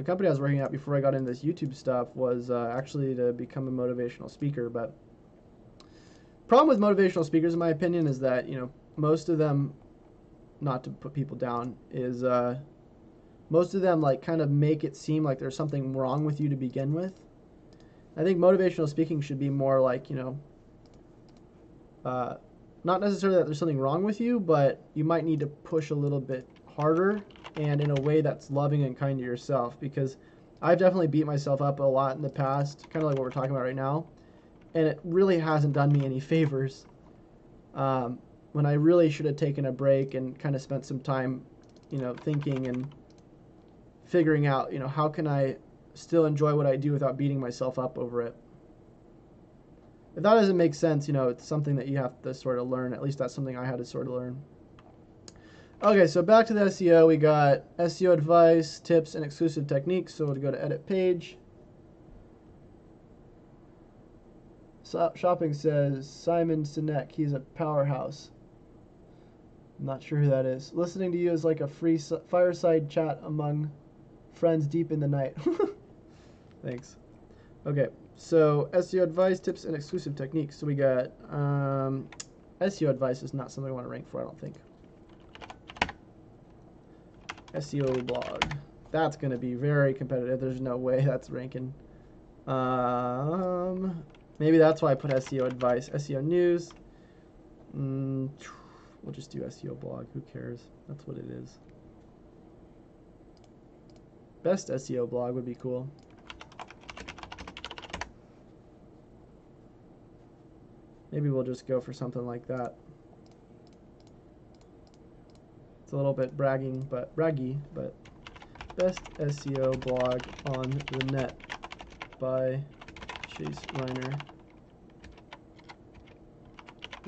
company I was working at before I got into this YouTube stuff, was actually to become a motivational speaker. But problem with motivational speakers, in my opinion, is that, you know, most of them, not to put people down, is most of them like kind of make it seem like there's something wrong with you to begin with. I think motivational speaking should be more like, you know, not necessarily that there's something wrong with you, but you might need to push a little bit harder and in a way that's loving and kind to yourself, because I've definitely beat myself up a lot in the past, kind of like what we're talking about right now, and it really hasn't done me any favors, when I really should have taken a break and kind of spent some time, you know, thinking and figuring out, you know, how can I still enjoy what I do without beating myself up over it. If that doesn't make sense, you know, it's something that you have to sort of learn. At least that's something I had to sort of learn. Okay, so back to the SEO. We got SEO advice, tips, and exclusive techniques. So we'll go to edit page. Shopping says Simon Sinek. He's a powerhouse. I'm not sure who that is. Listening to you is like a free fireside chat among friends deep in the night. Thanks. Okay, so SEO advice, tips, and exclusive techniques. So we got SEO advice is not something I want to rank for, I don't think. SEO blog. That's going to be very competitive. There's no way that's ranking. Maybe that's why I put SEO advice. SEO news. We'll just do SEO blog. Who cares? That's what it is. Best SEO blog would be cool. Maybe we'll just go for something like that. It's a little bit braggy, but best SEO blog on the net by Chase Reiner.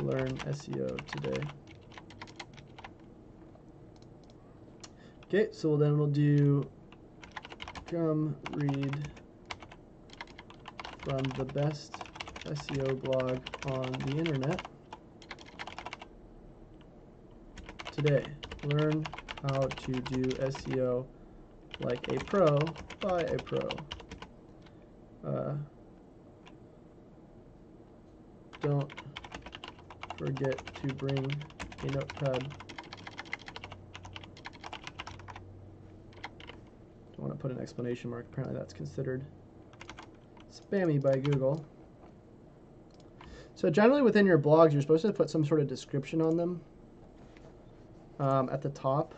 Learn SEO today. Okay, so then we'll do come read from the best SEO blog on the internet today. Learn how to do SEO like a pro, buy a pro. Don't forget to bring a notepad. Don't want to put an exclamation mark. Apparently that's considered spammy by Google. So generally within your blogs, you're supposed to put some sort of description on them at the top,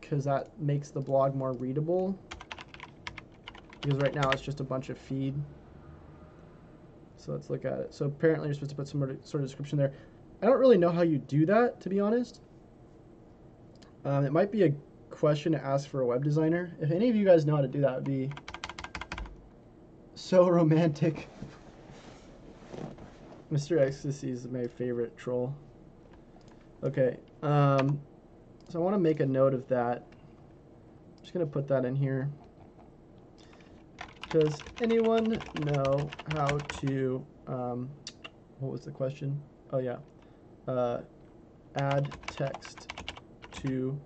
because that makes the blog more readable. Because right now it's just a bunch of feed. So let's look at it. So apparently you're supposed to put some sort of description there. I don't really know how you do that, to be honest. It might be a question to ask for a web designer. If any of you guys know how to do that, it would be so romantic. Mr. Ecstasy is my favorite troll. Okay, so I want to make a note of that. I'm just going to put that in here. Does anyone know how to, what was the question? Oh yeah, add text to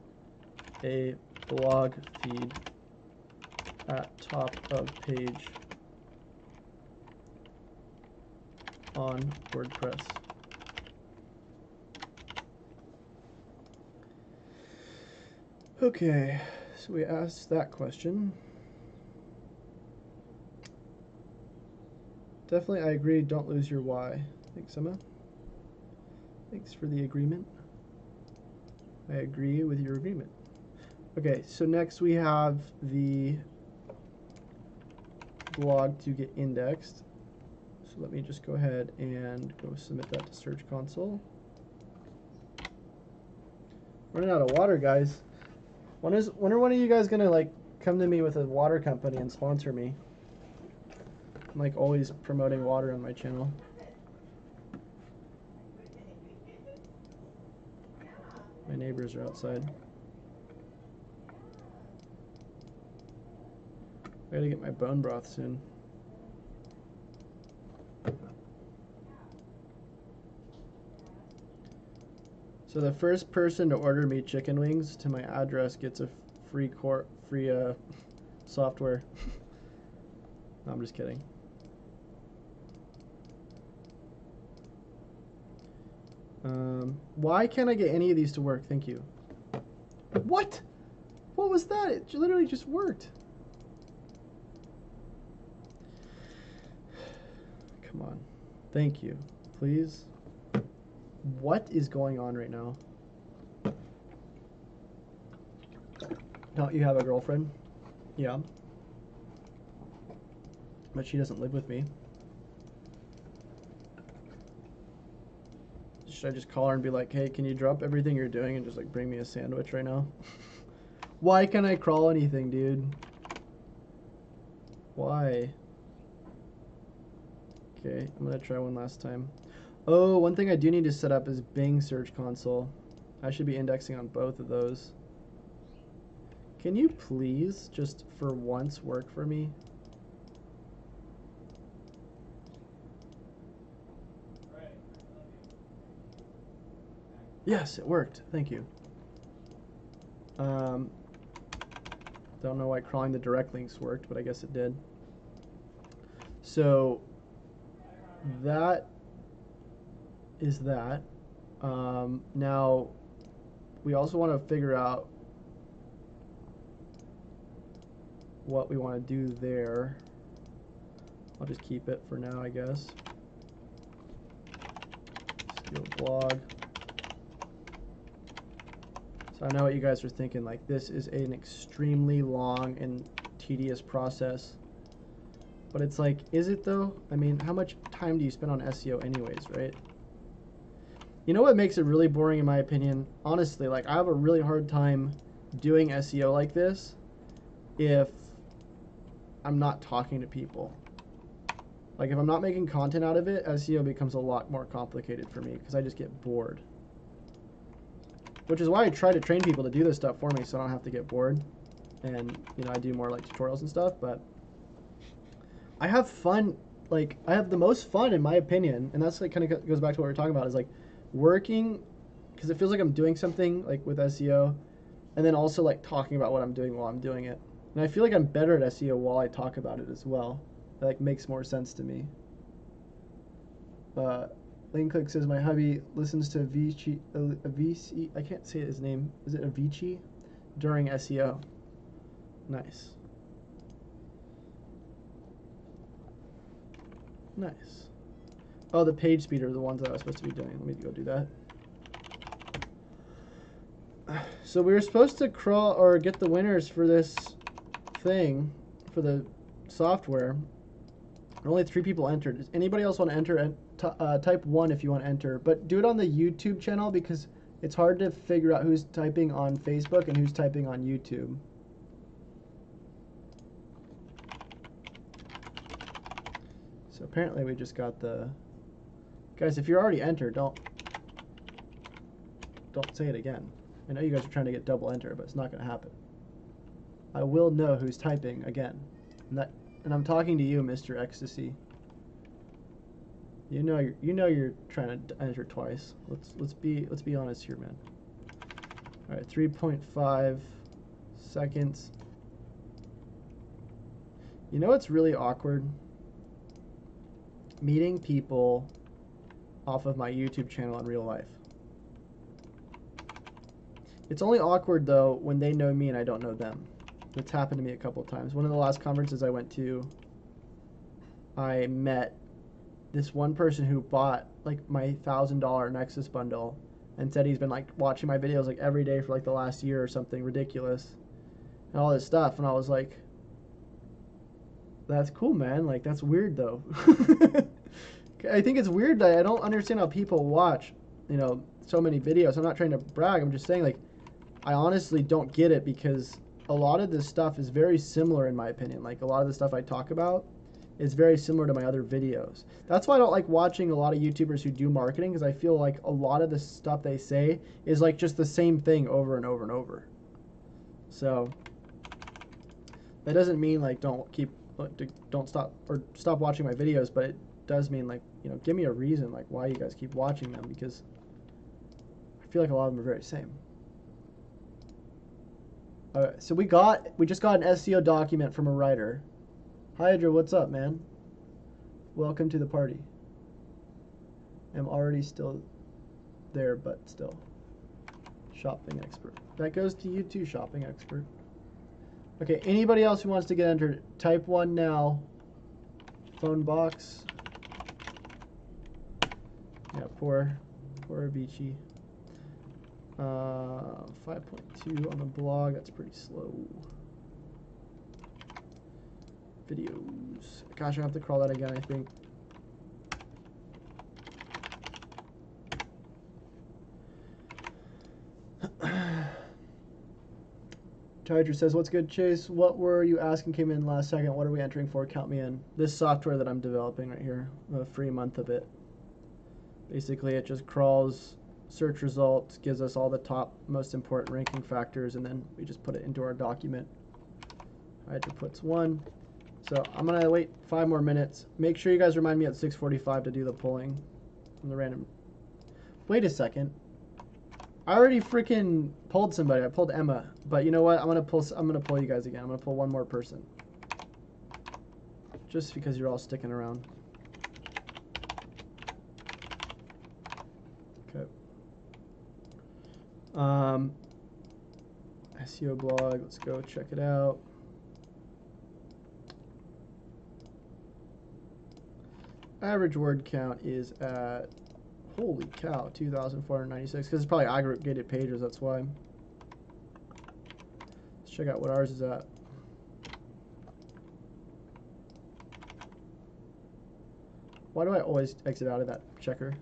a blog feed at top of page on WordPress? Okay, so we asked that question. Definitely, I agree. Don't lose your why. Thanks, Emma. Thanks for the agreement. I agree with your agreement. Okay, so next we have the blog to get indexed. So let me just go ahead and go submit that to Search Console. Running out of water, guys. When are one of you guys gonna like come to me with a water company and sponsor me? I'm like always promoting water on my channel. My neighbors are outside. I gotta get my bone broth soon. So the first person to order me chicken wings to my address gets a free software. No, I'm just kidding. Why can't I get any of these to work? Thank you. What? What was that? It literally just worked. Come on. Thank you. Please. What is going on right now? Don't you have a girlfriend? Yeah. But she doesn't live with me. Should I just call her and be like, hey, can you drop everything you're doing and just like bring me a sandwich right now? Why can't I crawl anything, dude? Why? Okay, I'm gonna try one last time. Oh, one thing I do need to set up is Bing Search Console. I should be indexing on both of those. Can you please just for once work for me? Yes, it worked. Thank you. Don't know why crawling the direct links worked, but I guess it did. So that is that. Now we also want to figure out what we want to do there. I'll just keep it for now, I guess. Steal blog. So I know what you guys are thinking, like this is an extremely long and tedious process. But it's like, is it though? I mean, how much time do you spend on SEO anyways, right? You know what makes it really boring in my opinion? Honestly, like I have a really hard time doing SEO like this if I'm not talking to people. Like if I'm not making content out of it, SEO becomes a lot more complicated for me because I just get bored. Which is why I try to train people to do this stuff for me so I don't have to get bored. And, you know, I do more like tutorials and stuff, but I have fun, like I have the most fun in my opinion, and that's like kind of goes back to what we were talking about, is like working, because it feels like I'm doing something like with SEO, and then also like talking about what I'm doing while I'm doing it. And I feel like I'm better at SEO while I talk about it as well. That like makes more sense to me. Click says my hubby listens to Avicii. I can't say his name. Is it Avicii? During SEO. Nice. Nice. Oh, the page speed are the ones that I was supposed to be doing. Let me go do that. So we were supposed to crawl or get the winners for this thing, for the software. Only 3 people entered. Does anybody else want to enter? And type 1 if you want to enter. But do it on the YouTube channel because it's hard to figure out who's typing on Facebook and who's typing on YouTube. So apparently we just got the... Guys, if you're already entered, don't say it again. I know you guys are trying to get double enter, but it's not going to happen. I will know who's typing again. And I'm talking to you, Mr. Ecstasy. You know you're trying to enter twice. Let's be honest here, man. All right, 3.5 seconds. You know what's really awkward? Meeting people off of my YouTube channel in real life. It's only awkward though when they know me and I don't know them. It's happened to me a couple of times. One of the last conferences I went to, I met this one person who bought like my $1,000 Nexus bundle and said he's been like watching my videos like every day for like the last year or something ridiculous and all this stuff. And I was like, that's cool, man. Like, that's weird though. I think it's weird that I don't understand how people watch, you know, so many videos. I'm not trying to brag. I'm just saying, like, I honestly don't get it because a lot of this stuff is very similar in my opinion. Like, a lot of the stuff I talk about is very similar to my other videos. That's why I don't like watching a lot of YouTubers who do marketing, because I feel like a lot of the stuff they say is like just the same thing over and over and over. So that doesn't mean like don't stop watching my videos, but it does mean like, you know, give me a reason like why you guys keep watching them, because I feel like a lot of them are very same. Alright, so we just got an SEO document from a writer. Hydra, what's up, man? Welcome to the party. I'm already still there, but still. Shopping expert. That goes to you too, shopping expert. Okay, anybody else who wants to get entered, type 1 now. Phone box. Yeah, poor Avicii. 5.2 on the blog, that's pretty slow. Videos. Gosh, I have to crawl that again, I think. Tiger says, what's good, Chase? What were you asking came in last second? What are we entering for? Count me in. This software that I'm developing right here, a free month of it. Basically, it just crawls search results, gives us all the top most important ranking factors, and then we just put it into our document. Hydra puts 1. So I'm going to wait 5 more minutes. Make sure you guys remind me at 6:45 to do the polling on the random. Wait a second. I already freaking pulled somebody. I pulled Emma. But you know what? I'm going to pull you guys again. I'm going to pull one more person. Just because you're all sticking around. Okay. SEO blog. Let's go check it out. Average word count is at, holy cow, 2,496, because it's probably aggregated pages, that's why. Let's check out what ours is at. Why do I always exit out of that checker?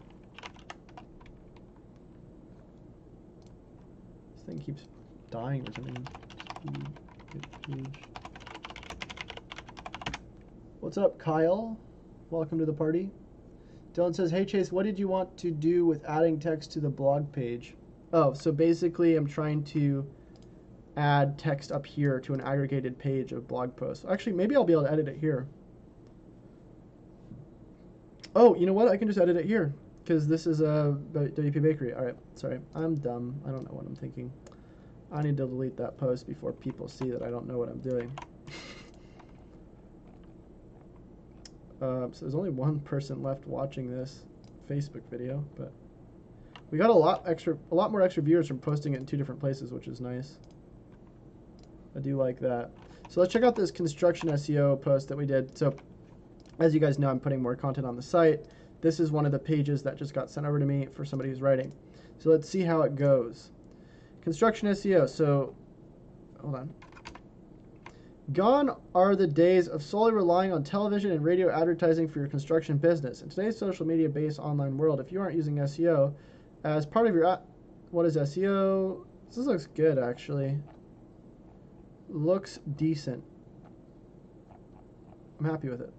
This thing keeps dying or something. What's up, Kyle? Welcome to the party. Dylan says, hey Chase, what did you want to do with adding text to the blog page? Oh, so basically I'm trying to add text up here to an aggregated page of blog posts. Actually, maybe I'll be able to edit it here. Oh, you know what? I can just edit it here because this is a WP Bakery. All right, sorry. I'm dumb. I don't know what I'm thinking. I need to delete that post before people see that I don't know what I'm doing. So there's only one person left watching this Facebook video, but we got a lot more extra viewers from posting it in 2 different places, which is nice. I do like that. So let's check out this construction SEO post that we did. So as you guys know, I'm putting more content on the site. This is one of the pages that just got sent over to me for somebody who's writing. So let's see how it goes. Construction SEO. So hold on. Gone are the days of solely relying on television and radio advertising for your construction business. In today's social media-based online world, if you aren't using SEO as part of your... What is SEO? This looks good, actually. Looks decent. I'm happy with it.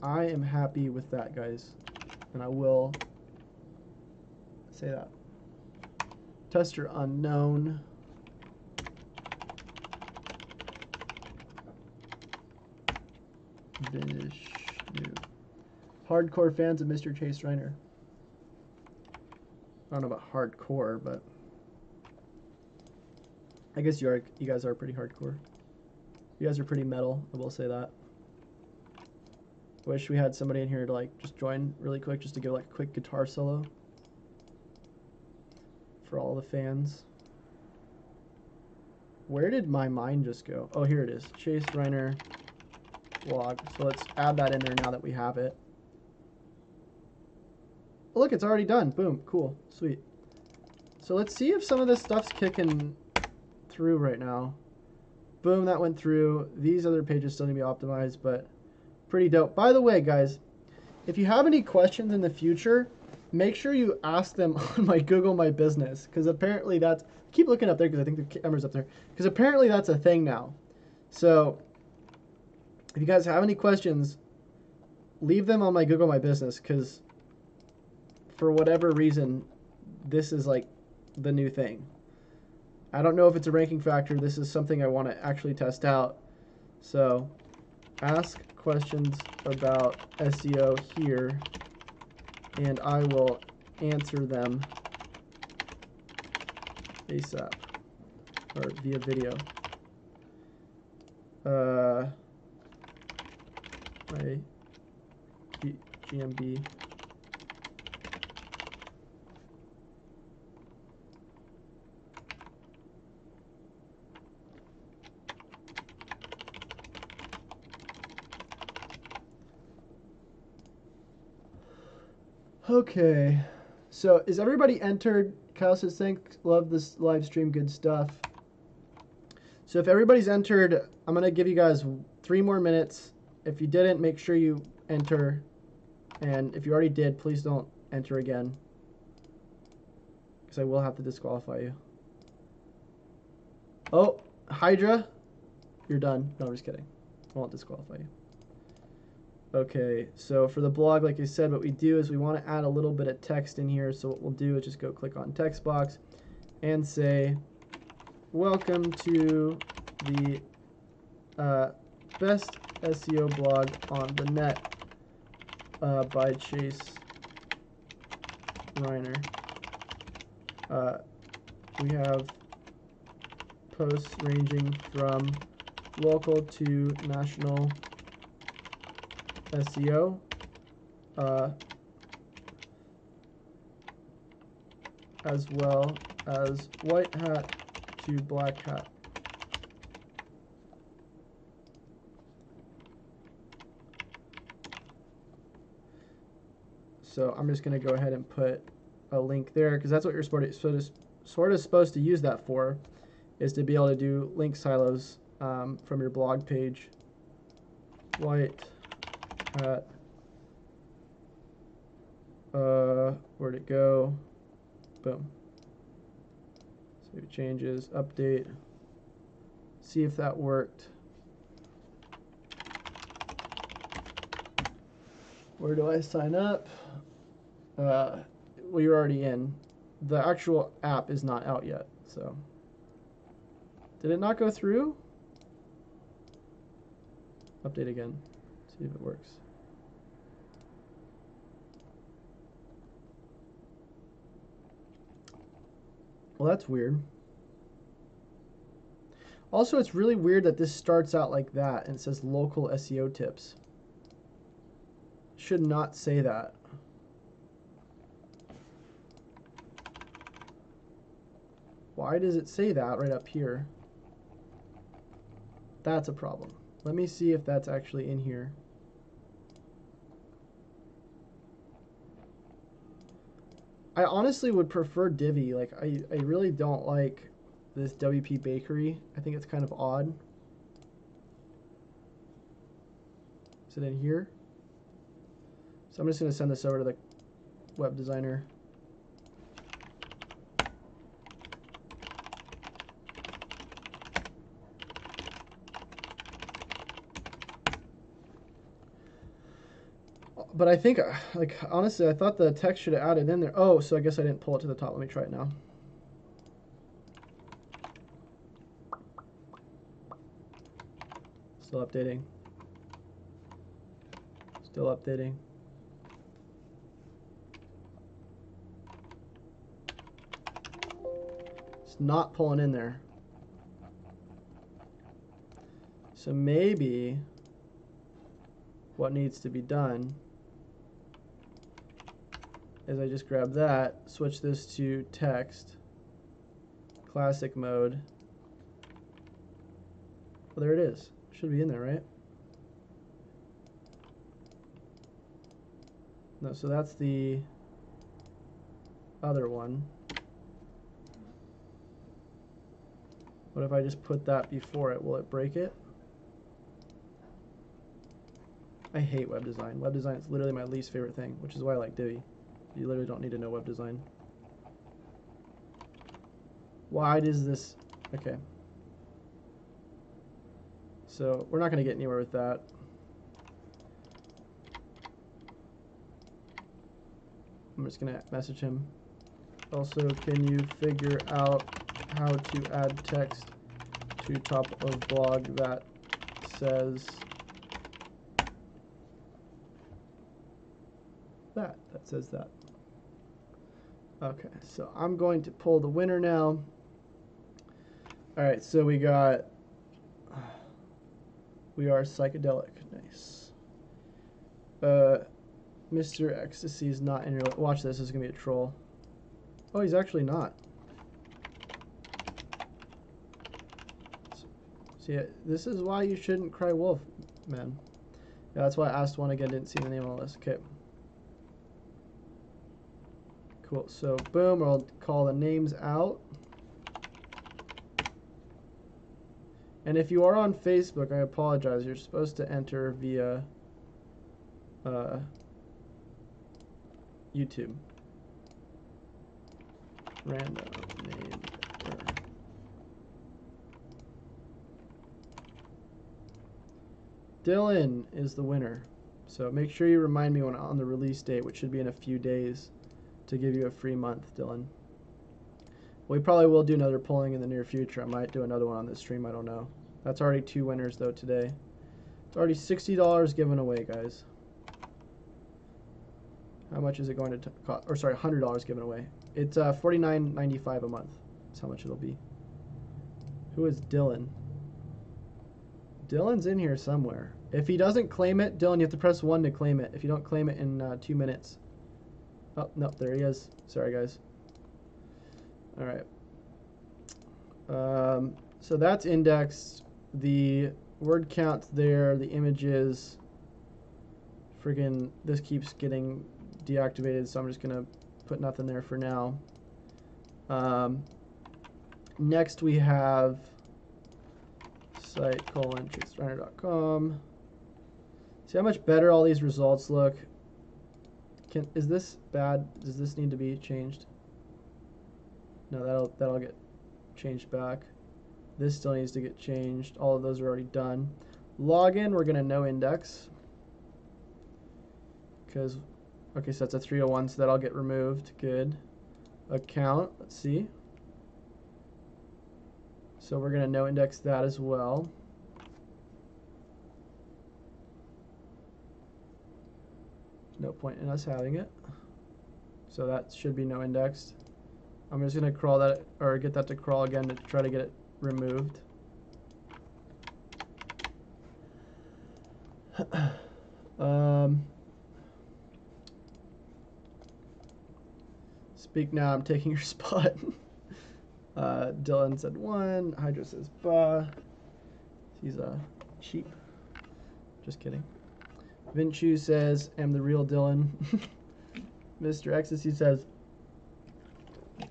I am happy with that, guys. And I will say that. Tester unknown. Finish new. Hardcore fans of Mr. Chase Reiner. I don't know about hardcore, but I guess you guys are pretty hardcore. You guys are pretty metal, I will say that. Wish we had somebody in here to like just join really quick, just to give like a quick guitar solo for all the fans. Where did my mind just go? Oh, here it is. Chase Reiner blog. So let's add that in there now that we have it. Oh, look, it's already done. Boom. Cool. Sweet. So let's see if some of this stuff's kicking through right now. Boom, that went through. These other pages still need to be optimized, but pretty dope. By the way, guys, if you have any questions in the future, make sure you ask them on my Google My Business, because apparently that's... Keep looking up there because I think the camera's up there. Because apparently that's a thing now. So if you guys have any questions, leave them on my Google My Business, because for whatever reason, this is like the new thing. I don't know if it's a ranking factor. This is something I want to actually test out. So ask questions about SEO here, and I will answer them ASAP or via video. My GMB. Okay, so is everybody entered? Kyle says, thanks, love this live stream, good stuff. So if everybody's entered, I'm going to give you guys 3 more minutes. If you didn't, make sure you enter. And if you already did, please don't enter again, because I will have to disqualify you. Oh, Hydra, you're done. No, I'm just kidding. I won't disqualify you. Okay, so for the blog, like I said, what we do is we want to add a little bit of text in here. So what we'll do is just go click on text box and say, welcome to the best SEO blog on the net by Chase Reiner. We have posts ranging from local to national SEO, as well as white hat to black hat. So I'm just going to go ahead and put a link there, because that's what you're sort of supposed to use that for, is to be able to do link silos from your blog page. White hat, where'd it go? Boom. Save changes, update, see if that worked. Where do I sign up? Well, you're already in. The actual app is not out yet, so. Did it not go through? Update again, see if it works. Well, that's weird. Also, it's really weird that this starts out like that and it says local SEO tips. Should not say that. Why does it say that right up here? That's a problem. Let me see if that's actually in here. I honestly would prefer Divi. Like, I really don't like this WP Bakery. I think it's kind of odd. Is it in here? So I'm just going to send this over to the web designer. But I think, like, honestly, I thought the text should have added in there. Oh, so I guess I didn't pull it to the top. Let me try it now. Still updating. Still updating. It's not pulling in there. So maybe what needs to be done is I just grab that, switch this to text, classic mode. Well, there it is. Should be in there, right? No, so that's the other one. What if I just put that before it? Will it break it? I hate web design. Web design is literally my least favorite thing, which is why I like Divi. You literally don't need to know web design. Why does this... Okay. So we're not going to get anywhere with that. I'm just going to message him. Also, can you figure out how to add text to top of blog that says that says that. Okay, so I'm going to pull the winner now. All right, so we got We Are Psychedelic. Nice. Mr. Ecstasy is not in your... Watch this. This is going to be a troll. Oh, he's actually not. See, this is why you shouldn't cry wolf, man. Yeah, that's why I asked one again. Didn't see the name on the list. Okay. Cool. So, boom. I'll call the names out. And if you are on Facebook, I apologize. You're supposed to enter via YouTube. Random name. Dylan is the winner. So make sure you remind me when on the release date, which should be in a few days, to give you a free month, Dylan. We probably will do another polling in the near future. I might do another one on this stream. I don't know. That's already 2 winners, though, today. It's already $60 given away, guys. How much is it going to cost? Or, sorry, $100 given away. It's $49.95 a month. That's how much it'll be. Who is Dylan? Dylan's in here somewhere. If he doesn't claim it, Dylan, you have to press 1 to claim it. If you don't claim it in 2 minutes. Oh, no, there he is. Sorry, guys. All right. So that's indexed. The word count's there. The images. Friggin', this keeps getting deactivated, so I'm just going to put nothing there for now. Next we have site:/chaserunner.com. See how much better all these results look? Is this bad? Does this need to be changed? No, that'll get changed back. This still needs to get changed. All of those are already done. Login, we're gonna no index. Because, okay, so that's a 301, so that'll get removed. Good. Account, let's see. So we're gonna no index that as well. No point in us having it. So that should be no indexed. I'm just gonna crawl that, or get that to crawl again to try to get it removed. Speak now, I'm taking your spot. Dylan said 1. Hydra says bah. He's cheap. Just kidding. Vinchu says, am the real Dylan. Mr. Ecstasy says,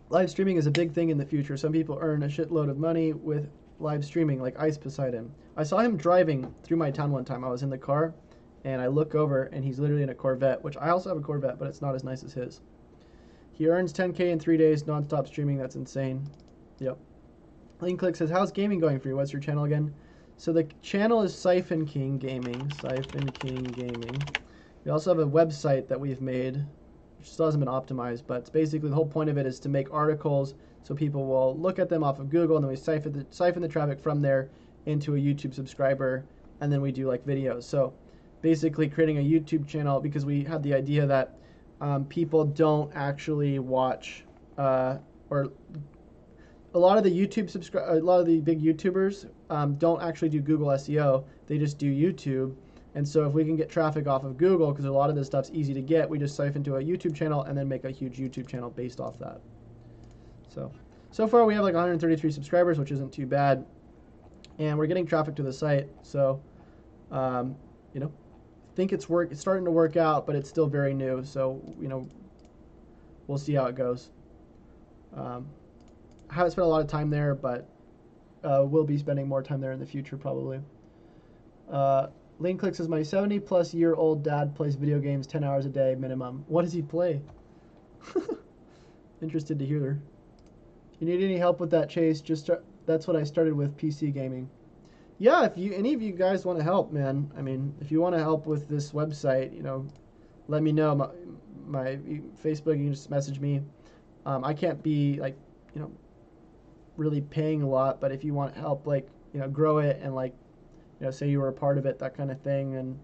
live streaming is a big thing in the future. Some people earn a shitload of money with live streaming, like Ice Poseidon. I saw him driving through my town one time. I was in the car, and I look over, and he's literally in a Corvette, which I also have a Corvette, but it's not as nice as his. He earns 10K in 3 days, non-stop streaming. That's insane. Yep. LeanClick says, how's gaming going for you? What's your channel again? So the channel is Siphon King Gaming. Siphon King Gaming. We also have a website that we've made, which still hasn't been optimized, but it's basically the whole point of it is to make articles so people will look at them off of Google, and then we siphon the traffic from there into a YouTube subscriber, and then we do like videos. So basically creating a YouTube channel, because we had the idea that people don't actually watch, or a lot of the a lot of the big YouTubers don't actually do Google SEO. They just do YouTube. And so if we can get traffic off of Google, because a lot of this stuff's easy to get, we just siphon to a YouTube channel and then make a huge YouTube channel based off that. So far we have like 133 subscribers, which isn't too bad. And we're getting traffic to the site. So, you know, I think it's starting to work out, but it's still very new. So, you know, we'll see how it goes. I haven't spent a lot of time there, but we'll be spending more time there in the future probably. LeanClick says, my 70-plus-year-old dad plays video games 10 hours a day minimum. What does he play? Interested to hear. You need any help with that, Chase? That's what I started with, PC gaming. Yeah, if any of you guys want to help, man. I mean, if you want to help with this website, you know, let me know. My Facebook, you can just message me. I can't be like, you know, really paying a lot, but if you want help, like, you know, grow it and like, you know, say you were a part of it, that kind of thing. And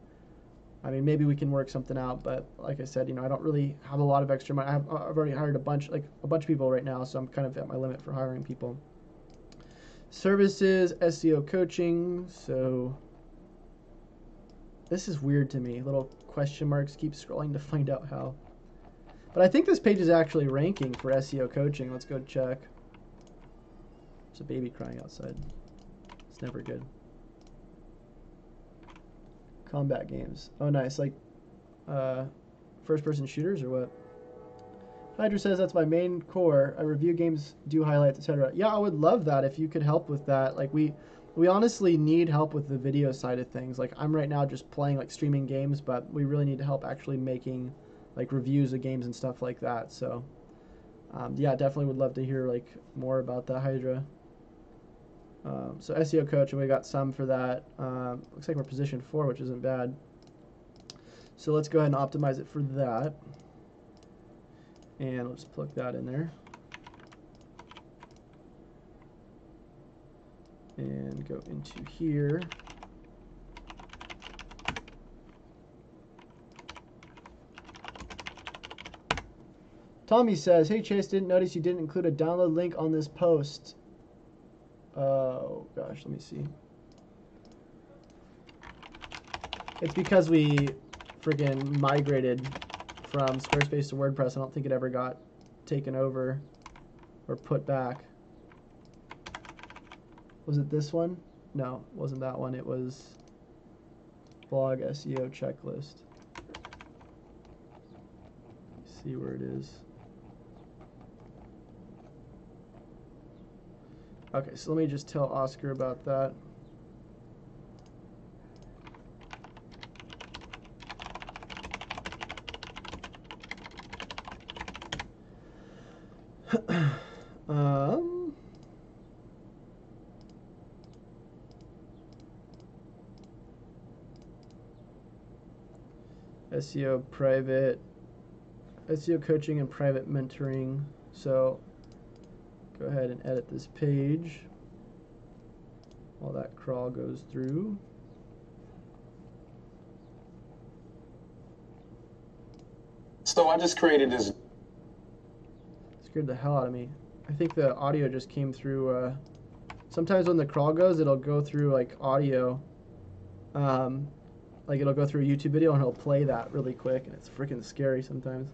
I mean, maybe we can work something out. But like I said, you know, I don't really have a lot of extra money. I've already hired a bunch of people right now, so I'm kind of at my limit for hiring people. Services, SEO coaching. So this is weird to me. Little question marks. Keep scrolling to find out how. But I think this page is actually ranking for SEO coaching. Let's go check. There's a baby crying outside. It's never good. Combat games. Oh, nice. Like first-person shooters or what? Hydra says that's my main core. I review games, do highlights, etc. Yeah, I would love that if you could help with that. Like we honestly need help with the video side of things. Like I'm right now just playing like streaming games, but we really need help actually making like reviews of games and stuff like that. So yeah, definitely would love to hear like more about that, Hydra. So SEO coach, and we got some for that. Looks like we're position 4, which isn't bad. So let's go ahead and optimize it for that. And let's plug that in there. And go into here. Tommy says, hey Chase, didn't notice you didn't include a download link on this post. Oh gosh, let me see. It's because we friggin' migrated from Squarespace to WordPress. I don't think it ever got taken over or put back. Was it this one? No, it wasn't that one. It was blog SEO checklist. Let's see where it is. Okay, so let me just tell Oscar about that. SEO private, SEO coaching and private mentoring. So go ahead and edit this page while that crawl goes through. So I just created this. Let's Scared the hell out of me. I think the audio just came through. Sometimes when the crawl goes, it'll go through like audio. Like it'll go through a YouTube video and it'll play that really quick, and it's freaking scary sometimes.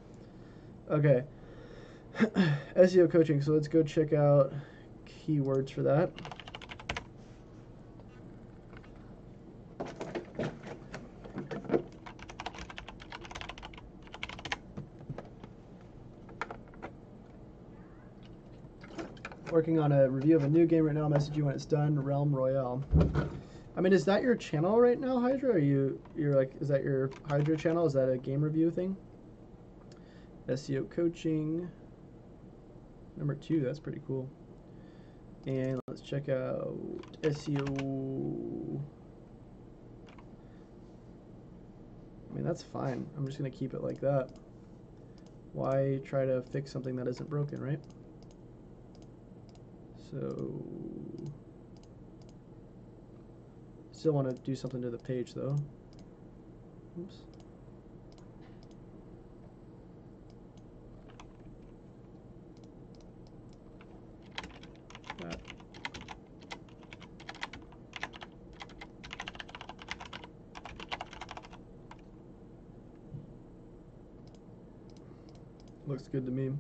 Okay. SEO coaching. So let's go check out keywords for that. Working on a review of a new game right now. I'll message you when it's done. Realm Royale. I mean, is that your channel right now, Hydra? Are you're like, is that your Hydra channel? Is that a game review thing? SEO coaching. Number 2, that's pretty cool. And let's check out SEO. I mean, that's fine. I'm just gonna keep it like that. Why try to fix something that isn't broken, right? So, still want to do something to the page though. Oops. That. Looks good to me.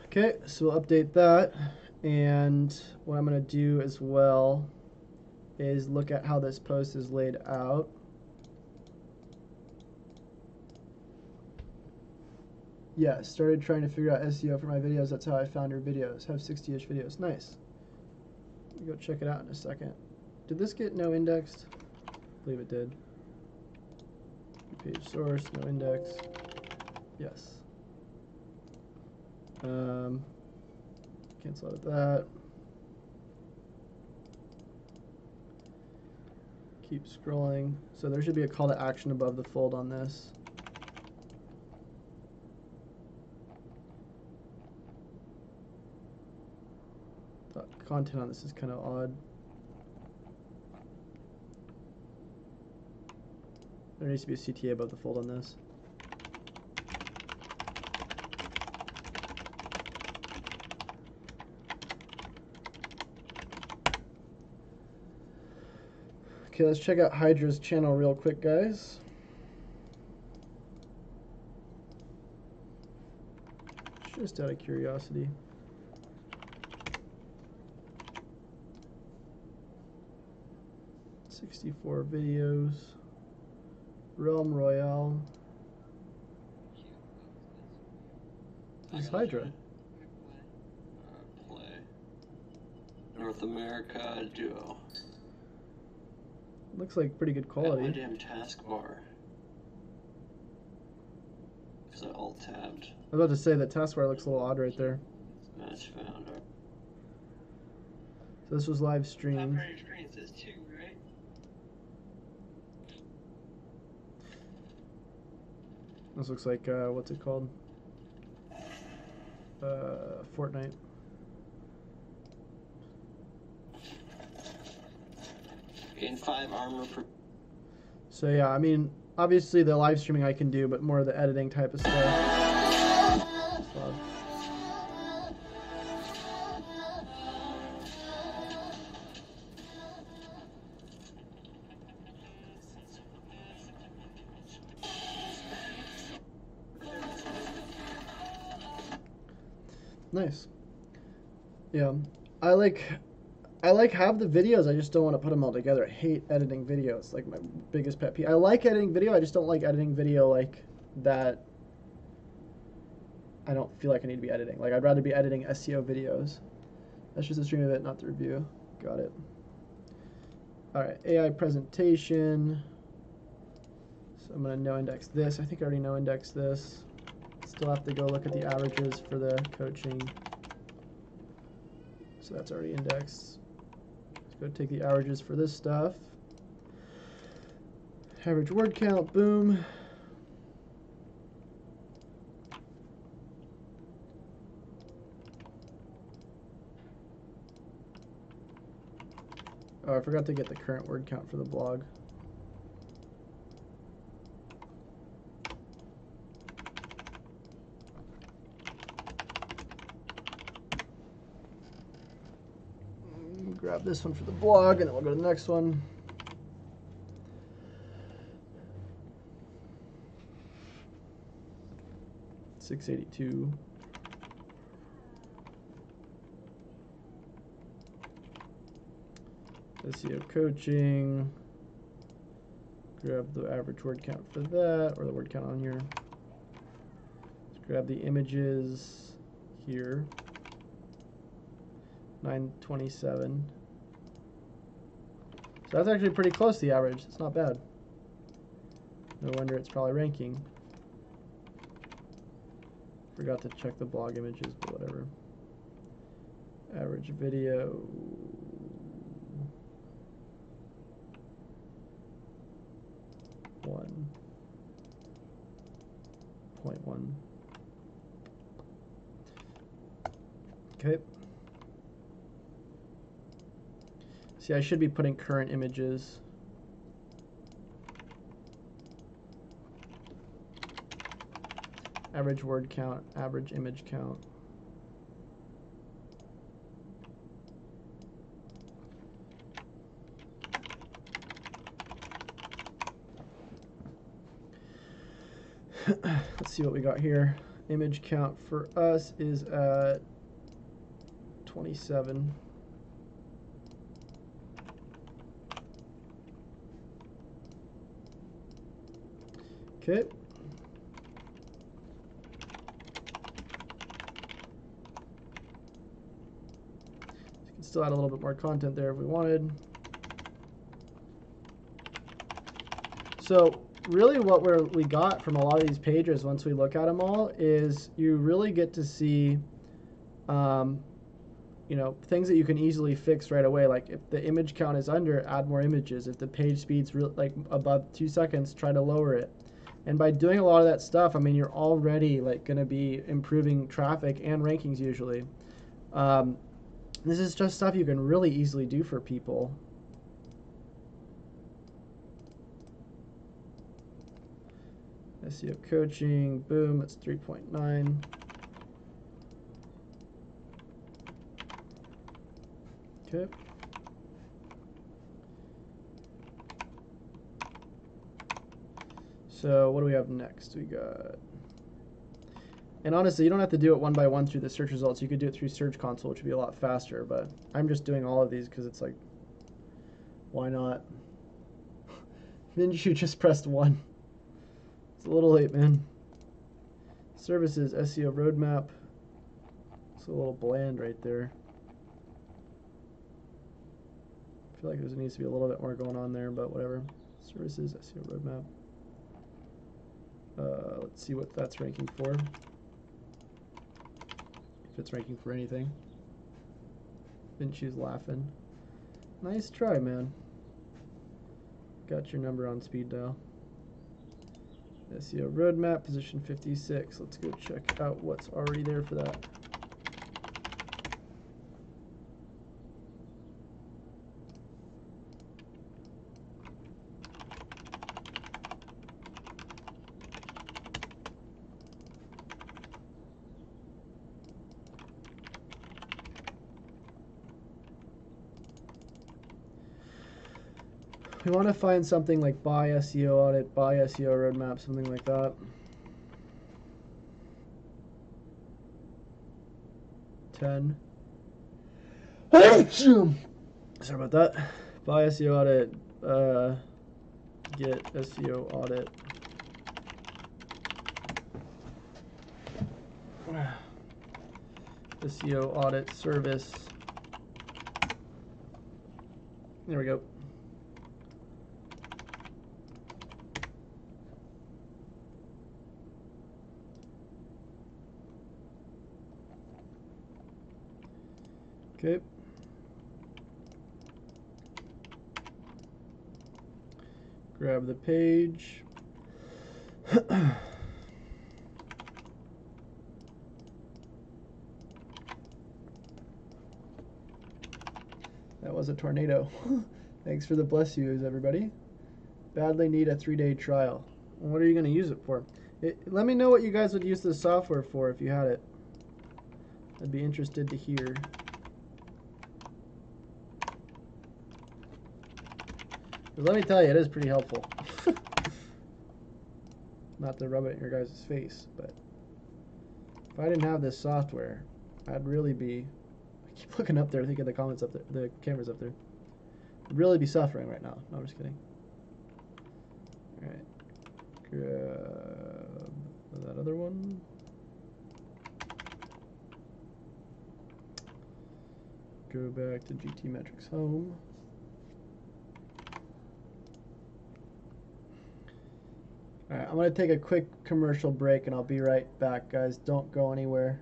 Okay, so we'll update that, and what I'm going to do as well is look at how this post is laid out. Yeah, started trying to figure out SEO for my videos. That's how I found your videos. Have 60-ish videos. Nice. Let me go check it out in a second. Did this get no indexed? I believe it did. Page source, no index. Yes. Cancel out of that. Keep scrolling. So there should be a call to action above the fold on this. The content on this is kind of odd. There needs to be a CTA above the fold on this. Okay, let's check out Hydra's channel real quick, guys. Just out of curiosity. "64 videos. Realm Royale." This is Hydra. Play. North America duo. Looks like pretty good quality. My damn taskbar. Because I alt-tabbed. I was about to say that taskbar looks a little odd right there. Match found. So this was live streamed. Top right screen says 2, right? This looks like, what's it called? Fortnite. Gain 5 armor per. So yeah, I mean, obviously the live streaming I can do, but more of the editing type of stuff. So. Nice. Yeah, I like have the videos. I just don't want to put them all together. I hate editing videos. Like my biggest pet peeve. I like editing video. I just don't like editing video like that. I don't feel like I need to be editing. Like I'd rather be editing SEO videos. That's just a stream of it, not the review. Got it. All right, AI presentation. So I'm gonna no index this. I think I already no index this. Still have to go look at the averages for the coaching. So that's already indexed. Let's go take the averages for this stuff. Average word count, boom. Oh, I forgot to get the current word count for the blog. Grab this one for the blog, and then we'll go to the next one. $682. SEO coaching. Grab the average word count for that, or the word count on here. Let's grab the images here. 927. So that's actually pretty close to the average. It's not bad. No wonder it's probably ranking. Forgot to check the blog images, but whatever. Average video. .1. Okay. See, I should be putting current images. Average word count, average image count. Let's see what we got here. Image count for us is at 27. Okay. You can still add a little bit more content there if we wanted. So really what we got from a lot of these pages once we look at them all is you really get to see you know, things that you can easily fix right away. Like if the image count is under, add more images. If the page speed's like above 2 seconds, try to lower it. And by doing a lot of that stuff, I mean, you're already like going to be improving traffic and rankings usually. This is just stuff you can really easily do for people. SEO coaching, boom, that's 3.9. Okay. So what do we have next? We got, and honestly, you don't have to do it one by one through the search results. You could do it through Search Console, which would be a lot faster, but I'm just doing all of these because it's like, why not? Didn't you just pressed 1? It's a little late, man. Services, SEO roadmap. It's a little bland right there. I feel like there needs to be a little bit more going on there, but whatever. Services, SEO roadmap. Let's see what that's ranking for. If it's ranking for anything. Vinici's laughing. Nice try, man. Got your number on speed dial. SEO roadmap, position 56. Let's go check out what's already there for that. We want to find something like buy SEO audit, buy SEO roadmap, something like that. 10. Sorry about that. Buy SEO audit, get SEO audit. SEO audit service. There we go. Okay. Grab the page. That was a tornado. Thanks for the bless yous, everybody. Badly need a 3-day trial. What are you going to use it for? Let me know what you guys would use the software for if you had it. I'd be interested to hear. But let me tell you, it is pretty helpful. Not to rub it in your guys' face, but if I didn't have this software, I'd really be... I keep looking up there, thinking the comments up there, the camera's up there. I'd really be suffering right now. No, I'm just kidding. Alright. Grab that other one. Go back to GT Metrics Home. Alright, I'm going to take a quick commercial break and I'll be right back, guys. Don't go anywhere.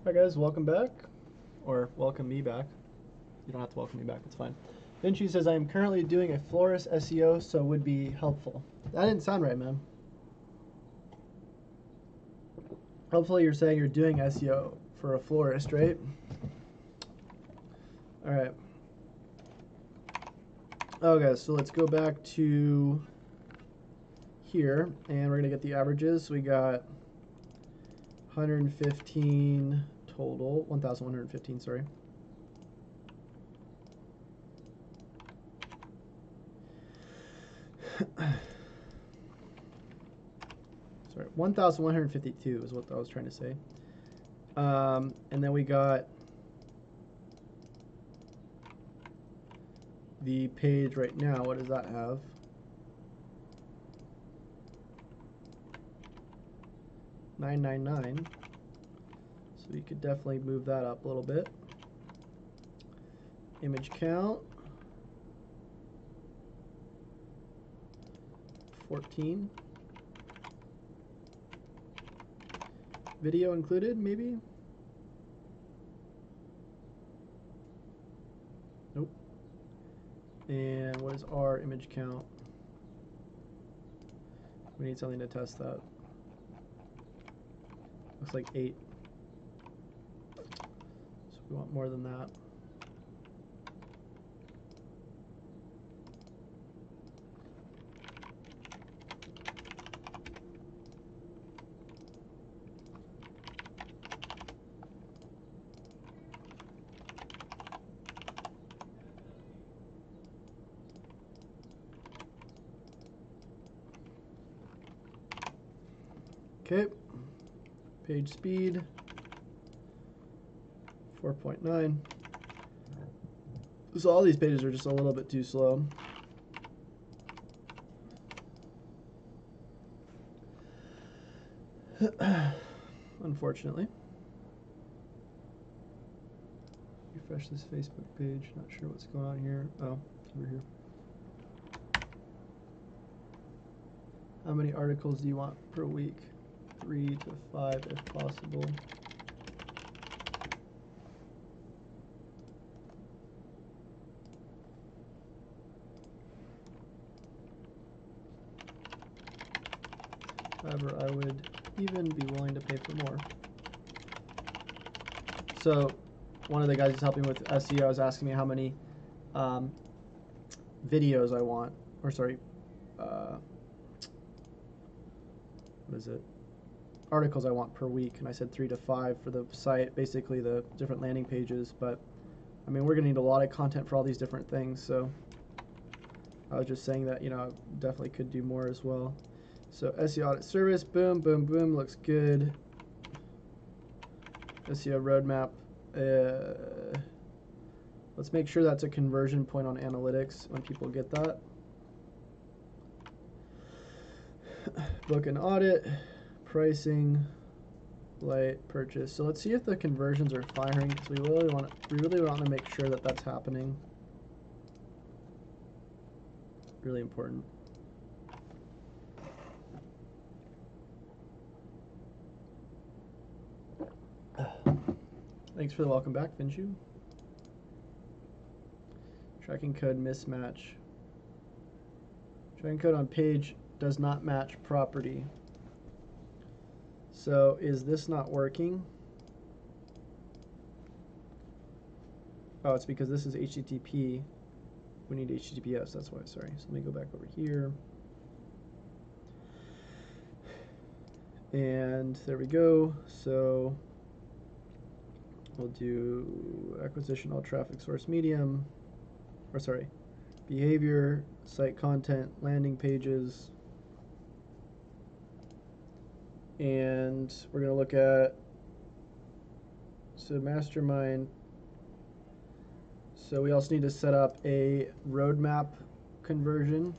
Hi guys, welcome back. Or welcome me back. You don't have to welcome me back, it's fine. Vinci says, I am currently doing a florist SEO, so would be helpful. That didn't sound right, man. Hopefully you're saying you're doing SEO for a florist, right? Alright. Okay, so let's go back to here, and we're going to get the averages. So we got 115 total, 1,115, sorry. Sorry, 1,152 is what I was trying to say. And then we got the page right now. What does that have? 999. So you could definitely move that up a little bit. Image count 14. Video included, maybe? Nope. And what is our image count? We need something to test that. Looks like 8. So we want more than that. Okay, page speed 4.9. So all these pages are just a little bit too slow. Unfortunately. Refresh this Facebook page. Not sure what's going on here. Oh, it's over here. How many articles do you want per week? 3 to 5 if possible. However, I would even be willing to pay for more. So one of the guys who's helping with SEO is asking me how many videos I want, or sorry, what is it? Articles I want per week, and I said 3 to 5 for the site, basically the different landing pages. But I mean, we're gonna need a lot of content for all these different things, so I was just saying that, you know, I definitely could do more as well. So SEO audit service, boom, boom, boom, looks good. SEO roadmap. Let's make sure that's a conversion point on analytics when people get that. Book and audit, pricing, light, purchase. So let's see if the conversions are firing, because we really want to make sure that that's happening. Really important. Thanks for the welcome back, Finshu. Tracking code mismatch. Tracking code on page does not match property. So is this not working? Oh, it's because this is HTTP. We need HTTPS, that's why, sorry. So let me go back over here. And there we go. So we'll do acquisition, all traffic source medium, or sorry, behavior, site content, landing pages. And we're going to look at, so mastermind. So we also need to set up a roadmap conversion.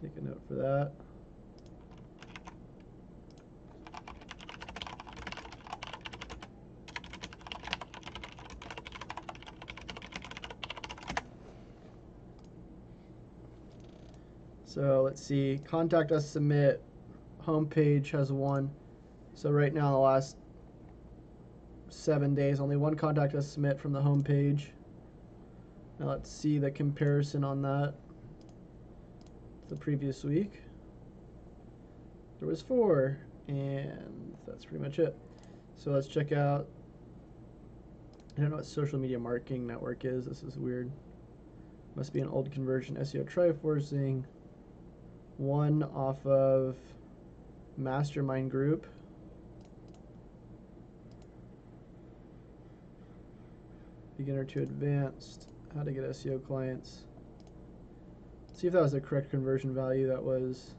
Take a note for that. So let's see, contact us, submit, homepage has one. So right now, in the last 7 days, only one contact us, submit from the homepage. Now let's see the comparison on that. The previous week, there was 4, and that's pretty much it. So let's check out, I don't know what social media marketing network is. This is weird. Must be an old conversion. SEO Triforcing. 1 off of Mastermind Group. Beginner to advanced. How to get SEO clients. See if that was the correct conversion value. That was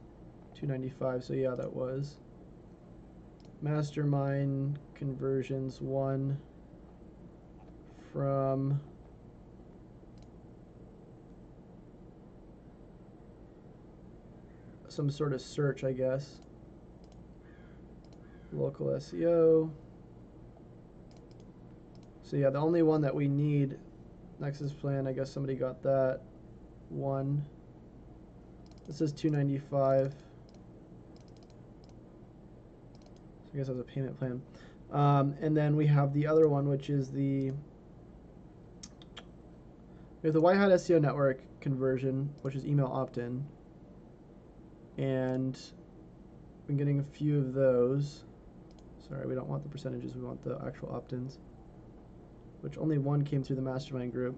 295. So yeah, that was. Mastermind conversions 1 from some sort of search, I guess. Local SEO. So yeah, the only one that we need, Nexus plan, I guess somebody got that. 1. This is 295. So I guess that's a payment plan. And then we have the other one, which is we have the White Hat SEO Network conversion, which is email opt-in. And I've been getting a few of those. Sorry, we don't want the percentages, we want the actual opt-ins. Which only 1 came through the mastermind group.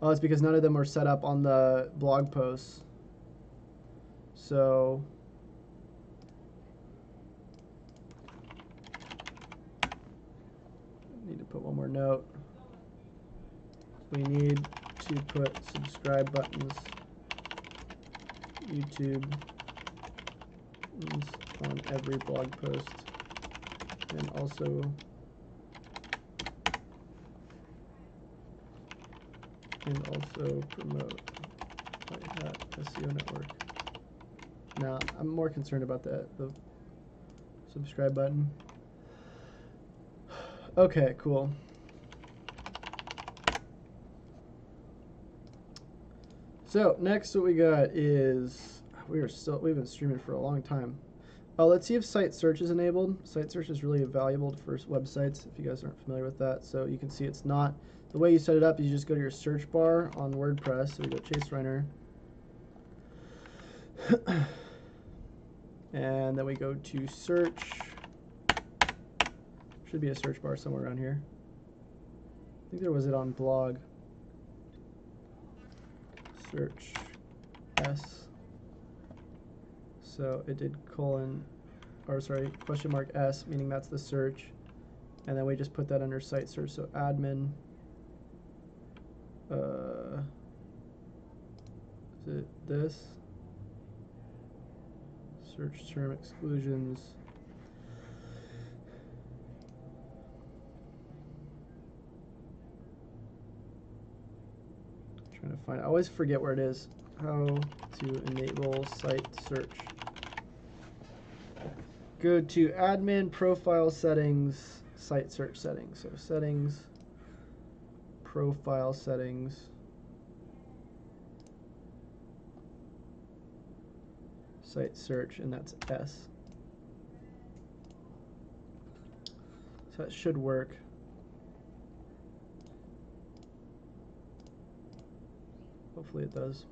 Oh, it's because none of them are set up on the blog posts. So I need to put one more note. We need to put subscribe buttons, YouTube on every blog post, and also can also promote my SEO network. Now, I'm more concerned about the subscribe button. Okay, cool. So next what we got is we've been streaming for a long time. Let's see if site search is enabled. Site search is really valuable for websites if you guys aren't familiar with that. So you can see it's not, the way you set it up is you just go to your search bar on WordPress. So we go Chase Reiner. And then we go to search. Should be a search bar somewhere around here. I think there was it on blog. Search S. So it did question mark S, meaning that's the search. And then we just put that under site search. So admin. Is it this? Search term exclusions. Trying to find it. I always forget where it is. How to enable site search. Go to admin, profile settings, site search settings. So settings, profile settings, site search, and that's S. So that should work. Hopefully it does.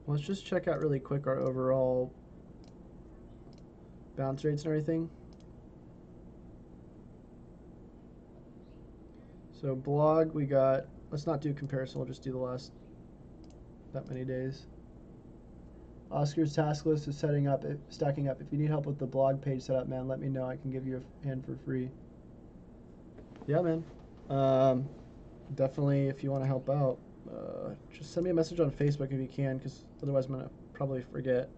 Let's just check out really quick our overall bounce rates and everything. So blog, we got, let's not do comparison, we'll just do the last that many days. Oscar's task list is stacking up. If you need help with the blog page setup, man, let me know. I can give you a hand for free. Yeah, man. Definitely, if you want to help out, just send me a message on Facebook if you can, because otherwise I'm going to probably forget.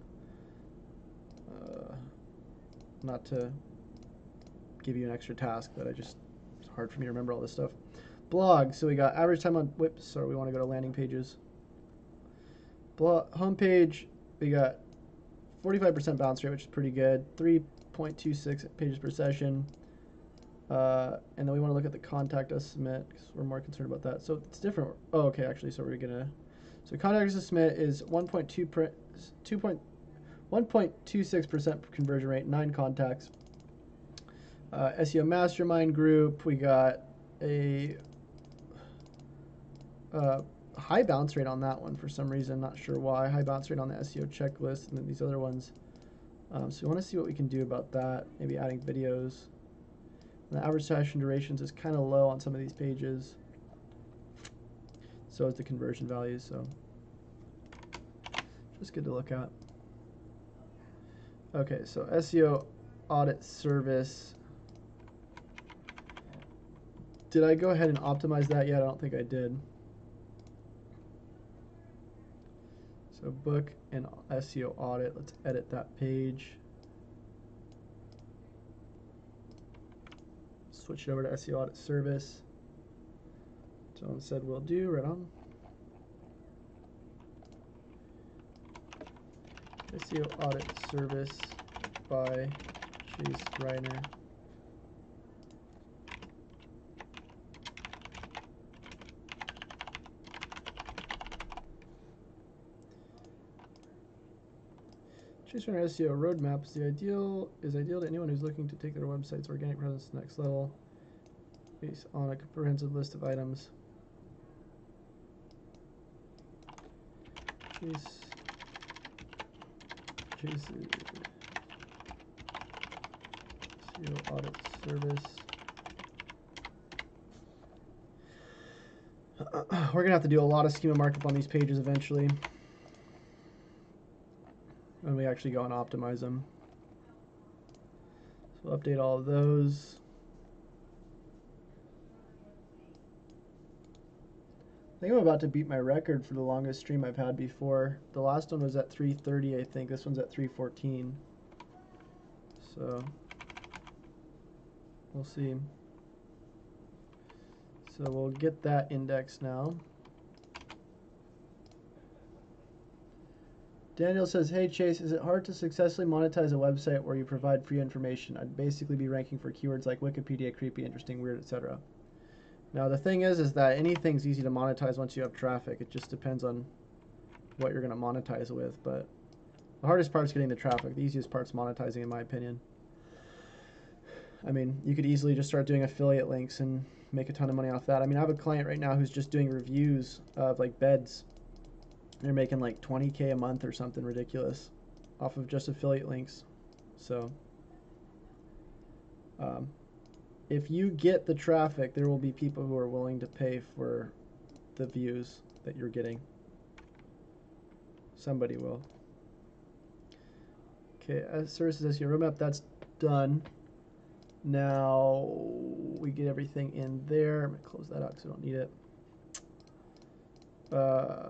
Not to give you an extra task, but it's hard for me to remember all this stuff. Blog, so we got average time on, so we want to go to landing pages. Blog, homepage, we got 45% bounce rate, which is pretty good. 3.26 pages per session. And then we want to look at the contact us submit because we're more concerned about that. So it's different. Oh, okay, actually, so we're gonna. So contact us submit is 1.26% conversion rate, 9 contacts. SEO mastermind group, we got a high bounce rate on that one for some reason, not sure why. High bounce rate on the SEO checklist, and then these other ones. So we want to see what we can do about that. Maybe adding videos. And the average session durations is kind of low on some of these pages. So is the conversion values. So just good to look at. Okay, so SEO audit service. Did I go ahead and optimize that yet? I don't think I did. So book and SEO audit. Let's edit that page. Switch it over to SEO audit service. Someone said we'll do, right on. SEO audit service by Chase Reiner. Chase Reiner SEO roadmap is ideal to anyone who's looking to take their website's organic presence to the next level based on a comprehensive list of items. Chase SEO audit service. We're gonna have to do a lot of schema markup on these pages eventually when we actually go and optimize them. So we'll update all of those. I think I'm about to beat my record for the longest stream I've had before. The last one was at 3:30, I think. This one's at 3:14. So we'll see. So we'll get that index now. Daniel says, hey Chase, is it hard to successfully monetize a website where you provide free information? I'd basically be ranking for keywords like Wikipedia, creepy, interesting, weird, etc. Now the thing is that anything's easy to monetize once you have traffic. It just depends on what you're going to monetize with. But the hardest part is getting the traffic. The easiest part's monetizing, in my opinion. I mean, you could easily just start doing affiliate links and make a ton of money off that. I mean, I have a client right now who's just doing reviews of like beds. They're making like 20K a month or something ridiculous off of just affiliate links. So if you get the traffic, there will be people who are willing to pay for the views that you're getting. Somebody will. Okay, services SEO roadmap, that's done. Now we get everything in there. I'm gonna close that out because I don't need it.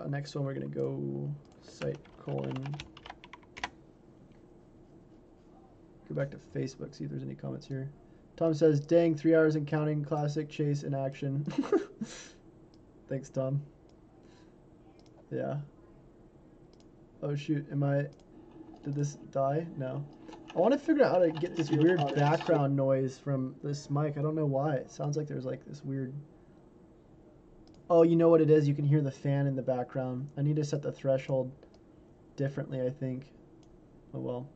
Next one, we're gonna go site : go back to Facebook, see if there's any comments here. Tom says, dang, 3 hours and counting, classic Chase in action. Thanks, Tom. Yeah. Oh shoot, did this die? No. I want to figure out how to get this weird background noise from this mic. I don't know why. It sounds like there's like this weird... Oh, you know what it is? You can hear the fan in the background. I need to set the threshold differently, I think. Oh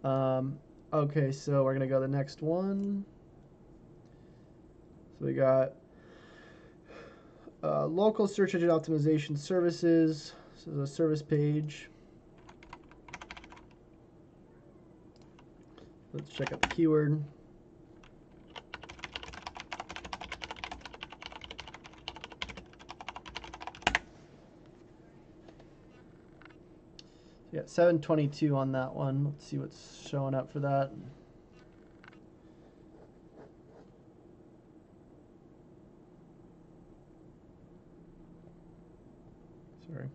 well. Okay, so we're going to go to the next one. So we got local search engine optimization services. This is a service page. Let's check out the keyword. So we got 722 on that one. Let's see what's showing up for that. Sorry.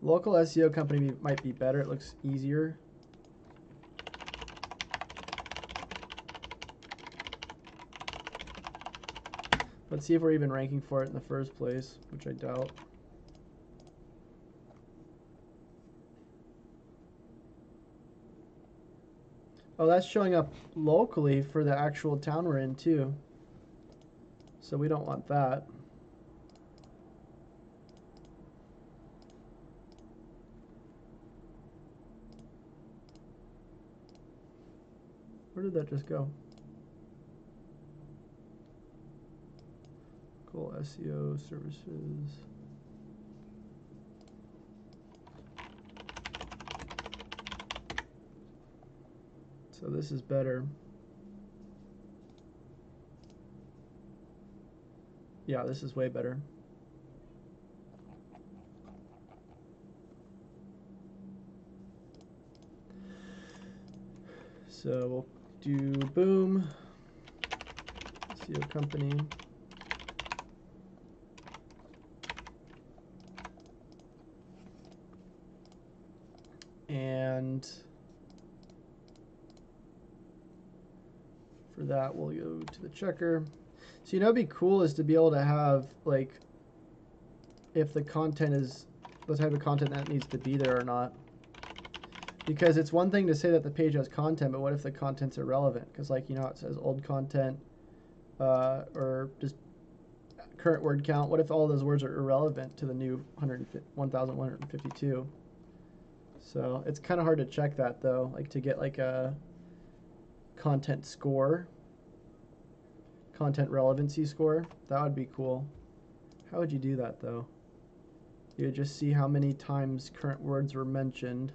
Local SEO company might be better. It looks easier. Let's see if we're even ranking for it in the first place, which I doubt. Oh, that's showing up locally for the actual town we're in too. So we don't want that. Where did that just go? Cool, SEO services. So this is better. Yeah, this is way better. So we'll do boom, SEO company. And for that, we'll go to the checker. So you know, what'd be cool is to be able to have like, if the content is the type of content that needs to be there or not. Because it's one thing to say that the page has content, but what if the content's irrelevant? Because like, you know, it says old content or just current word count. What if all those words are irrelevant to the new 1,152? So it's kind of hard to check that though, like to get like a content score, content relevancy score. That would be cool. How would you do that though? You would just see how many times current words were mentioned,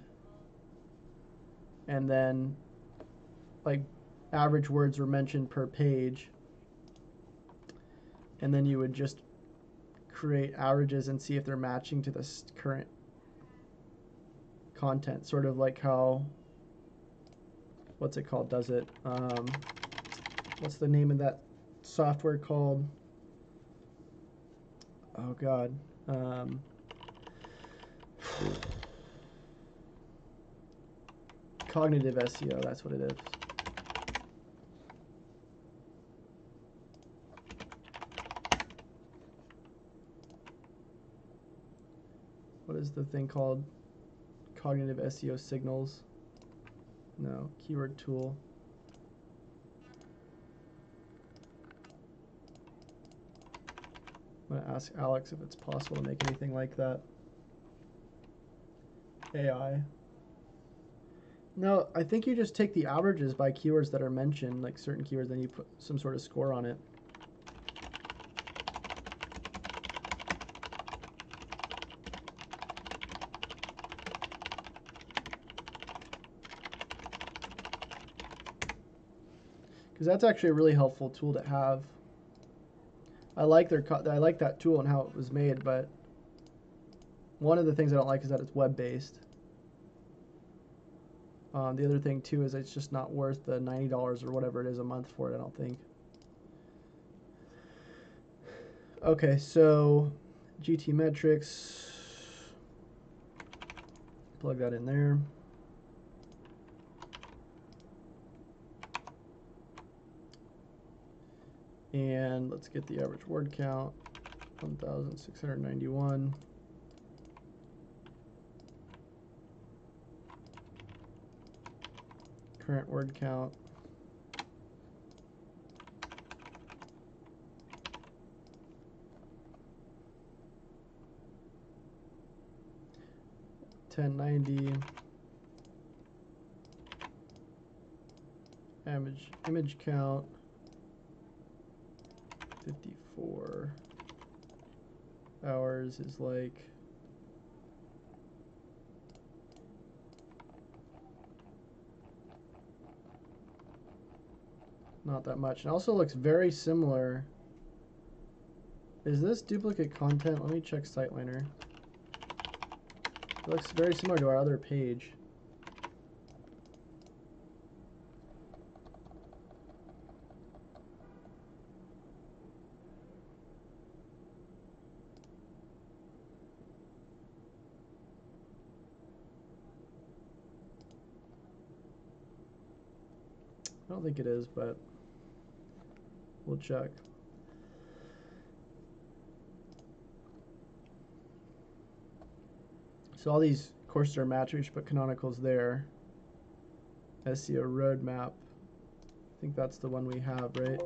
and then like average words were mentioned per page, and then you would just create averages and see if they're matching to the current content, sort of like how, what's it called, does it, what's the name of that software called? Oh god, Cognitive SEO, that's what it is. What is the thing called? Cognitive SEO signals? No, keyword tool. I'm gonna ask Alex if it's possible to make anything like that. AI. No, I think you just take the averages by keywords that are mentioned, like certain keywords, then you put some sort of score on it. Because that's actually a really helpful tool to have. I like that tool and how it was made, but one of the things I don't like is that it's web-based. The other thing too is it's just not worth the $90 or whatever it is a month for it, I don't think. Okay, so GT metrics, plug that in there. And let's get the average word count, 1,691. Current word count. $10.90. Image count. 54 hours is like not that much. It also looks very similar. Is this duplicate content? Let me check SiteLiner. It looks very similar to our other page. I don't think it is, but we'll check. So all these courses are matched. We should put canonicals there. SEO roadmap. I think that's the one we have, right?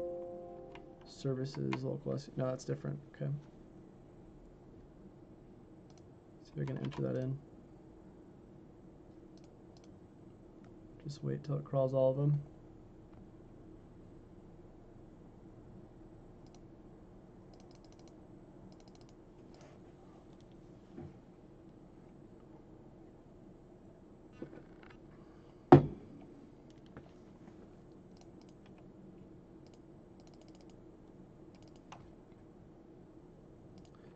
Services, local SEO. No, that's different. Okay. See if I can enter that in. Just wait till it crawls all of them.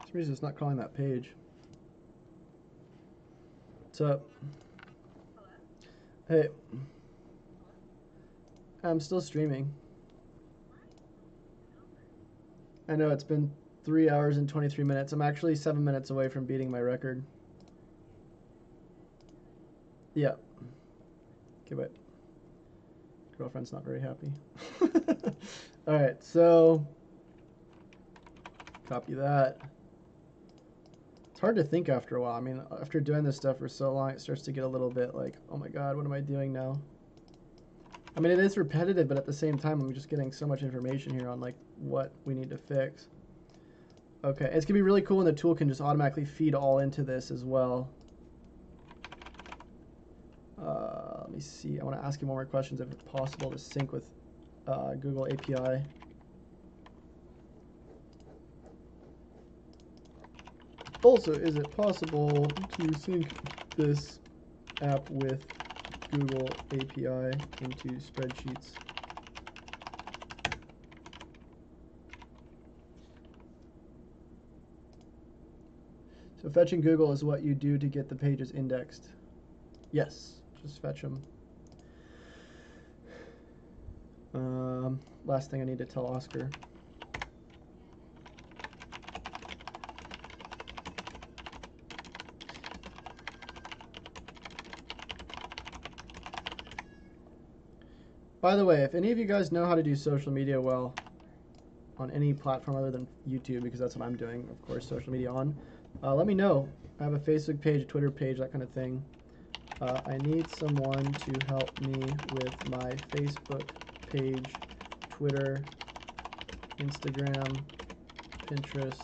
For some reason it's not calling that page. What's up? Hey. I'm still streaming. I know it's been 3 hours and 23 minutes. I'm actually 7 minutes away from beating my record. Yeah. Okay, but girlfriend's not very happy. Alright, so copy that. It's hard to think after a while. I mean, after doing this stuff for so long, it starts to get a little bit like, oh my god, what am I doing now? I mean, it is repetitive, but at the same time, I'm just getting so much information here on like what we need to fix. Okay, it's gonna be really cool when the tool can just automatically feed all into this as well. Let me see. I want to ask you one more questions if it's possible to sync with Google API. Also, is it possible to sync this app with Google API into spreadsheets? So fetching Google is what you do to get the pages indexed. Yes, just fetch them. Last thing I need to tell Oscar. By the way, if any of you guys know how to do social media well on any platform other than YouTube, because that's what I'm doing, of course, social media on, let me know. I have a Facebook page, a Twitter page, that kind of thing. I need someone to help me with my Facebook page, Twitter, Instagram, Pinterest,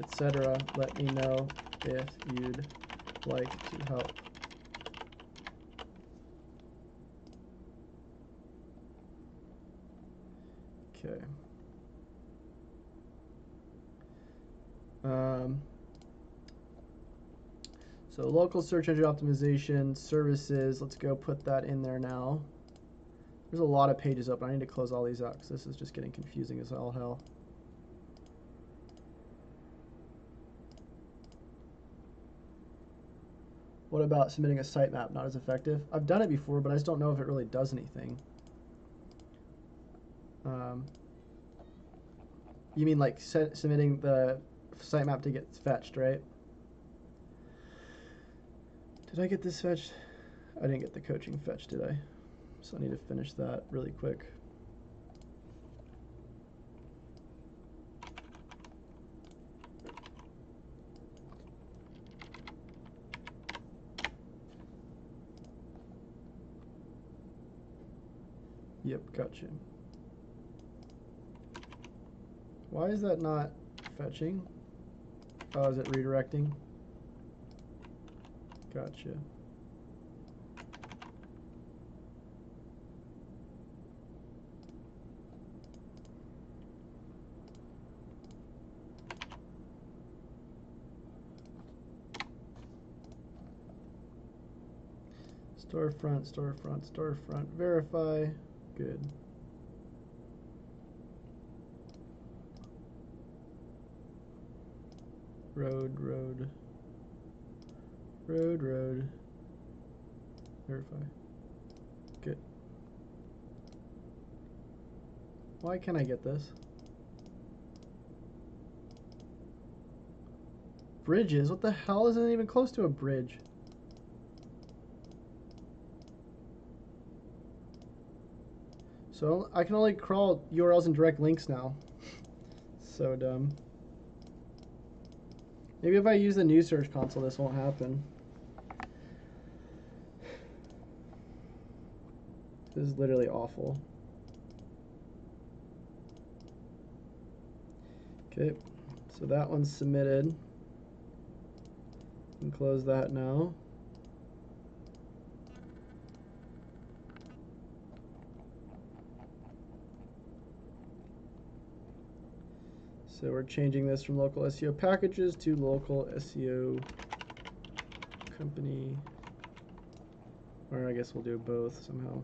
etc. Let me know if you'd like to help. Okay. So local search engine optimization, services, let's go put that in there now. There's a lot of pages open. I need to close all these out because this is just getting confusing as all hell. What about submitting a sitemap? Not as effective. I've done it before, but I just don't know if it really does anything. You mean like submitting the sitemap to get fetched, right? Did I get this fetched? I didn't get the coaching fetched, did I? So I need to finish that really quick. Yep, gotcha. Why is that not fetching? Oh, is it redirecting? Gotcha. Storefront, storefront, storefront, verify. Good. Road, road, road, road, verify. Good. Why can't I get this? Bridges? What the hell? Isn't it even close to a bridge? So I can only crawl URLs and direct links now. So dumb. Maybe if I use the new search console, this won't happen. This is literally awful. Okay, so that one's submitted. And close that now. So we're changing this from local SEO packages to local SEO company. Or I guess we'll do both somehow.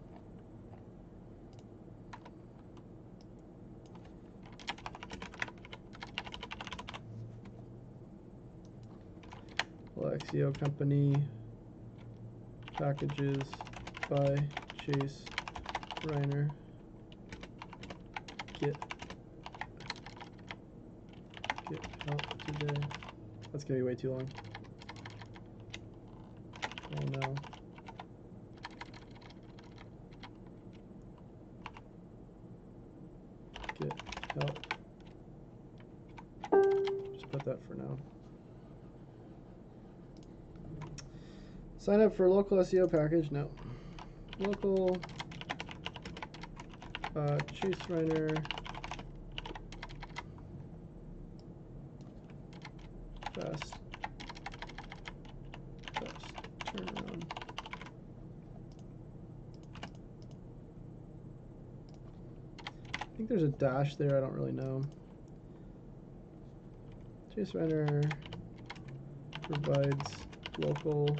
Well, SEO company packages by Chase Reiner. Get help today. That's gonna be way too long. Oh no. Get help. Just put that for now. Sign up for local SEO package? No. Local Chase Reiner fast turnaround. I think there's a dash there, I don't really know. Chase Reiner provides local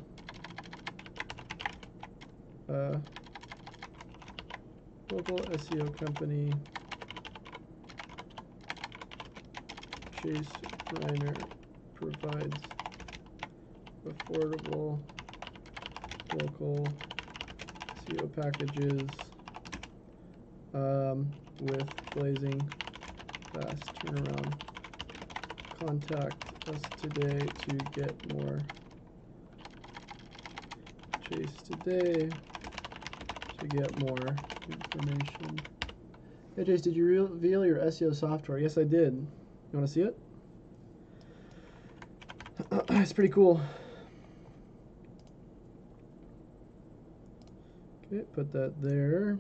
local SEO company. Chase Reiner provides affordable local SEO packages with blazing fast turnaround. Contact us today to get more. Chase today to get more information. Hey Jace, did you reveal your SEO software? Yes, I did. You want to see it? It's pretty cool. Okay, put that there.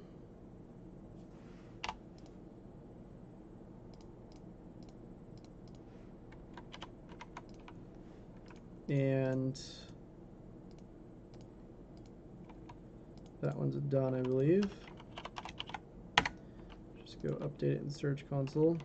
And that one's done, I believe. Just go update it in Search Console.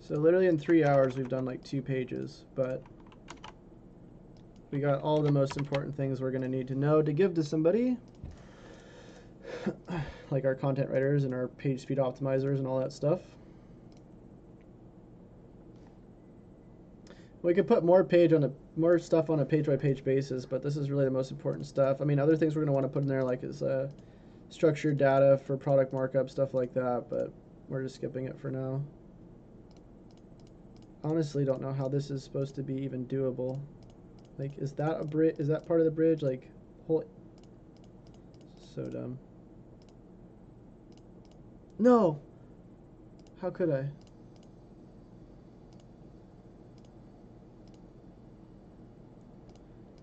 So literally in 3 hours we've done like 2 pages, but we got all the most important things we're going to need to know to give to somebody, like our content writers and our page speed optimizers and all that stuff. We could put more stuff on a page-by-page basis, but this is really the most important stuff. I mean, other things we're going to want to put in there like is structured data for product markup, stuff like that, but we're just skipping it for now. Honestly, don't know how this is supposed to be even doable. Like, is that a bridge? Is that part of the bridge? Like, holy, so dumb. No. How could I?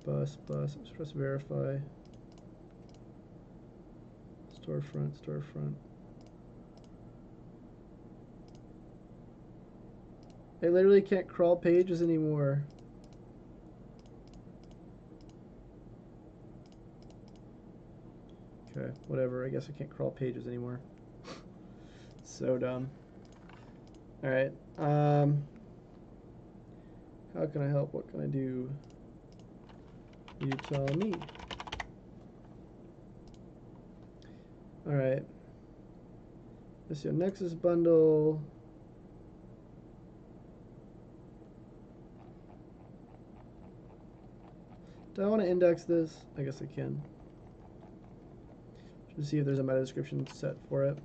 Bus. Press verify. Storefront. I literally can't crawl pages anymore. Okay, whatever. I guess I can't crawl pages anymore. So dumb. Alright. How can I help? What can I do? You tell me. Alright. SEO Nexus bundle. Do I want to index this? I guess I can. Just see if there's a meta description set for it.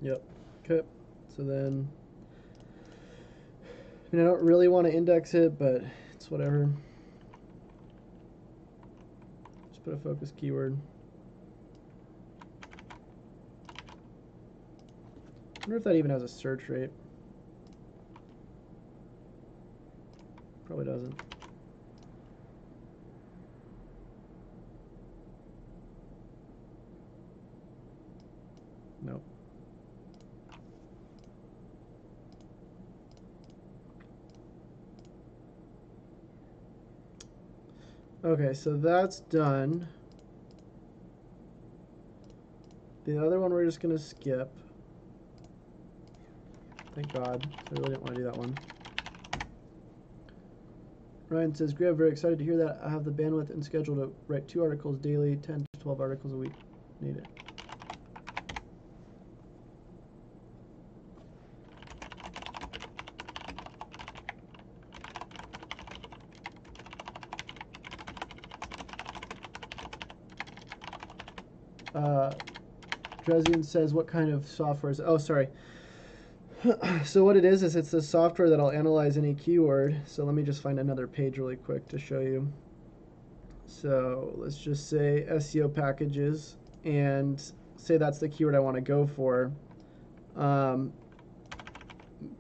Yep. Okay. So then, I mean, I don't really want to index it, but it's whatever. Just put a focus keyword. I wonder if that even has a search rate. Probably doesn't. Nope. Okay, so that's done. The other one we're just going to skip. Thank God. I really didn't want to do that one. Ryan says, Greg, very excited to hear that. I have the bandwidth and schedule to write 2 articles daily, 10 to 12 articles a week. Need it. Drezian says, what kind of software is it? Oh, sorry. So what it is it's the software that'll analyze any keyword. So let me just find another page really quick to show you. So let's just say SEO packages and say that's the keyword I want to go for.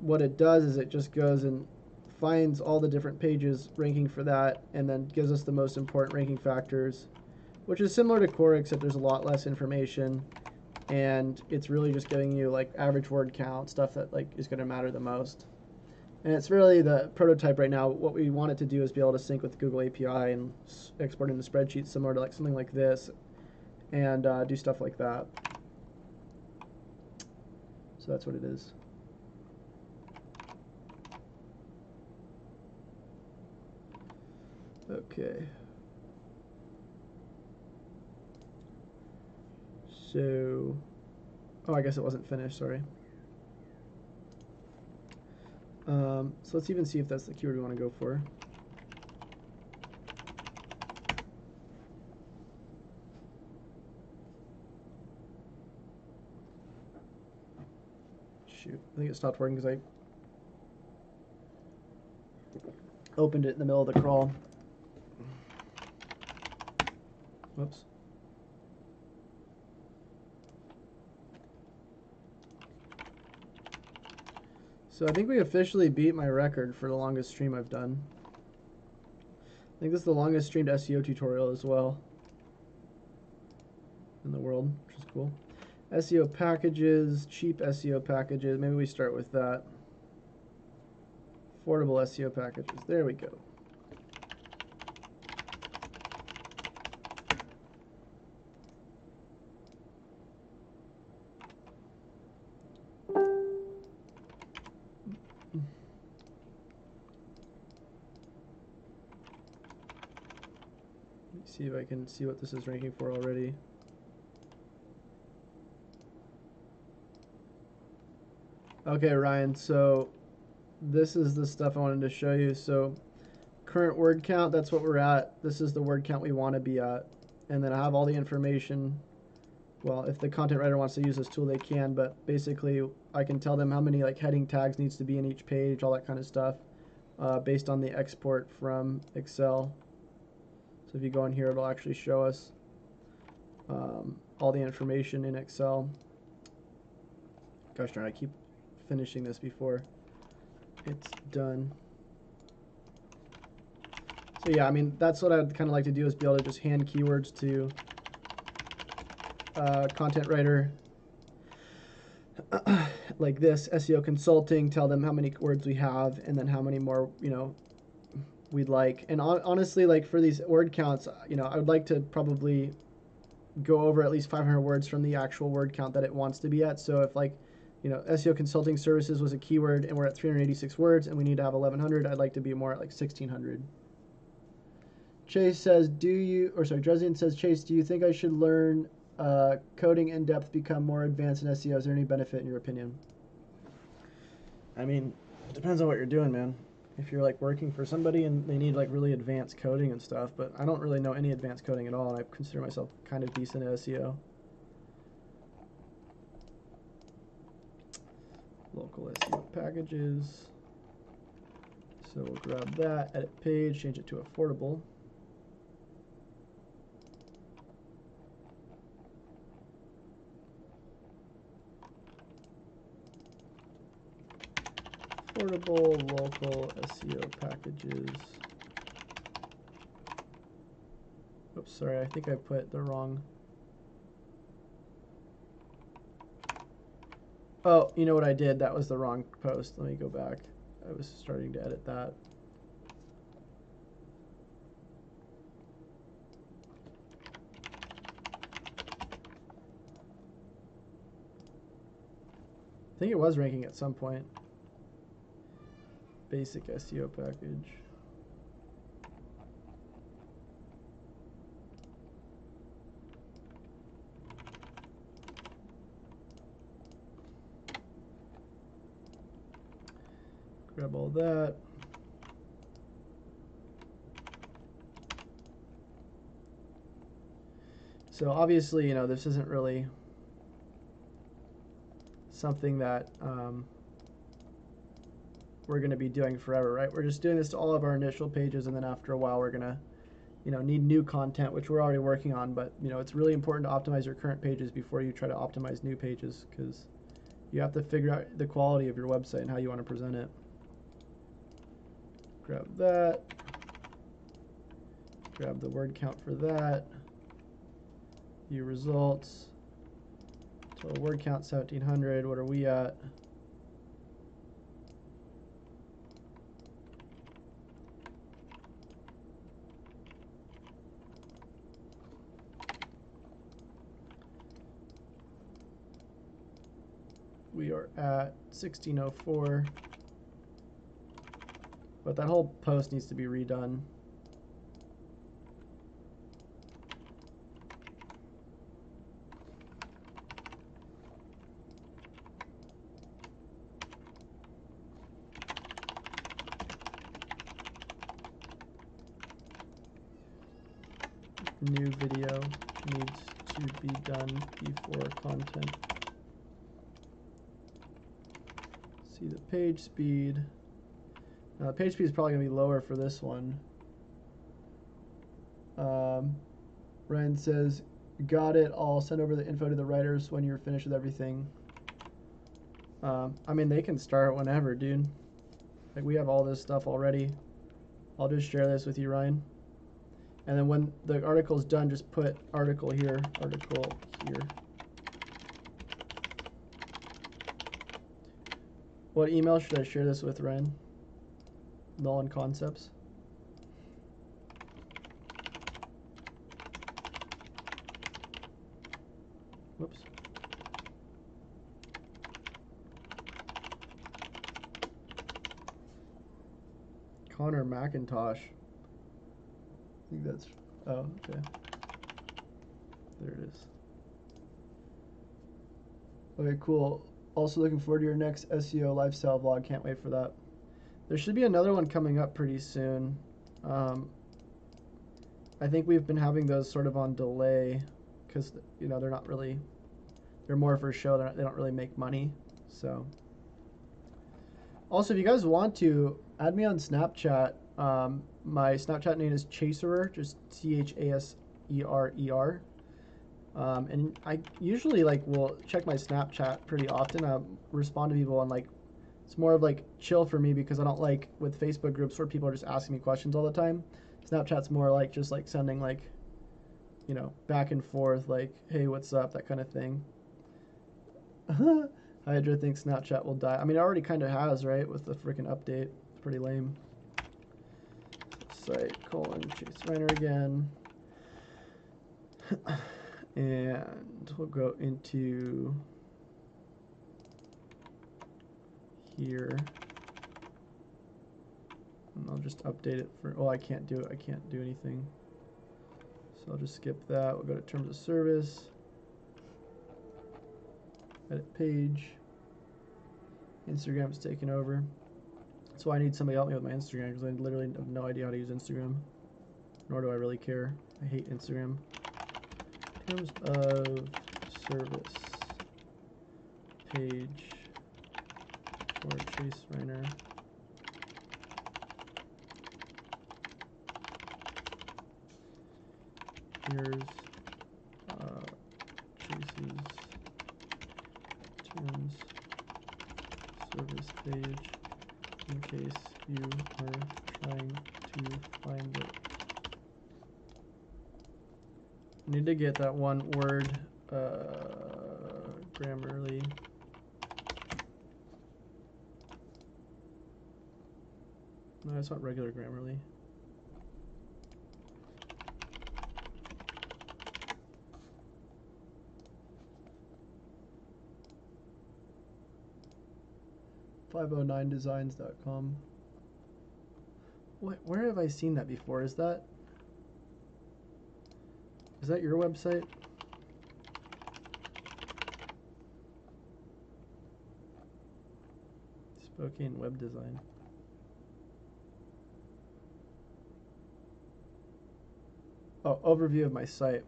What it does is it just goes and finds all the different pages ranking for that and then gives us the most important ranking factors, which is similar to Core except there's a lot less information. And it's really just giving you like average word count, stuff that like is going to matter the most. And it's really the prototype right now. What we want it to do is be able to sync with Google API and export into spreadsheets similar to like something like this, and do stuff like that. So that's what it is. Okay. So, oh, I guess it wasn't finished, sorry. So let's even see if that's the keyword we want to go for. Shoot, I think it stopped working because I opened it in the middle of the crawl. Whoops. So I think we officially beat my record for the longest stream I've done. I think this is the longest streamed SEO tutorial as well in the world, which is cool. SEO packages, cheap SEO packages. Maybe we start with that. Affordable SEO packages. There we go. See if I can see what this is ranking for already. Okay, Ryan, so this is the stuff I wanted to show you. So current word count, that's what we're at. This is the word count we want to be at. And then I have all the information. Well, if the content writer wants to use this tool, they can, but basically I can tell them how many like heading tags needs to be in each page, all that kind of stuff, based on the export from Excel. So if you go in here, it'll actually show us all the information in Excel. Gosh darn, I keep finishing this before it's done. So yeah, I mean, that's what I'd kind of like to do, is be able to just hand keywords to content writer like this, SEO consulting, tell them how many words we have and then how many more, you know, we'd like. And honestly, like for these word counts, you know, I would like to probably go over at least 500 words from the actual word count that it wants to be at. So if like, you know, SEO consulting services was a keyword and we're at 386 words and we need to have 1100, I'd like to be more at like 1600. Chase says, Dresian says, Chase, do you think I should learn coding in depth, become more advanced in SEO? Is there any benefit in your opinion? I mean, it depends on what you're doing, man. If you're like working for somebody and they need like really advanced coding and stuff, but I don't really know any advanced coding at all, and I consider myself kind of decent at SEO. Local SEO packages. So we'll grab that, edit page, change it to affordable. Affordable local SEO packages. Oops, sorry, I think I put the wrong. Oh, you know what I did? That was the wrong post. Let me go back. I was starting to edit that. I think it was ranking at some point. Basic SEO package. Grab all that. So obviously, you know, this isn't really something that we're going to be doing forever, right? We're just doing this to all of our initial pages, and then after a while we're going to, you know, need new content, which we're already working on. But, you know, it's really important to optimize your current pages before you try to optimize new pages, because you have to figure out the quality of your website and how you want to present it. Grab that. Grab the word count for that. View results. Total word count 1700. What are we at? We are at 1604. But that whole post needs to be redone. new video needs to be done before content. See the page speed. Now the page speed is probably going to be lower for this one. Ryan says, got it. I'll send over the info to the writers when you're finished with everything. I mean, they can start whenever, dude. Like, we have all this stuff already. I'll just share this with you, Ryan. And then when the article's done, just put article here, article here. What email should I share this with, Ryan? Null and Concepts. Whoops. Connor McIntosh. I think that's, oh, okay. There it is. Okay, cool. Also looking forward to your next SEO lifestyle vlog. Can't wait for that. There should be another one coming up pretty soon. I think we've been having those sort of on delay because, you know, they're not really, they're more for show. They don't really make money. So, also, if you guys want to, add me on Snapchat. My Snapchat name is Chaserer, just CHASERER. And I usually will check my Snapchat pretty often. I respond to people, and it's more of chill for me because I don't like with Facebook groups where people are just asking me questions all the time. Snapchat's more just sending you know, back and forth, hey, what's up, that kind of thing. Hydra thinks Snapchat will die. I mean, it already kind of has, right, with the freaking update. It's pretty lame. Site : Chase Reiner again. And we'll go into here. And I'll just update it for, oh, I can't do it. I can't do anything. So I'll just skip that. We'll go to terms of service. Edit page. Instagram's taken over. That's why I need somebody to help me with my Instagram, because I literally have no idea how to use Instagram. Nor do I really care. I hate Instagram. Terms of service page for Chase Reiner. Here's Chase's terms service page in case you are trying to find it. I need to get that one word Grammarly. No, it's not regular Grammarly. .509designs.com. Where have I seen that before? Is that your website? Spokane Web Design. Oh, overview of my site.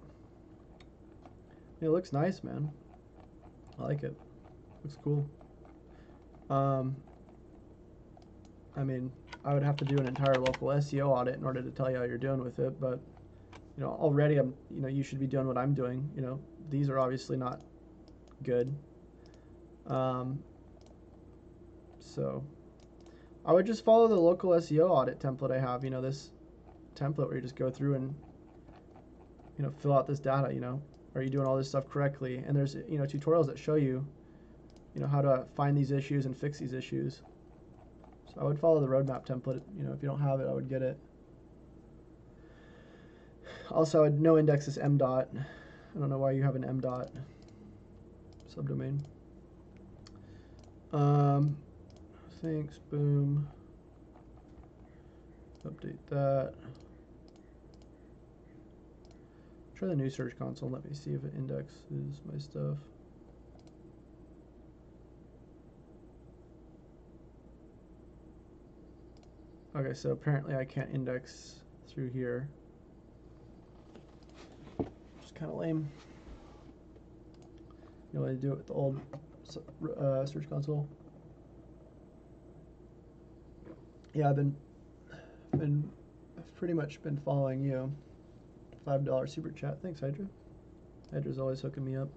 It looks nice, man. I like it. Looks cool. I mean, I would have to do an entire local SEO audit in order to tell you how you're doing with it, but you know, already you should be doing what I'm doing. You know, these are obviously not good. So I would just follow the local SEO audit template I have. You know, this template where you just go through and, you know, fill out this data. You know, are you doing all this stuff correctly? And there's, you know, tutorials that show you, you know, how to find these issues and fix these issues. So I would follow the roadmap template. You know, if you don't have it, I would get it. Also, I would no index this m dot. I don't know why you have an m dot subdomain. Thanks, boom. Update that. Try the new Search Console. Let me see if it indexes my stuff. Okay, so apparently I can't index through here. kind of lame. You know, I do it with the old Search Console. Yeah, I've pretty much been following you. $5 super chat. Thanks, Hydra. Hydra's always hooking me up.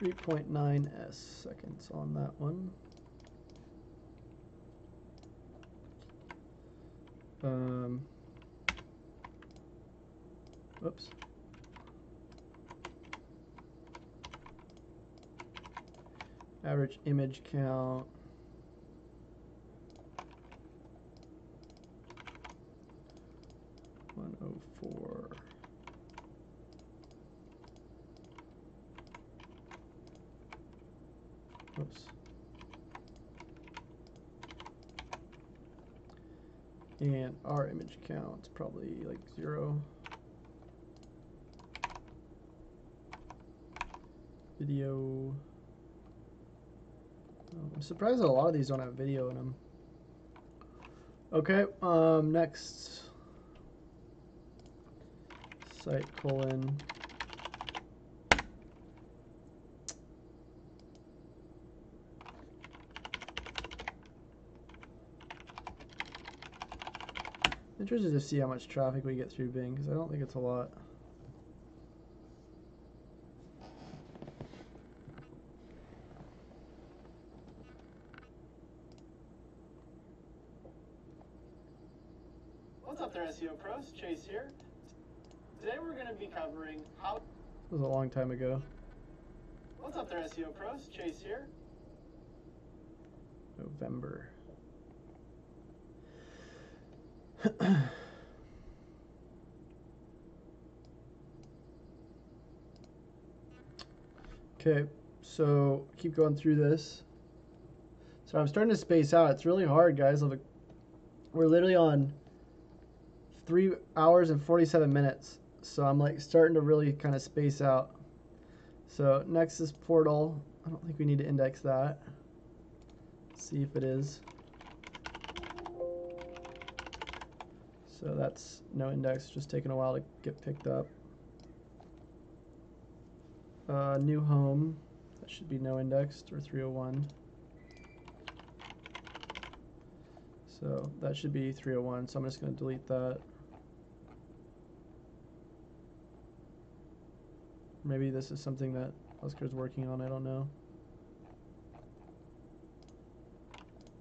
3.9 seconds on that one. Whoops. Average image count. $104. Oops. And our image count's probably like 0. Video. Oh, I'm surprised that a lot of these don't have video in them. Okay, next. Site colon. Interested to see how much traffic we get through Bing, because I don't think it's a lot. What's up there, SEO pros? Chase here. Today we're going to be covering how... It was a long time ago. What's up there, SEO pros? Chase here. November. Okay, so keep going through this. So I'm starting to space out. It's really hard, guys. We're literally on 3 hours and 47 minutes. So I'm like starting to really kind of space out. So next is portal. I don't think we need to index that. Let's see if it is. So that's no index, just taking a while to get picked up. New home, that should be no indexed, or 301. So that should be 301, so I'm just going to delete that. Maybe this is something that Oscar's working on, I don't know.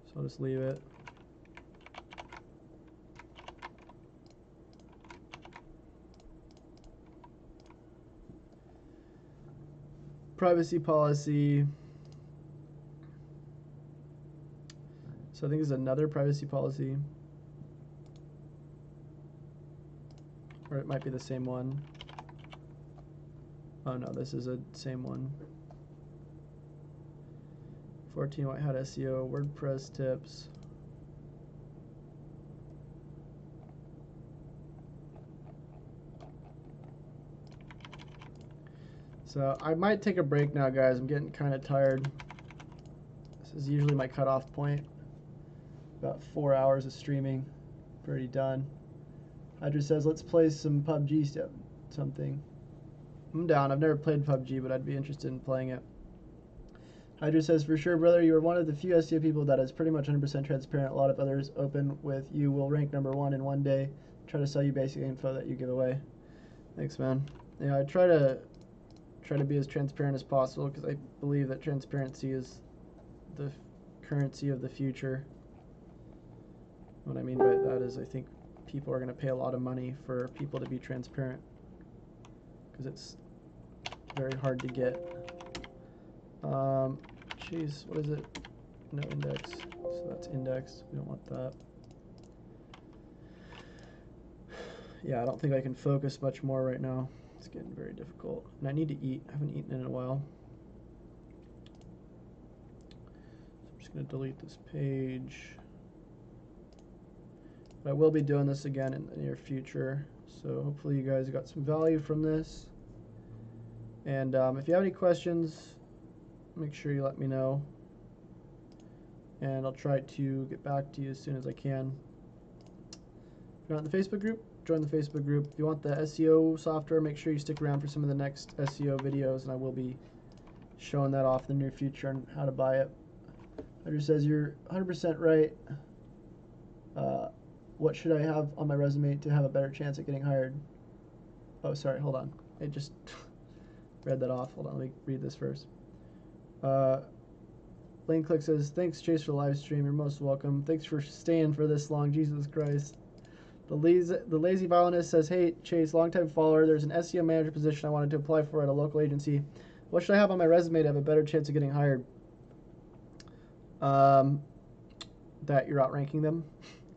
So I'll just leave it. Privacy policy. So I think there's another privacy policy. Or it might be the same one. Oh no, this is the same one. 14 White Hat SEO, WordPress tips. So I might take a break now, guys. I'm getting kind of tired. This is usually my cutoff point. About 4 hours of streaming. Pretty done. Hydra says, let's play some PUBG something. I'm down. I've never played PUBG, but I'd be interested in playing it. Hydra says, for sure, brother, you are one of the few SEO people that is pretty much 100% transparent. A lot of others open with you will rank #1 in one day. Try to sell you basic info that you give away. Thanks, man. Yeah, I try to be as transparent as possible because I believe that transparency is the currency of the future. What I mean by that is I think people are going to pay a lot of money for people to be transparent because it's very hard to get. Geez, what is it? No index. So that's indexed. We don't want that. Yeah, I don't think I can focus much more right now. It's getting very difficult. And I need to eat. I haven't eaten in a while. So I'm just going to delete this page. But I will be doing this again in the near future. So hopefully you guys got some value from this. And if you have any questions, make sure you let me know. And I'll try to get back to you as soon as I can. If you're not in the Facebook group, join the Facebook group. If you want the SEO software, make sure you stick around for some of the next SEO videos, and I will be showing that off in the near future and how to buy it. Hydra says you're 100% right. What should I have on my resume to have a better chance at getting hired? Oh, sorry, hold on. I just read that off. Hold on, let me read this first. Lane Click says, thanks, Chase, for the live stream. You're most welcome. Thanks for staying for this long. Jesus Christ. The lazy violinist says, hey, Chase, longtime follower. There's an SEO manager position I wanted to apply for at a local agency. What should I have on my resume to have a better chance of getting hired? That you're outranking them.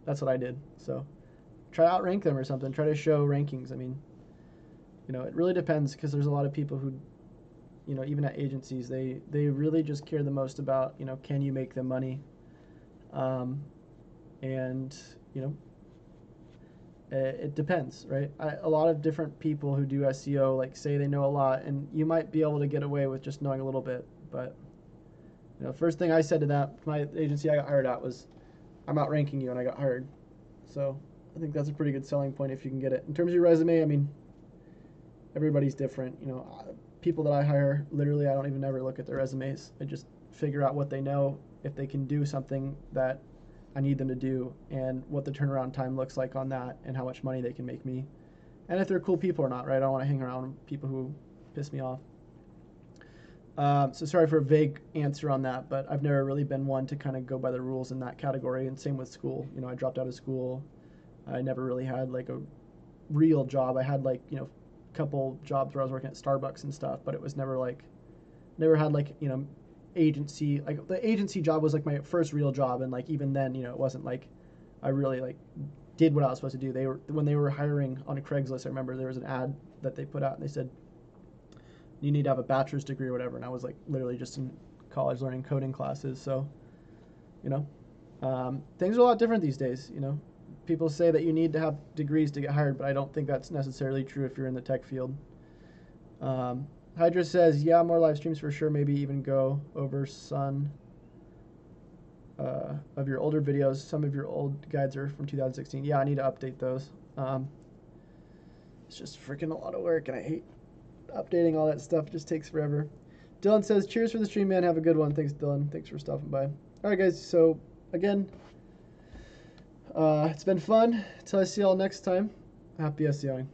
That's what I did. So try to outrank them or something. Try to show rankings. I mean, you know, it really depends, because there's a lot of people who, you know, even at agencies, they really just care the most about, you know, can you make them money? And, you know, it depends, right? A lot of different people who do SEO, like, say they know a lot, and you might be able to get away with just knowing a little bit. But, you know, first thing I said to my agency I got hired at was, I'm outranking you, and I got hired. So I think that's a pretty good selling point if you can get it. In terms of your resume, I mean, everybody's different. You know, people that I hire, literally, I don't even ever look at their resumes. I just figure out what they know, if they can do something that I need them to do, and what the turnaround time looks like on that, and how much money they can make me, and if they're cool people or not, right? I don't want to hang around with people who piss me off. So sorry for a vague answer on that, but I've never really been one to kind of go by the rules in that category, and same with school. You know, I dropped out of school. I never really had like a real job. I had like, you know, a couple jobs where I was working at Starbucks and stuff, but it was never like, never had like, you know, agency, like the agency job was like my first real job, and like even then, you know, it wasn't like I really like did what I was supposed to do. When they were hiring on a Craigslist, I remember there was an ad that they put out, and they said you need to have a bachelor's degree or whatever, and I was like literally just in college learning coding classes. So, you know, things are a lot different these days. You know, people say that you need to have degrees to get hired, but I don't think that's necessarily true if you're in the tech field. Hydra says, yeah, more live streams for sure. Maybe even go over some of your older videos. Some of your old guides are from 2016. Yeah, I need to update those. It's just freaking a lot of work, and I hate updating all that stuff. It just takes forever. Dylan says, cheers for the stream, man. Have a good one. Thanks, Dylan. Thanks for stopping by. All right, guys. So, again, it's been fun. Until I see y'all next time, happy SEOing.